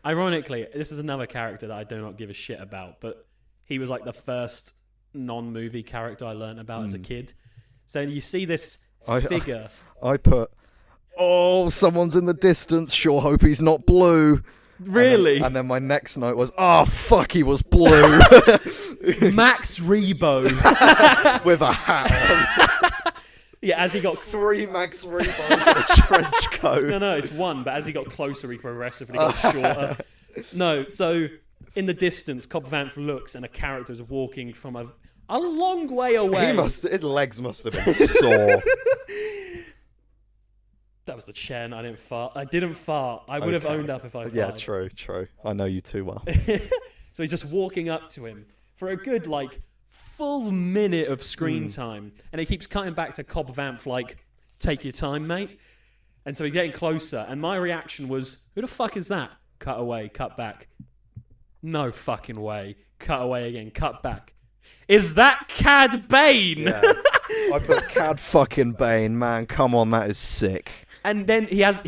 Ironically, this is another character that I do not give a shit about, but he was like the first non-movie character I learned about as a kid. So you see this figure. I put, someone's in the distance. Sure hope he's not blue. Really? And then my next note was, fuck, he was blue. Max Rebo with a hat on. Yeah, as he got 3 Max Rebos in a trench coat. No, it's 1. But as he got closer, he progressively got shorter. No, so in the distance, Cobb Vanth looks, and a character is walking from a long way away. His legs must have been sore. That was the chair, and I didn't fart. I didn't fart. I would have owned up if I farted. Yeah, true. I know you too well. So he's just walking up to him for a good, full minute of screen time, and it keeps cutting back to Cobb Vanth take your time, mate. And so he's getting closer, and my reaction was, who the fuck is that? Cut away, cut back. No fucking way. Cut away again, cut back. Is that Cad Bane? Yeah. I put Cad fucking Bane, man, come on, that is sick. And then they have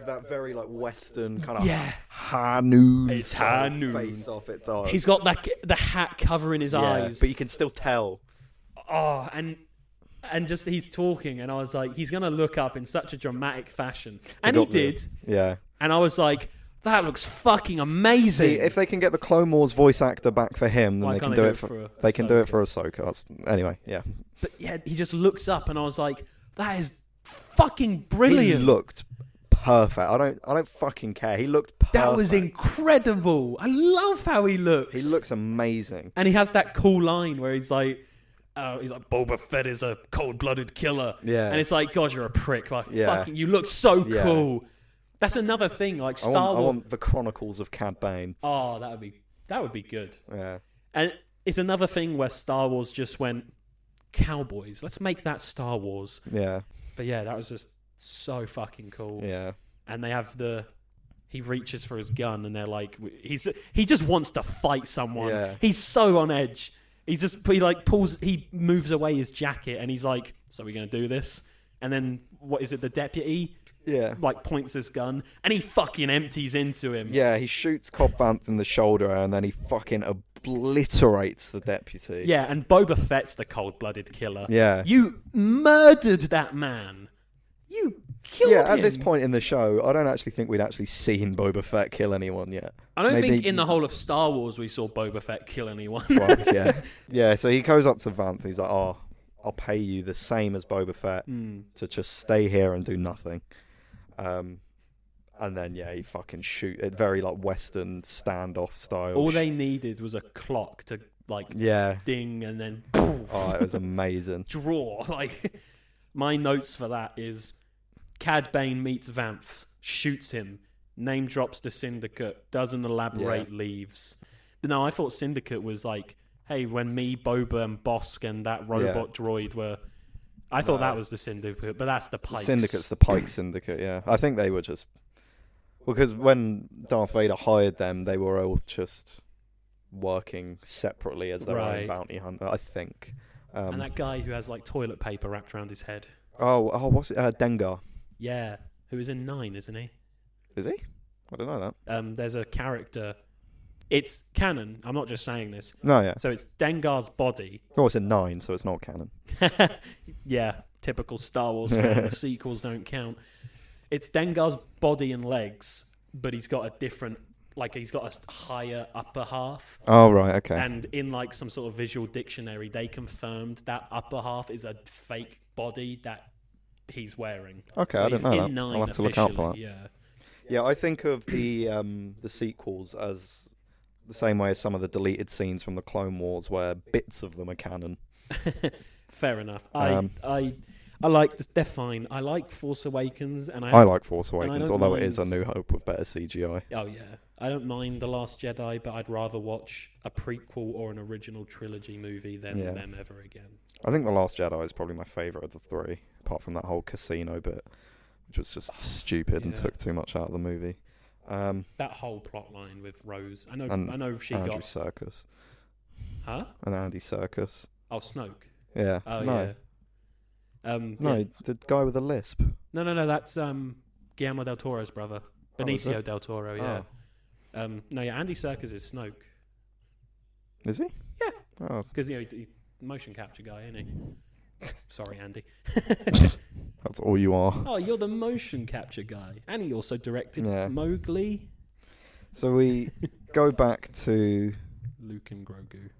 that very Western kind of Hanu face off it does. He's got the hat covering his eyes, but you can still tell. Oh, and just he's talking, and I was like, he's gonna look up in such a dramatic fashion, and he did. Yeah, and I was like, that looks fucking amazing. See, if they can get the Clone Wars voice actor back for him, then they can do it for Ahsoka. Anyway, yeah. But yeah, he just looks up, and I was like, that is fucking brilliant. He looked perfect. I don't fucking care. He looked perfect. That was incredible. I love how he looks. He looks amazing. And he has that cool line where he's like, Boba Fett is a cold-blooded killer. Yeah. And it's like, God, you're a prick. Fucking, you look so cool. That's another thing, Star Wars. I want the Chronicles of Cad Bane. Oh, that would be good. Yeah. And it's another thing where Star Wars just went, cowboys, let's make that Star Wars. Yeah. But yeah, that was just so fucking cool. Yeah. And they have he reaches for his gun, and they're like, he just wants to fight someone. Yeah. He's so on edge. He moves away his jacket, and he's like, so we're going to do this? And then, what is it, the deputy? Yeah. Points his gun, and he fucking empties into him. Yeah, he shoots Cobb Vanth in the shoulder, and then he fucking obliterates the deputy. Yeah, and Boba Fett's the cold-blooded killer. Yeah. You murdered that man. You killed him. Yeah, at this point in the show, I don't actually think we'd actually seen Boba Fett kill anyone yet. I don't think in the whole of Star Wars we saw Boba Fett kill anyone. Right, yeah. Yeah, so he goes up to Vanth, he's like, I'll pay you the same as Boba Fett to just stay here and do nothing. And then, he fucking shoot it very Western standoff style. All they needed was a clock to ding and then oh, it was amazing. Draw. My notes for that is Cad Bane meets Vanth, shoots him, name drops the Syndicate, doesn't elaborate, leaves. No, I thought Syndicate was hey, when me, Boba, and Bosk and that robot droid were... I thought that was the Syndicate, but that's the Pikes. The Syndicate's the Pike Syndicate, yeah. I think they were just... Because when Darth Vader hired them, they were all just working separately as their own bounty hunter, I think. And that guy who has toilet paper wrapped around his head. Oh, what's it? Dengar. Yeah, who is in 9, isn't he? Is he? I don't know that. There's a character It's canon. I'm not just saying this. No, yeah. So it's Dengar's body. Oh, it's a 9, so it's not canon. Yeah, typical Star Wars fan. The sequels don't count. It's Dengar's body and legs, but he's got a different, like he's got a higher upper half. Oh, right, okay. And in like some sort of visual dictionary, they confirmed that upper half is a fake body that he's wearing. Okay, So I didn't know that. in 9 I'll have to look out for that. Yeah. Yeah, I think of the sequels as the same way as some of the deleted scenes from the Clone Wars, where bits of them are canon. Fair enough. I like they're fine. I like Force Awakens, and I like Force Awakens, don't although it mind- is A New Hope with better CGI. Oh yeah, I don't mind The Last Jedi, but I'd rather watch a prequel or an original trilogy movie than them ever again. I think The Last Jedi is probably my favourite of the three, apart from that whole casino bit, which was just stupid and took too much out of the movie. That whole plot line with Rose, I know she Andrew got Serkis. Huh? And Andy Serkis. Oh, Snoke. Yeah. Oh no. yeah. No, the guy with the lisp. No, that's Guillermo del Toro's brother, Benicio del Toro. Yeah. Oh. Andy Serkis is Snoke. Is he? Yeah. Oh. Because he's motion capture guy, isn't he? Sorry, Andy. That's all you are. Oh, you're the motion capture guy, and he also directed Mowgli. So we go back to Luke and Grogu.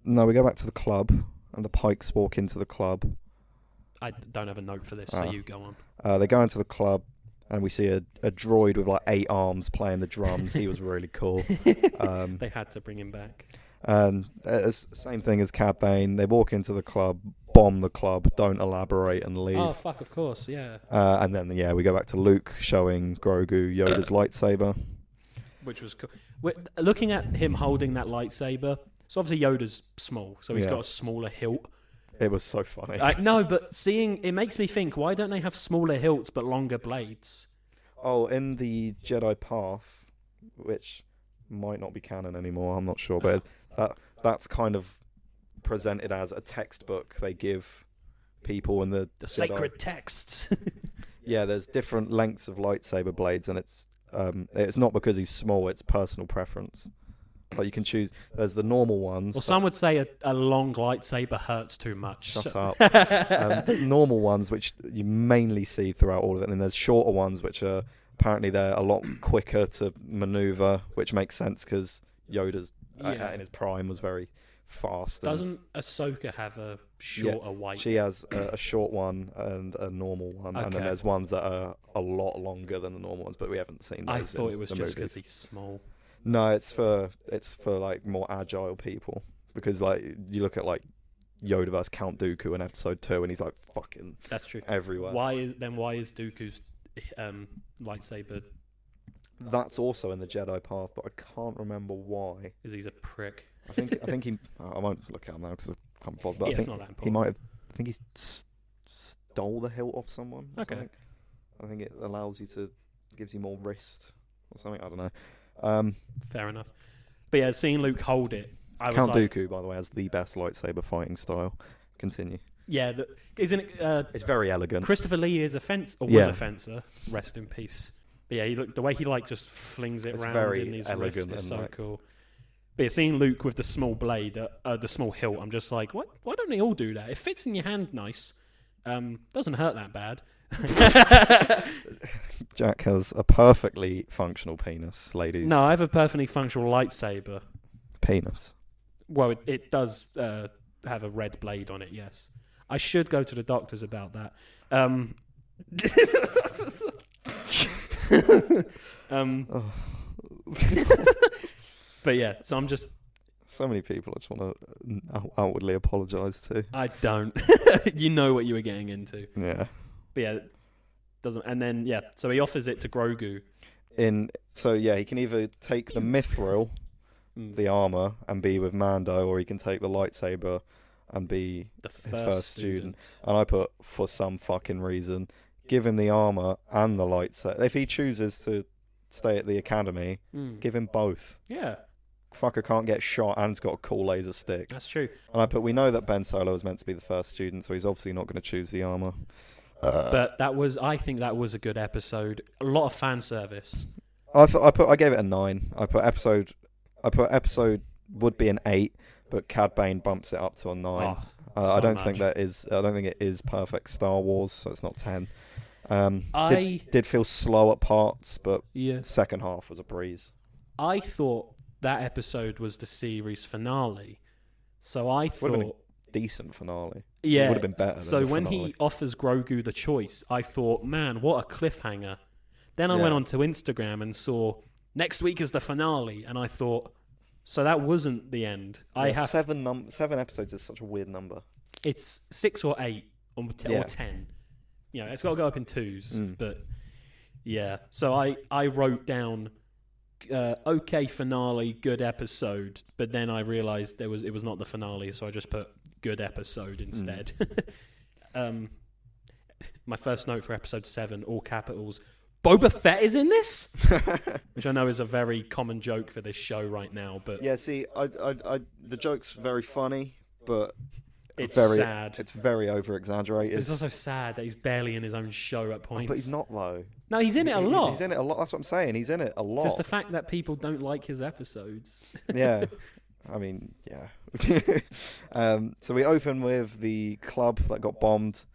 No, we go back to the club, and the Pikes walk into the club. I don't have a note for this, so you go on. They go into the club, and we see a droid with like 8 arms playing the drums. He was really cool. They had to bring him back. And it's the same thing as Cad Bane. They walk into the club, bomb the club, don't elaborate, and leave. Oh, fuck, of course, yeah. And then, we go back to Luke showing Grogu Yoda's lightsaber. Which was cool. Looking at him holding that lightsaber, so obviously Yoda's small, so he's got a smaller hilt. It was so funny. No, but it makes me think, why don't they have smaller hilts but longer blades? Oh, in the Jedi Path, which might not be canon anymore, I'm not sure, but that's kind of presented as a textbook they give people in the Jedi. Sacred texts. Yeah, there's different lengths of lightsaber blades, and it's not because he's small, it's personal preference. Like you can choose. There's the normal ones. Well, some would say a long lightsaber hurts too much. Shut up. There's normal ones which you mainly see throughout all of it, and then there's shorter ones which are apparently they're a lot quicker to maneuver, which makes sense because Yoda's in his prime was very fast. Doesn't Ahsoka have a shorter white? She has a short one and a normal one, and then there's ones that are a lot longer than the normal ones, but we haven't seen those. I thought it was just because he's small. No, it's for like more agile people, because like you look at like Yoda vs Count Dooku in Episode 2, and he's like fucking everywhere. Why is Dooku's lightsaber? That's also in the Jedi Path, but I can't remember why. Because he's a prick. I think he. I won't look at him now because I can't bother. But I think it's not that important. he might have. I think he stole the hilt off someone. Okay. I think it allows you gives you more wrist or something. I don't know. Fair enough. But yeah, seeing Luke hold it, Count Dooku, by the way, has the best lightsaber fighting style. Continue. Yeah, isn't it? It's very elegant. Christopher Lee is a was a fencer. Rest in peace. But yeah, the way he like just flings it around in his wrist is so cool. But yeah, seeing Luke with the small blade, the small hilt, I'm just like, what? Why don't they all do that? It fits in your hand nice. Doesn't hurt that bad. Jack has a perfectly functional penis, ladies. No, I have a perfectly functional lightsaber. Penis. Well, it does have a red blade on it, yes. I should go to the doctors about that. But yeah, so I'm just... So many people I just want to outwardly apologise to. I don't. You know what you were getting into. Yeah. But yeah, doesn't. And then so he offers it to Grogu. He can either take the mithril, the armor, and be with Mando, or he can take the lightsaber and be his first student. And I put, for some fucking reason, give him the armor and the lightsaber. If he chooses to stay at the academy, give him both. Yeah. Fucker can't get shot and he's got a cool laser stick. That's true. And I put, we know that Ben Solo is meant to be the first student, so he's obviously not going to choose the armor. But I think that was a good episode. A lot of fan service. I gave it a 9. I put episode I put episode would be an 8, but Cad Bane bumps it up to a 9. I don't think it is perfect Star Wars, so it's not 10. Did feel slow at parts, but second half was a breeze. I thought that episode was the series finale, so I thought decent finale. Yeah, it would have been better. So when finale. he offers Grogu the choice, I thought, man, what a cliffhanger. Then I went onto Instagram and saw next week is the finale, and I thought, so that wasn't the end. I have 7 episodes is such a weird number. It's 6 or 8 or 10. You know, it's got to go up in 2s, but yeah. So I wrote down okay finale, good episode, but then I realised it was not the finale, so I just put good episode instead. My first note for episode 7, all capitals. Boba Fett is in this, which I know is a very common joke for this show right now. But yeah, see, the joke's very funny, but it's sad. It's very over exaggerated. It's also sad that he's barely in his own show at points. But he's not though. No, he's in it a lot. He's in it a lot. That's what I'm saying. He's in it a lot. Just the fact that people don't like his episodes. Yeah. I mean, yeah. So we open with the club that got bombed,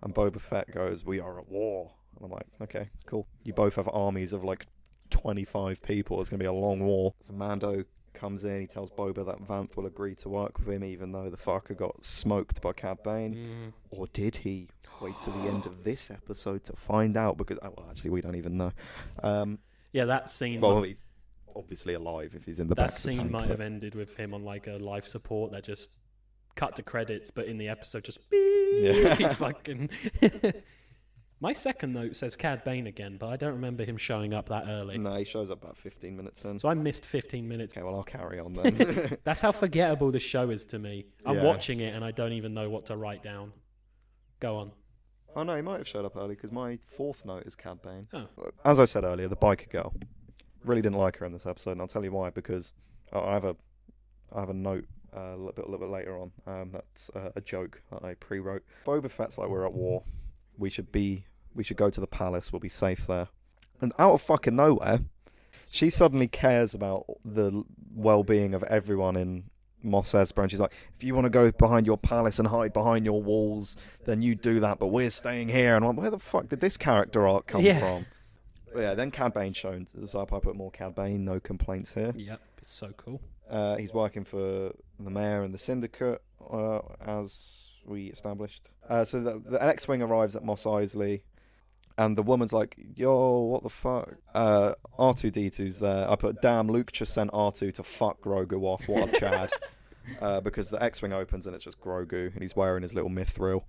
and Boba Fett goes, "We are at war." And I'm like, okay, cool. You both have armies of like 25 people. It's going to be a long war. So Mando comes in. He tells Boba that Vanth will agree to work with him, even though the fucker got smoked by Cad Bane. Or did he? Wait till the end of this episode to find out, because actually we don't even know. Yeah, that scene. Well, he's obviously alive if he's in the back. That scene might have ended with him on like a life support that just cut to credits, but in the episode just beep, fucking. My second note says Cad Bane again, but I don't remember him showing up that early. No, he shows up about 15 minutes in. So I missed 15 minutes. Okay, well, I'll carry on then. That's how forgettable this show is to me. I'm watching it and I don't even know what to write down. Go on. Oh, no, he might have showed up early, because my fourth note is Cad Bane. Oh. As I said earlier, the biker girl. Really didn't like her in this episode, and I'll tell you why, because I have a note a little bit later on. That's a joke that I pre-wrote. Boba Fett's like, we're at war. We should go to the palace. We'll be safe there. And out of fucking nowhere, she suddenly cares about the well-being of everyone in Mos Espa, and she's like, if you want to go behind your palace and hide behind your walls, then you do that, but we're staying here. And I'm like, where the fuck did this character arc come from? But yeah, then Cad Bane shown. So I put more Cad Bane, no complaints here. Yep, it's so cool. He's working for the mayor and the syndicate, as we established. So the X-Wing arrives at Mos Eisley, and the woman's like, yo, what the fuck? R2-D2's there. I put, damn, Luke just sent R2 to fuck Grogu off. What a Chad. Because the X-Wing opens and it's just Grogu, and he's wearing his little mithril.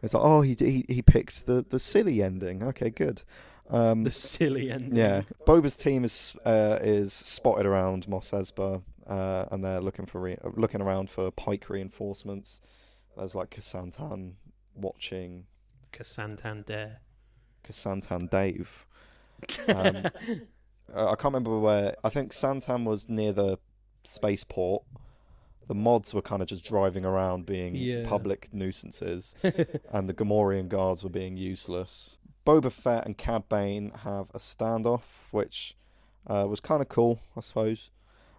It's like, oh, he picked the silly ending. Okay, good. The silly ending. Yeah. Boba's team is spotted around Mos Espa, and they're looking around for Pike reinforcements. There's like Kasantan watching. Kasantan Dave. I can't remember where. I think Santan was near the spaceport. The mods were kind of just driving around being public nuisances, and the Gamorrean guards were being useless. Boba Fett and Cad Bane have a standoff, which was kind of cool, I suppose.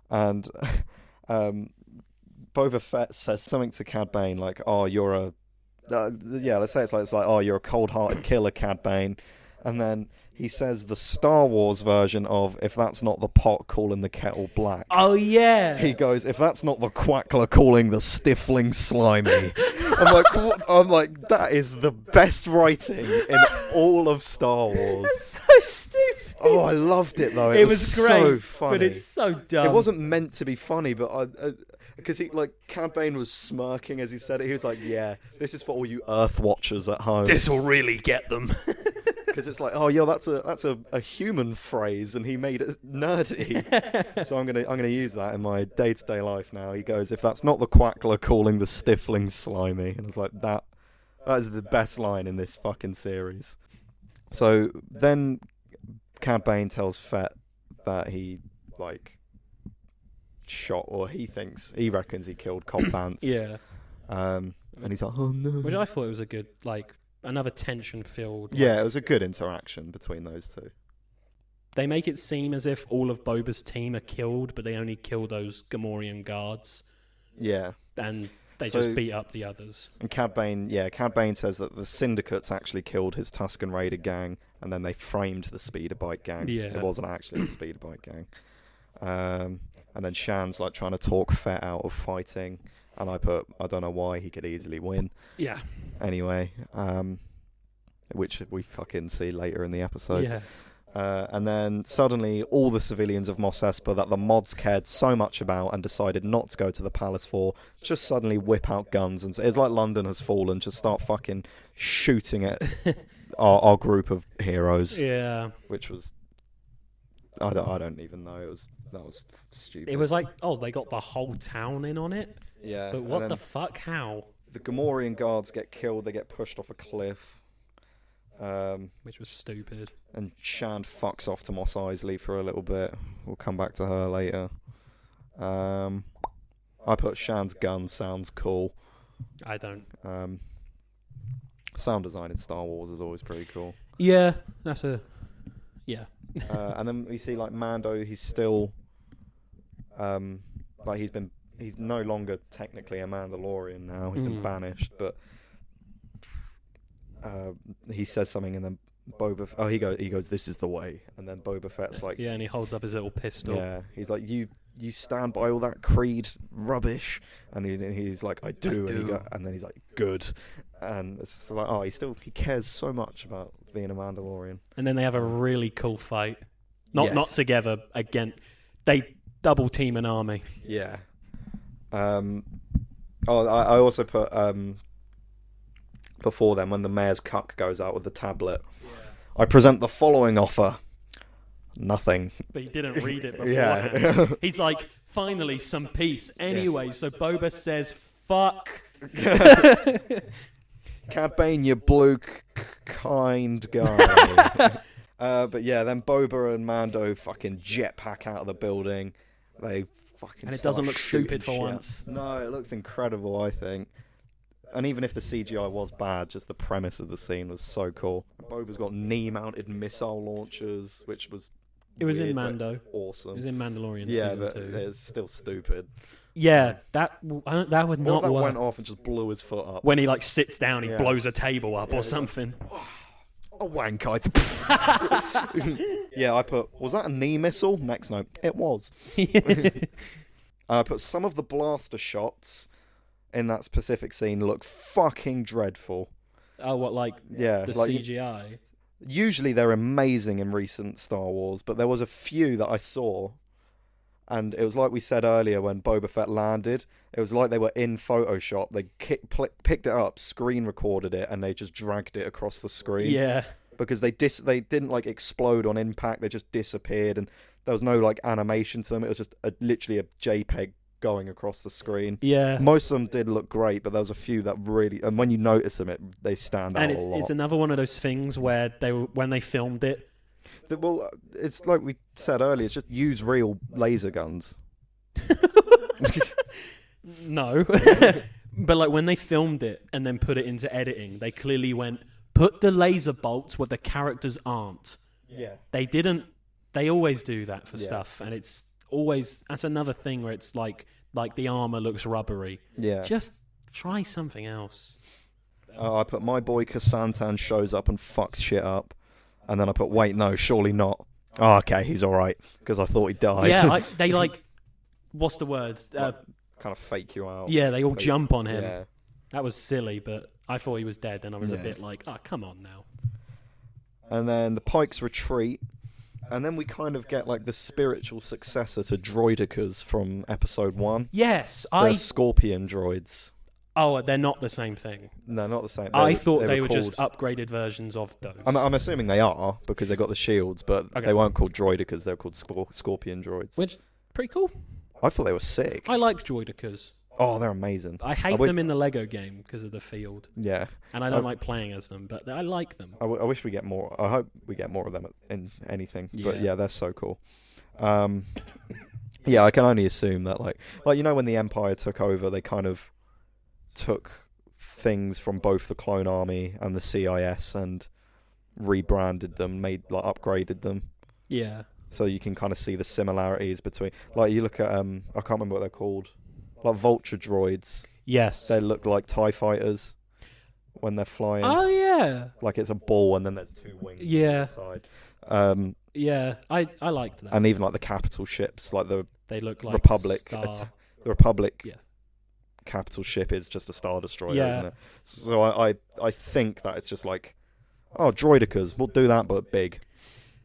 And Boba Fett says something to Cad Bane like, "Oh, you're a let's say it's like, oh, you're a cold-hearted killer, Cad Bane." And then he says the Star Wars version of, if that's not the pot calling the kettle black. Oh, yeah. He goes, if that's not the quackler calling the stifling slimy. I'm like, that is the best writing in all of Star Wars. That's so stupid. Oh, I loved it, though. It was great, so funny. but it's so dumb. It wasn't meant to be funny, but because Cad Bane was smirking as he said it. He was like, yeah, this is for all you Earth Watchers at home. This will really get them. Because it's like, oh, yeah, that's a human phrase, and he made it nerdy. So I'm gonna use that in my day-to-day life now. He goes, if that's not the quackler calling the stifling slimy, and it's like, that is the best line in this fucking series. So then Cad Bane tells Fett that he shot, or he reckons he killed Cobb Vanth. Yeah. And he's like, oh no. Which I thought was a good, another tension-filled. Yeah, it was a good interaction between those two. they make it seem as if all of Boba's team are killed, but they only kill those Gamorrean guards. Yeah. And they just beat up the others. And Cad Bane says that the Syndicates actually killed his Tusken Raider gang, and then they framed the Speeder Bike gang. Yeah. It wasn't actually the Speeder Bike gang. And then Shan's like trying to talk Fett out of fighting, and I don't know why, he could easily win. Yeah. Anyway, which we fucking see later in the episode. Yeah. And then suddenly all the civilians of Mos Espa that the mods cared so much about and decided not to go to the palace for, just suddenly whip out guns, and it's like London has fallen, just start fucking shooting at our group of heroes. Yeah. Which was, I don't even know, that was stupid. It was like, they got the whole town in on it? Yeah. But what the fuck? How? The Gamorrean guards get killed, they get pushed off a cliff. Which was stupid. And Shan fucks off to Mos Eisley for a little bit. We'll come back to her later. I put Shan's gun sounds cool. I don't. Sound design in Star Wars is always pretty cool. Yeah, that's yeah. And then we see like Mando. He's still he's no longer technically a Mandalorian now. He's been banished, but he says something, and then he goes, "This is the way." And then Boba Fett's like, yeah, and he holds up his little pistol. Yeah, he's like, "You stand by all that Creed rubbish," and he's like, "I do." And then he's like, "Good." And it's just like, he cares so much about being a Mandalorian. And then they have a really cool fight. Not together again. They double team an army. Yeah. I also put before then, when the mayor's cuck goes out with the tablet, I present the following offer. Nothing. But he didn't read it beforehand. Yeah. He's like, finally, some peace. Anyway, so Boba says, fuck. Cad Bane, you blue kind guy. But yeah, then Boba and Mando fucking jetpack out of the building. They fucking And it doesn't look stupid for shit. once. No, it looks incredible, I think. And even if the CGI was bad, just the premise of the scene was so cool. Boba's got knee-mounted missile launchers, which was It was weird, in Mando. Awesome. It was in Mandalorian Yeah, season but 2. it's still stupid. Yeah, that would What not if that work. went off and just blew his foot up? When he like sits down, he Yeah. blows a table up or it's something. A wank, I Yeah, I put, was that a knee missile? Next note, it was. I put some of the blaster shots in that specific scene look fucking dreadful. Oh, what, like Yeah, the like, CGI? Usually they're amazing in recent Star Wars, but there was a few that I saw, and it was like we said earlier when Boba Fett landed. It was like they were in Photoshop. They picked it up, screen recorded it, and they just dragged it across the screen. Yeah. Because they didn't like explode on impact. They just disappeared, and there was no like animation to them. It was just literally a JPEG going across the screen. Yeah. Most of them did look great, but there was a few that really, and when you notice them, they stand out And a lot. it's another one of those things where when they filmed it. Well, it's like we said earlier. It's just use real laser guns. No. But like when they filmed it and then put it into editing, they clearly went, put the laser bolts where the characters aren't. Yeah. They didn't. They always do that for Yeah. stuff, and it's always, that's another thing where it's like the armor looks rubbery. Yeah. Just try something else. I put my boy Kasantan shows up and fucks shit up, and then I put wait no, surely not. Oh, okay, he's all right because I thought he died. Yeah, they like, what's the word? Kind of fake you out. Yeah, they all jump on him. Yeah. That was silly, but I thought he was dead, and I was a Yeah. bit like, oh, come on now. And then the Pikes retreat, and then we kind of get like the spiritual successor to droidicas from episode 1. Yes, They're scorpion droids. Oh, they're not the same thing. No, not the same. I thought they were called, just upgraded versions of those. I'm assuming they are because they got the shields, but Okay. they weren't called droidicas. They were called scorpion droids. Which, pretty cool. I thought they were sick. I like droidicas. Oh, they're amazing. I hate wish- them in the Lego game because of the field. Yeah. And I don't like playing as them, but I like them. I wish we get more. I hope we get more of them in anything. But Yeah. yeah, they're so cool. Yeah, I can only assume that like you know when the Empire took over, they kind of took things from both the Clone Army and the CIS and rebranded them, upgraded them. Yeah. So you can kind of see the similarities between, like, you look at I can't remember what they're called, like vulture droids. Yes. They look like TIE fighters when they're flying. Oh yeah. Like it's a ball and then there's two wings on Yeah. the side. Yeah. I liked that. And even like the capital ships, like the They look like Republic. Star. The Republic Yeah. capital ship is just a Star Destroyer, Yeah. isn't it? So I think that it's just like, oh, droidicas, we'll do that, but big.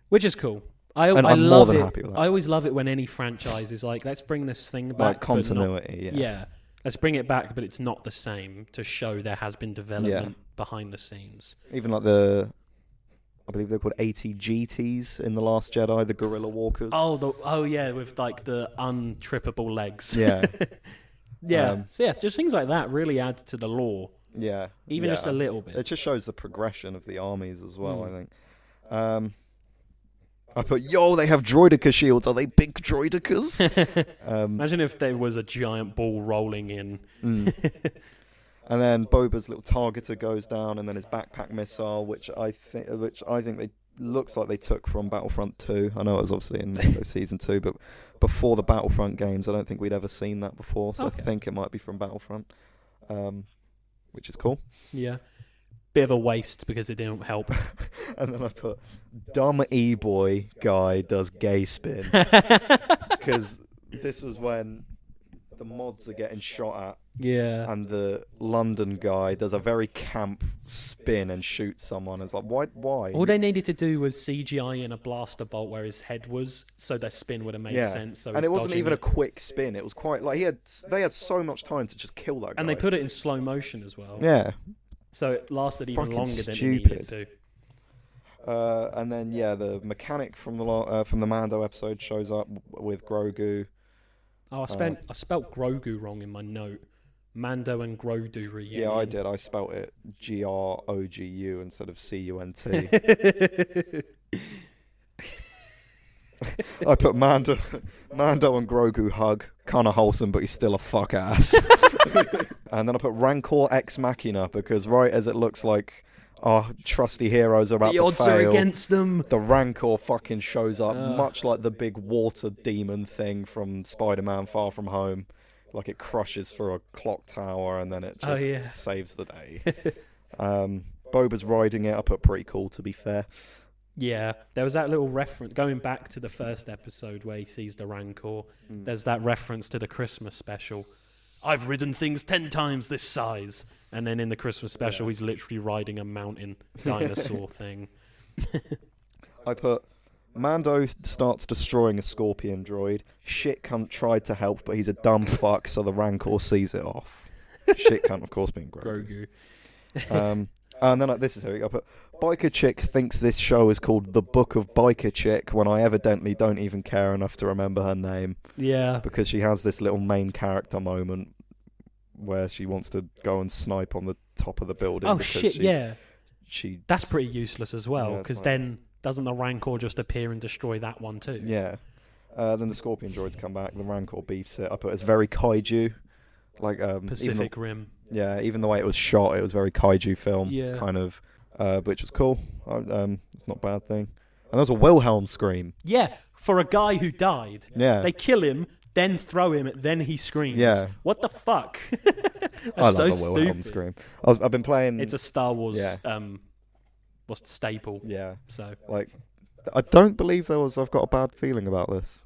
Which is cool. I I'm love more than it. happy with that. I always love it when any franchise is like, let's bring this thing back. Like but continuity, not, yeah. Let's bring it back, but it's not the same, to show there has been development behind the scenes. Even like I believe they're called AT-GTs in The Last Jedi, the Guerrilla Walkers. Oh yeah, with like the untrippable legs. Yeah. Yeah. So yeah, just things like that really add to the lore. Yeah. Even just a little bit. It just shows the progression of the armies as well, I think. I put, they have droidica shields. Are they big droidicas? Imagine if there was a giant ball rolling in. And then Boba's little targeter goes down, and then his backpack missile, which I think they looks like they took from Battlefront 2. I know it was obviously in Season 2, but before the Battlefront games, I don't think we'd ever seen that before. So Okay. I think it might be from Battlefront, which is cool. Yeah. Bit of a waste because it didn't help. And then I put, dumb E-boy guy does gay spin. Because this was when the mods are getting shot at. Yeah. And the London guy does a very camp spin and shoots someone. It's like, why? All they needed to do was CGI in a blaster bolt where his head was, so their spin would have made sense. So and it wasn't even a quick spin. It was quite like they had so much time to just kill that guy. And they put it in slow motion as well. Yeah. So it lasted even Fucking longer than it stupid. needed to. And then the mechanic from the Mando episode shows up with Grogu. Oh, I spelt Grogu wrong in my note. Mando and Grogu reunion. Yeah, I did. I spelt it Grogu instead of CUNT. I put Mando and Grogu hug. Kind of wholesome, but he's still a fuck ass. And then I put Rancor Ex Machina because right as it looks like our trusty heroes are about the to odds fail, are against them. the Rancor fucking shows up, much like the big water demon thing from Spider-Man Far From Home. Like it crushes through a clock tower and then it just saves the day. Boba's riding it. I put pretty cool, to be fair. Yeah, there was that little reference going back to the first episode where he sees the Rancor. There's that reference to the Christmas special. I've ridden things 10 times this size. And then in the Christmas special, he's literally riding a mountain dinosaur thing. I put, Mando starts destroying a scorpion droid. Shit cunt tried to help, but he's a dumb fuck, so the Rancor sees it off. Shit cunt, of course, being Grogu. And then this is how I put, Biker Chick thinks this show is called The Book of Biker Chick when I evidently don't even care enough to remember her name. Yeah. Because she has this little main character moment where she wants to go and snipe on the top of the building. Oh, because shit, yeah. That's pretty useless as well, because then doesn't the Rancor just appear and destroy that one too? Yeah. Then the Scorpion droids come back, the Rancor beefs it. I put it's very kaiju. Like Pacific Rim. Yeah, even the way it was shot, it was very kaiju film, Yeah. kind of, which was cool. It's not a bad thing. And there's a Wilhelm scream. Yeah, for a guy who died. Yeah. They kill him, then throw him, then he screams. Yeah. What the fuck? I love so a Wilhelm stupid. scream. I've been playing... It's a Star Wars Yeah. staple. Yeah. So Like, I don't believe I've got a bad feeling about this.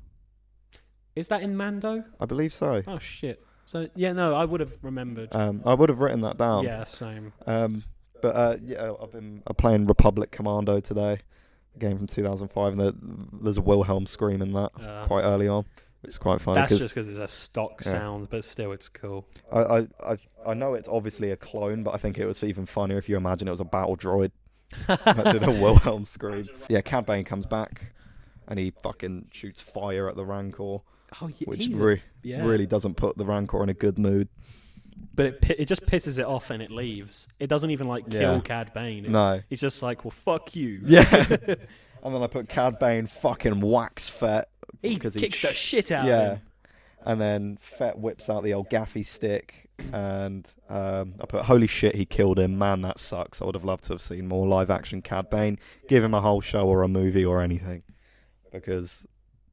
is that in Mando? I believe so. Oh shit. So yeah, no, I would have remembered. I would have written that down. Yeah, same. But I've been playing Republic Commando today, a game from 2005, and there's a Wilhelm scream in that quite early on, which is quite funny. That's just because it's a stock sound, but still, it's cool. I know it's obviously a clone, but I think it was even funnier if you imagine it was a battle droid that did a Wilhelm scream. Yeah, Cad Bane comes back, and he fucking shoots fire at the Rancor. Oh, yeah, which really doesn't put the Rancor in a good mood. But it just pisses it off and it leaves. It doesn't even kill Cad Bane. No. It's just like, well, fuck you. Yeah. And then I put Cad Bane fucking whacks Fett. He kicks the shit out of him. And then Fett whips out the old gaffy stick. And I put, holy shit, he killed him. Man, that sucks. I would have loved to have seen more live action Cad Bane. Give him a whole show or a movie or anything. because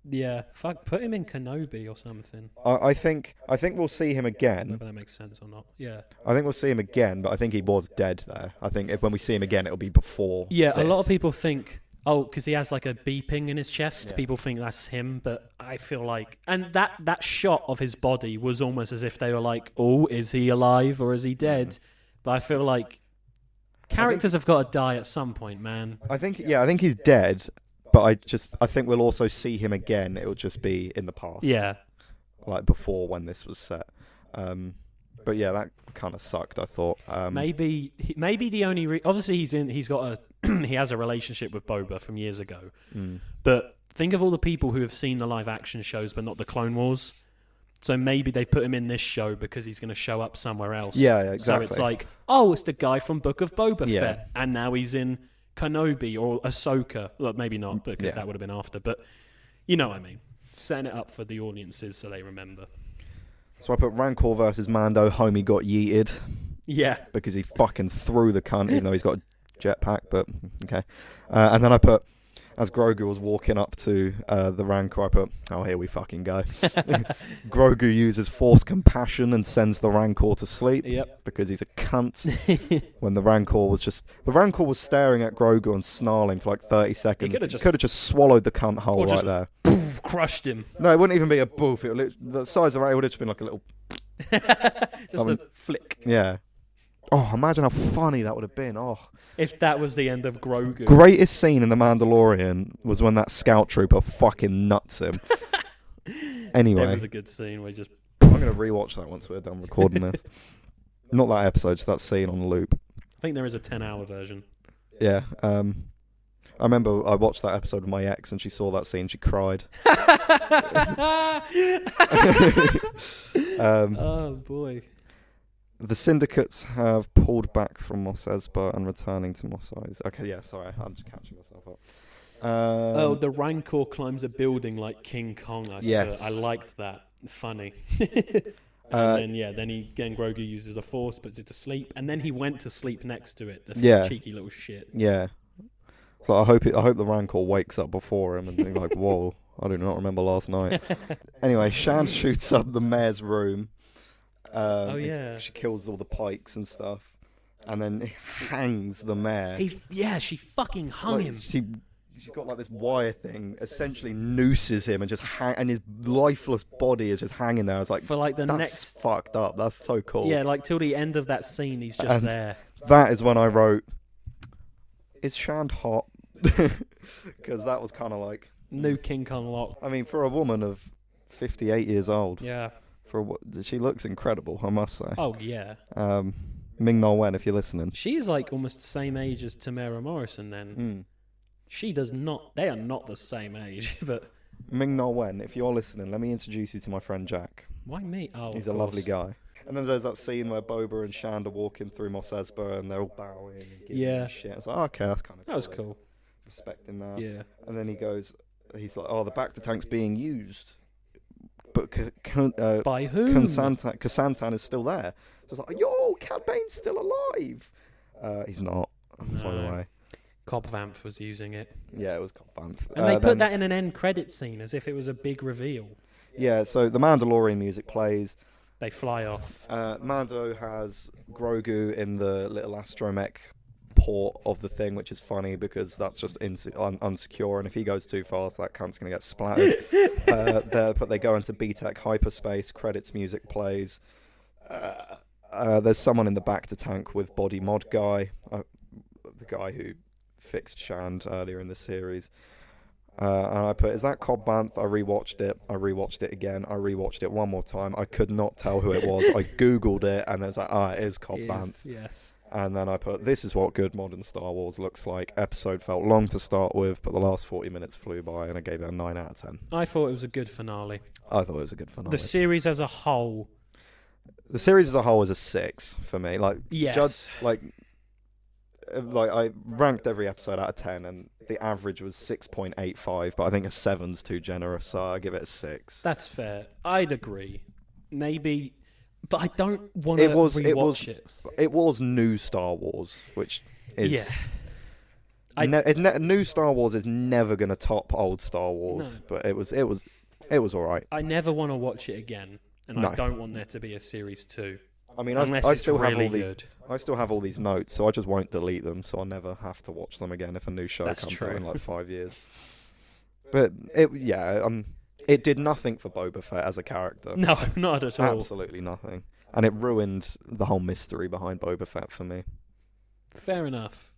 Yeah, fuck, put him in Kenobi or something. I think we'll see him again. Whether that makes sense or not. Yeah. I think we'll see him again, but I think he was dead there. I think when we see him again, it'll be before. Yeah, this. a lot of people think, because he has like a beeping in his chest, Yeah. people think that's him, but I feel like... And that shot of his body was almost as if they were like, oh, is he alive or is he dead? But I feel like characters have got to die at some point, man. I think he's dead, but I think we'll also see him again. It'll just be in the past. Yeah. Like before when this was set. But yeah, that kind of sucked, I thought. Maybe the only... obviously, he's got he has a relationship with Boba from years ago. But think of all the people who have seen the live action shows but not the Clone Wars. So maybe they put him in this show because he's going to show up somewhere else. Yeah, exactly. So it's like, oh, it's the guy from Book of Boba Yeah. Fett. And now he's in Kenobi or Ahsoka. Well, maybe not, because that would have been after. But you know what I mean. Setting it up for the audiences so they remember. So I put Rancor versus Mando. Homie got yeeted. Yeah. Because he fucking threw the cunt, even though he's got a jetpack. But okay. And then I put, as Grogu was walking up to the Rancor, I put, oh, here we fucking go. Grogu uses Force compassion and sends the Rancor to sleep. Yep. Because he's a cunt. When the Rancor was staring at Grogu and snarling for like 30 seconds. He could have just swallowed the cunt whole right there. Crushed him. No, it wouldn't even be a boof. The size of it would have just been like a little... Just a flick. Yeah. Oh, imagine how funny that would have been. Oh, if that was the end of Grogu. Greatest scene in The Mandalorian was when that scout trooper fucking nuts him. Anyway. That was a good scene where just... I'm going to rewatch that once we're done recording this. Not that episode, just that scene on loop. I think there is a 10-hour version. Yeah. I remember I watched that episode with my ex and she saw that scene, she cried. Oh, boy. The syndicates have pulled back from Mos Espa and returning to Mos Eisley. Okay, yeah, sorry, I'm just catching myself up. The Rancor climbs a building like King Kong. I liked that. Funny. And then Grogu uses the Force, puts it to sleep, and then he went to sleep next to it. The cheeky little shit. Yeah. So I hope the Rancor wakes up before him and think like, whoa, I do not remember last night. Anyway, Shand shoots up the mayor's room. She kills all the pikes and stuff, and then hangs the mayor. She fucking hung him. She's got like this wire thing, essentially nooses him and just and his lifeless body is just hanging there. I was like, for like that's fucked up. That's so cool. Yeah, like till the end of that scene, he's just there. That is when I wrote, "Is Shand hot?" Because that was kind of like new kink unlocked. I mean, for a woman of 58 years old, yeah. She looks incredible, I must say. Oh, yeah. Ming-Na Wen, if you're listening. She's like almost the same age as Tamara Morrison then. She does not... They are not the same age, but... Ming-Na Wen, if you're listening, let me introduce you to my friend Jack. Why me? Oh, he's a lovely guy. And then there's that scene where Boba and Shand are walking through Mos Espa and they're all bowing and giving shit. It's like, okay, that's kind of cool. That was cool. Respecting that. Yeah. And then he's like, oh, the Bacta tank's being used. But by who? Kasantan is still there. So it's like, yo, Cad Bane's still alive. He's not, by the way. Cobb Vanth was using it. Yeah, it was Cobb Vanth. And they put that in an end credit scene as if it was a big reveal. Yeah, so the Mandalorian music plays. They fly off. Mando has Grogu in the little astromech port of the thing, which is funny because that's just unsecure, and if he goes too fast, that cunt's going to get splattered. But they go into B-Tech hyperspace, credits music plays. There's someone in the Bacta tank with Body Mod Guy, the guy who fixed Shand earlier in the series. And I put, is that Cobb Vanth? I rewatched it again. I rewatched it one more time. I could not tell who it was. I googled it and it's like, it is Cobb Vanth. Yes. And then I put, this is what good modern Star Wars looks like. Episode felt long to start with, but the last 40 minutes flew by, and I gave it a 9 out of 10. I thought it was a good finale. I thought it was a good finale. The series as a whole. The series as a whole is a 6 for me. Like, yes. I ranked every episode out of 10, and the average was 6.85, but I think a 7's too generous, so I give it a 6. That's fair. I'd agree. Maybe... But I don't want to rewatch it. It was new Star Wars, which is... Yeah. New Star Wars is never going to top old Star Wars, but it was all right. I never want to watch it again, and No. I don't want there to be a series 2. I mean, Unless I it's still really have good. I still have all these notes, so I just won't delete them, so I'll never have to watch them again if a new show That's comes true. out in like 5 years. But it did nothing for Boba Fett as a character. No, not at all. Absolutely nothing. And it ruined the whole mystery behind Boba Fett for me. Fair enough.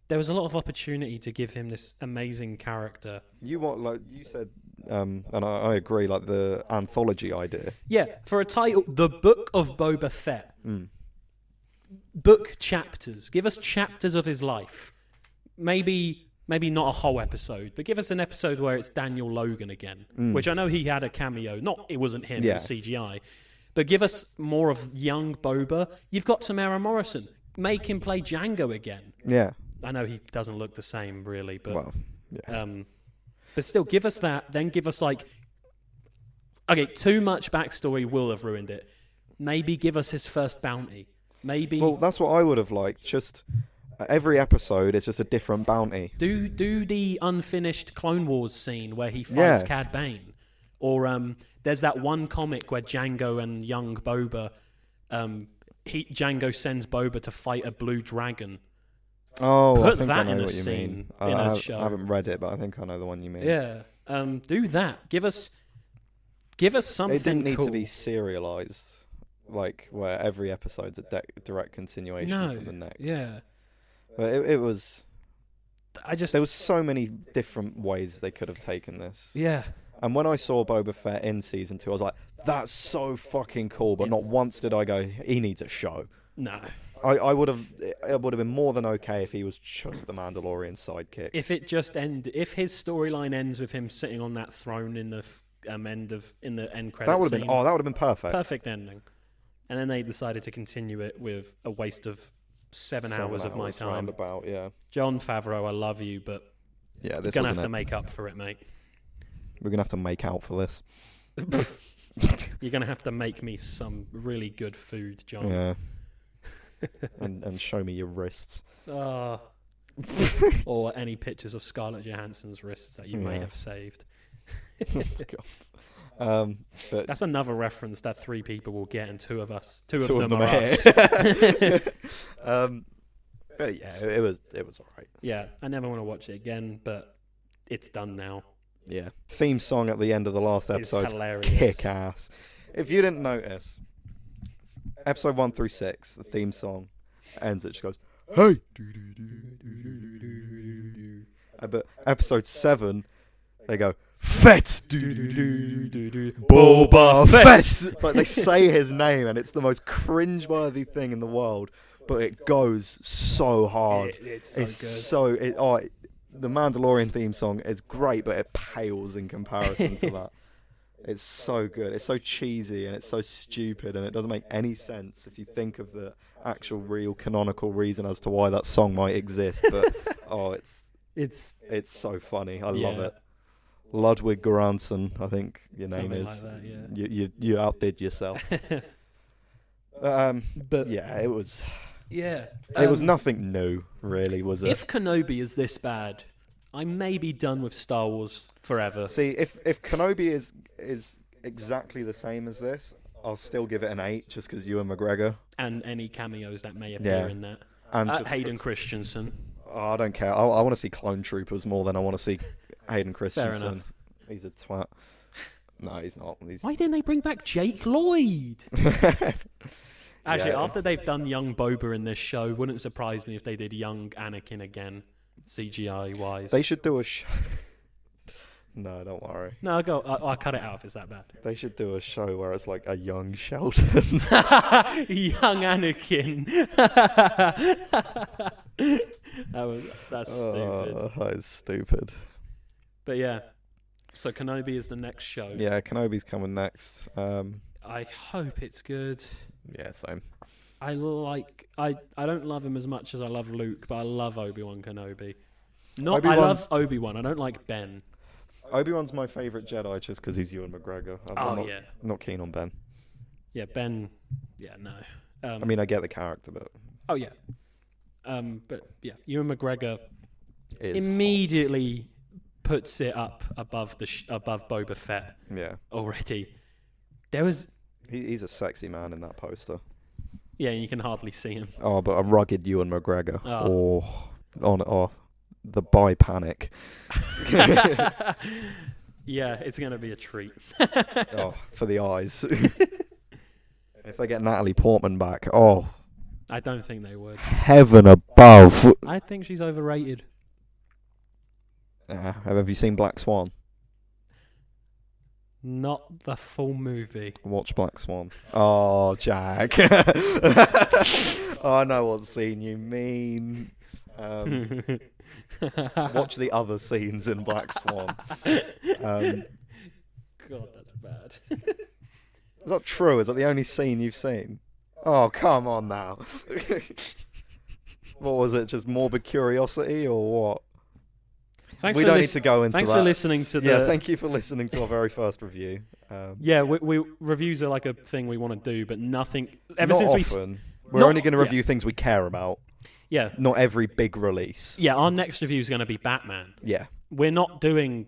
There was a lot of opportunity to give him this amazing character. You said, and I agree, like the anthology idea. Yeah, for a title, The Book of Boba Fett. Mm. Book chapters. Give us chapters of his life. Maybe not a whole episode, but give us an episode where it's Daniel Logan again, which I know he had a cameo. It wasn't him, it was CGI. But give us more of young Boba. You've got Tamara Morrison. Make him play Django again. Yeah. I know he doesn't look the same, really, but Well, yeah. But still, give us that. Then give us too much backstory will have ruined it. Maybe give us his first bounty. Maybe. Well, that's what I would have liked. Just every episode is just a different bounty. Do the unfinished Clone Wars scene where he fights Cad Bane, or there's that one comic where Django and young Boba, Django sends Boba to fight a blue dragon. Oh, Put I think that I know in a what you scene mean. in a I show. haven't read it, but I think I know the one you mean. Yeah, do that. Give us something. It didn't need cool. to be serialized, like where every episode's a direct continuation from the next. Yeah, But it was. there There was so many different ways they could have taken this. Yeah. And when I saw Boba Fett in season 2, I was like, "That's so fucking cool!" But not once did I go, "He needs a show." No. I would have. It would have been more than okay if he was just the Mandalorian sidekick. If if his storyline ends with him sitting on that throne in the end credits, That would have been. Oh, that would have been perfect. Perfect ending. And then they decided to continue it with a waste of 7 hours of my time. Roundabout, yeah. John Favreau, I love you, but Yeah, you're gonna have to make up for it, mate. We're gonna have to make out for this. You're gonna have to make me some really good food, John. Yeah. and show me your wrists. Or any pictures of Scarlett Johansson's wrists that you may have saved. God. But That's another reference that 3 people will get, and two of them are are us. but yeah, it was all right. Yeah, I never want to watch it again, but it's done now. Yeah. Theme song at the end of the last episode, hilarious. kick ass. If you didn't notice, episode 1 through 6, the theme song ends. It just goes, "Hey." But episode 7, they go, "Fett." Boba Fett. But they say his name, and it's the most cringe-worthy thing in the world. But it goes so hard. It's so good. The Mandalorian theme song is great, but it pales in comparison to that. It's so good. It's so cheesy and it's so stupid, and it doesn't make any sense if you think of the actual, real, canonical reason as to why that song might exist. But it's so funny. I love it. Ludwig Göransson, I think your name Something is. like that, You outdid yourself. But yeah, it was. Yeah. It was nothing new, really, was it? If Kenobi is this bad, I may be done with Star Wars forever. See, if Kenobi is exactly the same as this, I'll still give it an 8 just because Ewan McGregor. And any cameos that may appear in that. And Hayden Christensen. Oh, I don't care. I want to see Clone Troopers more than I want to see Hayden Christensen. Fair enough. He's a twat. No, he's not. Why didn't they bring back Jake Lloyd? Actually, after they've done young Boba in this show, wouldn't surprise me if they did young Anakin again, CGI-wise. They should do a show. No, don't worry. No, I'll cut it out if it's that bad. They should do a show where it's like a young Sheldon. Young Anakin. That's stupid. That is stupid. But yeah, so Kenobi is the next show. Yeah, Kenobi's coming next. I hope it's good. Yeah, same. I don't love him as much as I love Luke, but I love Obi-Wan Kenobi. I love Obi-Wan. I don't like Ben. Obi-Wan's my favourite Jedi just because he's Ewan McGregor. I'm not keen on Ben. Yeah, Ben. Yeah, no. I mean, I get the character, but... Oh, yeah. But yeah, Ewan McGregor Is immediately puts it up above above Boba Fett yeah. already. There was He's a sexy man in that poster. yeah, you can hardly see him. Oh, but a rugged Ewan McGregor. Oh. The bi panic. Yeah, it's gonna be a treat. Oh, for the eyes. If they get Natalie Portman back, oh, I don't think they would. heaven above. I think she's overrated. Have you seen Black Swan? Not the full movie. Watch Black Swan. Oh, Jack. I know what scene you mean. Watch the other scenes in Black Swan. God, that's bad. Is that true? Is that the only scene you've seen? Oh, come on now. What was it? Just morbid curiosity or what? We don't need to go into that. Thanks for listening to the... Yeah, thank you for listening to our very first review. Yeah, we reviews are like a thing we want to do, but nothing... Not often. We're only going to review things we care about. Yeah. Not every big release. Yeah, our next review is going to be Batman. Yeah. We're not doing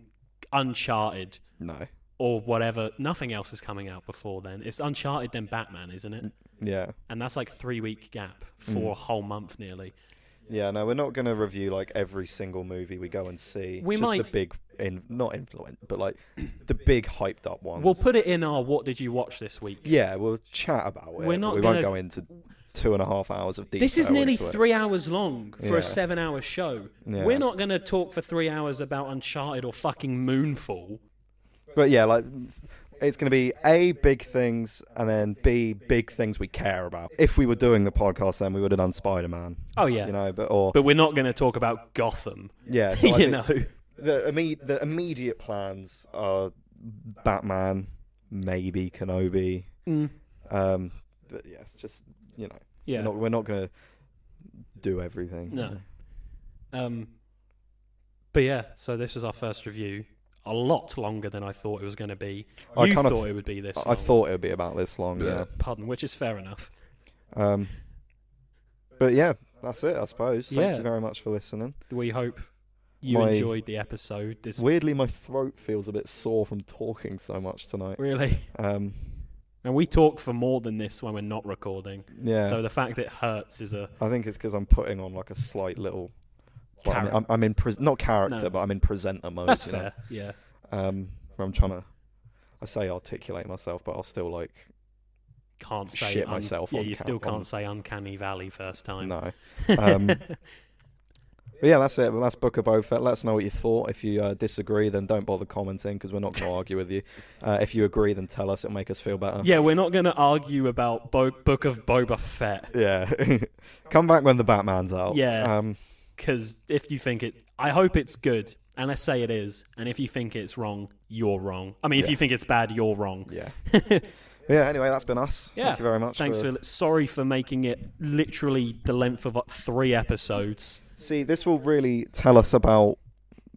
Uncharted. No. Or whatever. Nothing else is coming out before then. It's Uncharted, then Batman, isn't it? Yeah. And that's like 3-week gap for a whole month nearly. Yeah, no, we're not going to review like every single movie we go and see. We just might... the big, not influent, but like the big hyped up ones. We'll put it in our what did you watch this week. Yeah, we'll chat about it. We're not we won't go into 2.5 hours of detail. This is nearly into 3 hours long for a Yeah. 7-hour show. Yeah. We're not going to talk for 3 hours about Uncharted or fucking Moonfall. But yeah, like it's going to be A, big things, and then B, big things we care about. If we were doing the podcast, then we would have done Spider-Man. Oh yeah, You know, but we're not going to talk about Gotham. yeah, so I You think know, the immediate plans are Batman, maybe Kenobi. But yeah, it's just, you know, yeah, we're not going to do everything. no. But yeah, so this was our first review. A lot longer than I thought it was going to be. You thought it would be this long. I thought it would be about this long, yeah. Pardon, which is fair enough. But yeah, that's it, I suppose. Thank Yeah. you very much for listening. We hope you enjoyed the episode. Weirdly, my throat feels a bit sore from talking so much tonight. Really? And we talk for more than this when we're not recording. Yeah. So the fact it hurts is a... I think it's because I'm putting on like a slight little... Well, I'm in not character, No. but I'm in presenter mode. That's you fair, yeah. know? Where I'm trying to... I say articulate myself, but I'll still like... Can't say... shit myself Yeah, on you still on- can't say Uncanny Valley first time. No. But yeah, that's it. Well, that's Book of Boba Fett. Let us know what you thought. If you disagree, then don't bother commenting because we're not going to argue with you. If you agree, then tell us. It'll make us feel better. Yeah, we're not going to argue about Book of Boba Fett. Yeah. Come back when the Batman's out. Yeah. Because if you think it... I hope it's good. And let's say it is. And if you think it's wrong, you're wrong. I mean, if you think it's bad, you're wrong. Yeah. Yeah, anyway, that's been us. Yeah. Thank you very much. Thanks for... Sorry for making it literally the length of 3 episodes. See, this will really tell us about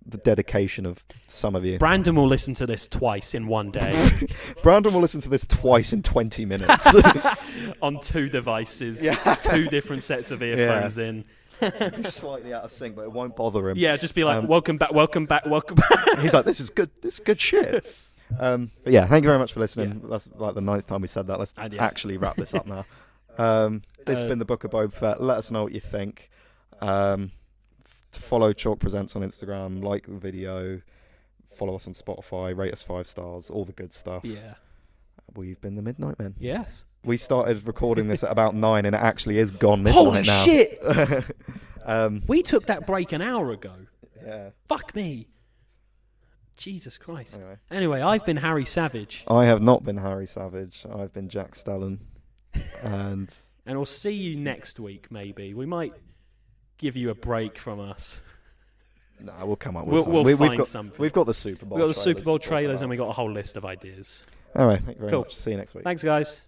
the dedication of some of you. Brandon will listen to this twice in one day. Brandon will listen to this twice in 20 minutes. On 2 devices. Yeah. 2 different sets of earphones in. He's slightly out of sync, but it won't bother him. Yeah, just be like, welcome back, welcome back, welcome back. He's like, this is good shit. But yeah, thank you very much for listening. Yeah. That's like the 9th time we said that. Let's actually wrap this up now. This has been the Book of Boba Fett. Let us know what you think. Follow Chalk Presents on Instagram. Like the video. Follow us on Spotify. Rate us 5 stars. All the good stuff. Yeah. We've been the Midnight Men. Yes. We started recording this at about 9 and it actually is gone midnight now. Holy shit! We took that break an hour ago. Yeah. Fuck me. Jesus Christ. Anyway, I've been Harry Savage. I have not been Harry Savage. I've been Jack Stalin. And we'll see you next week, maybe. We might give you a break from us. Nah, we'll come up with something. We'll find something. We've got the Super Bowl We've got the Super Bowl trailers and we've got a whole list of ideas. Anyway, thank you very Cool. much. See you next week. Thanks, guys.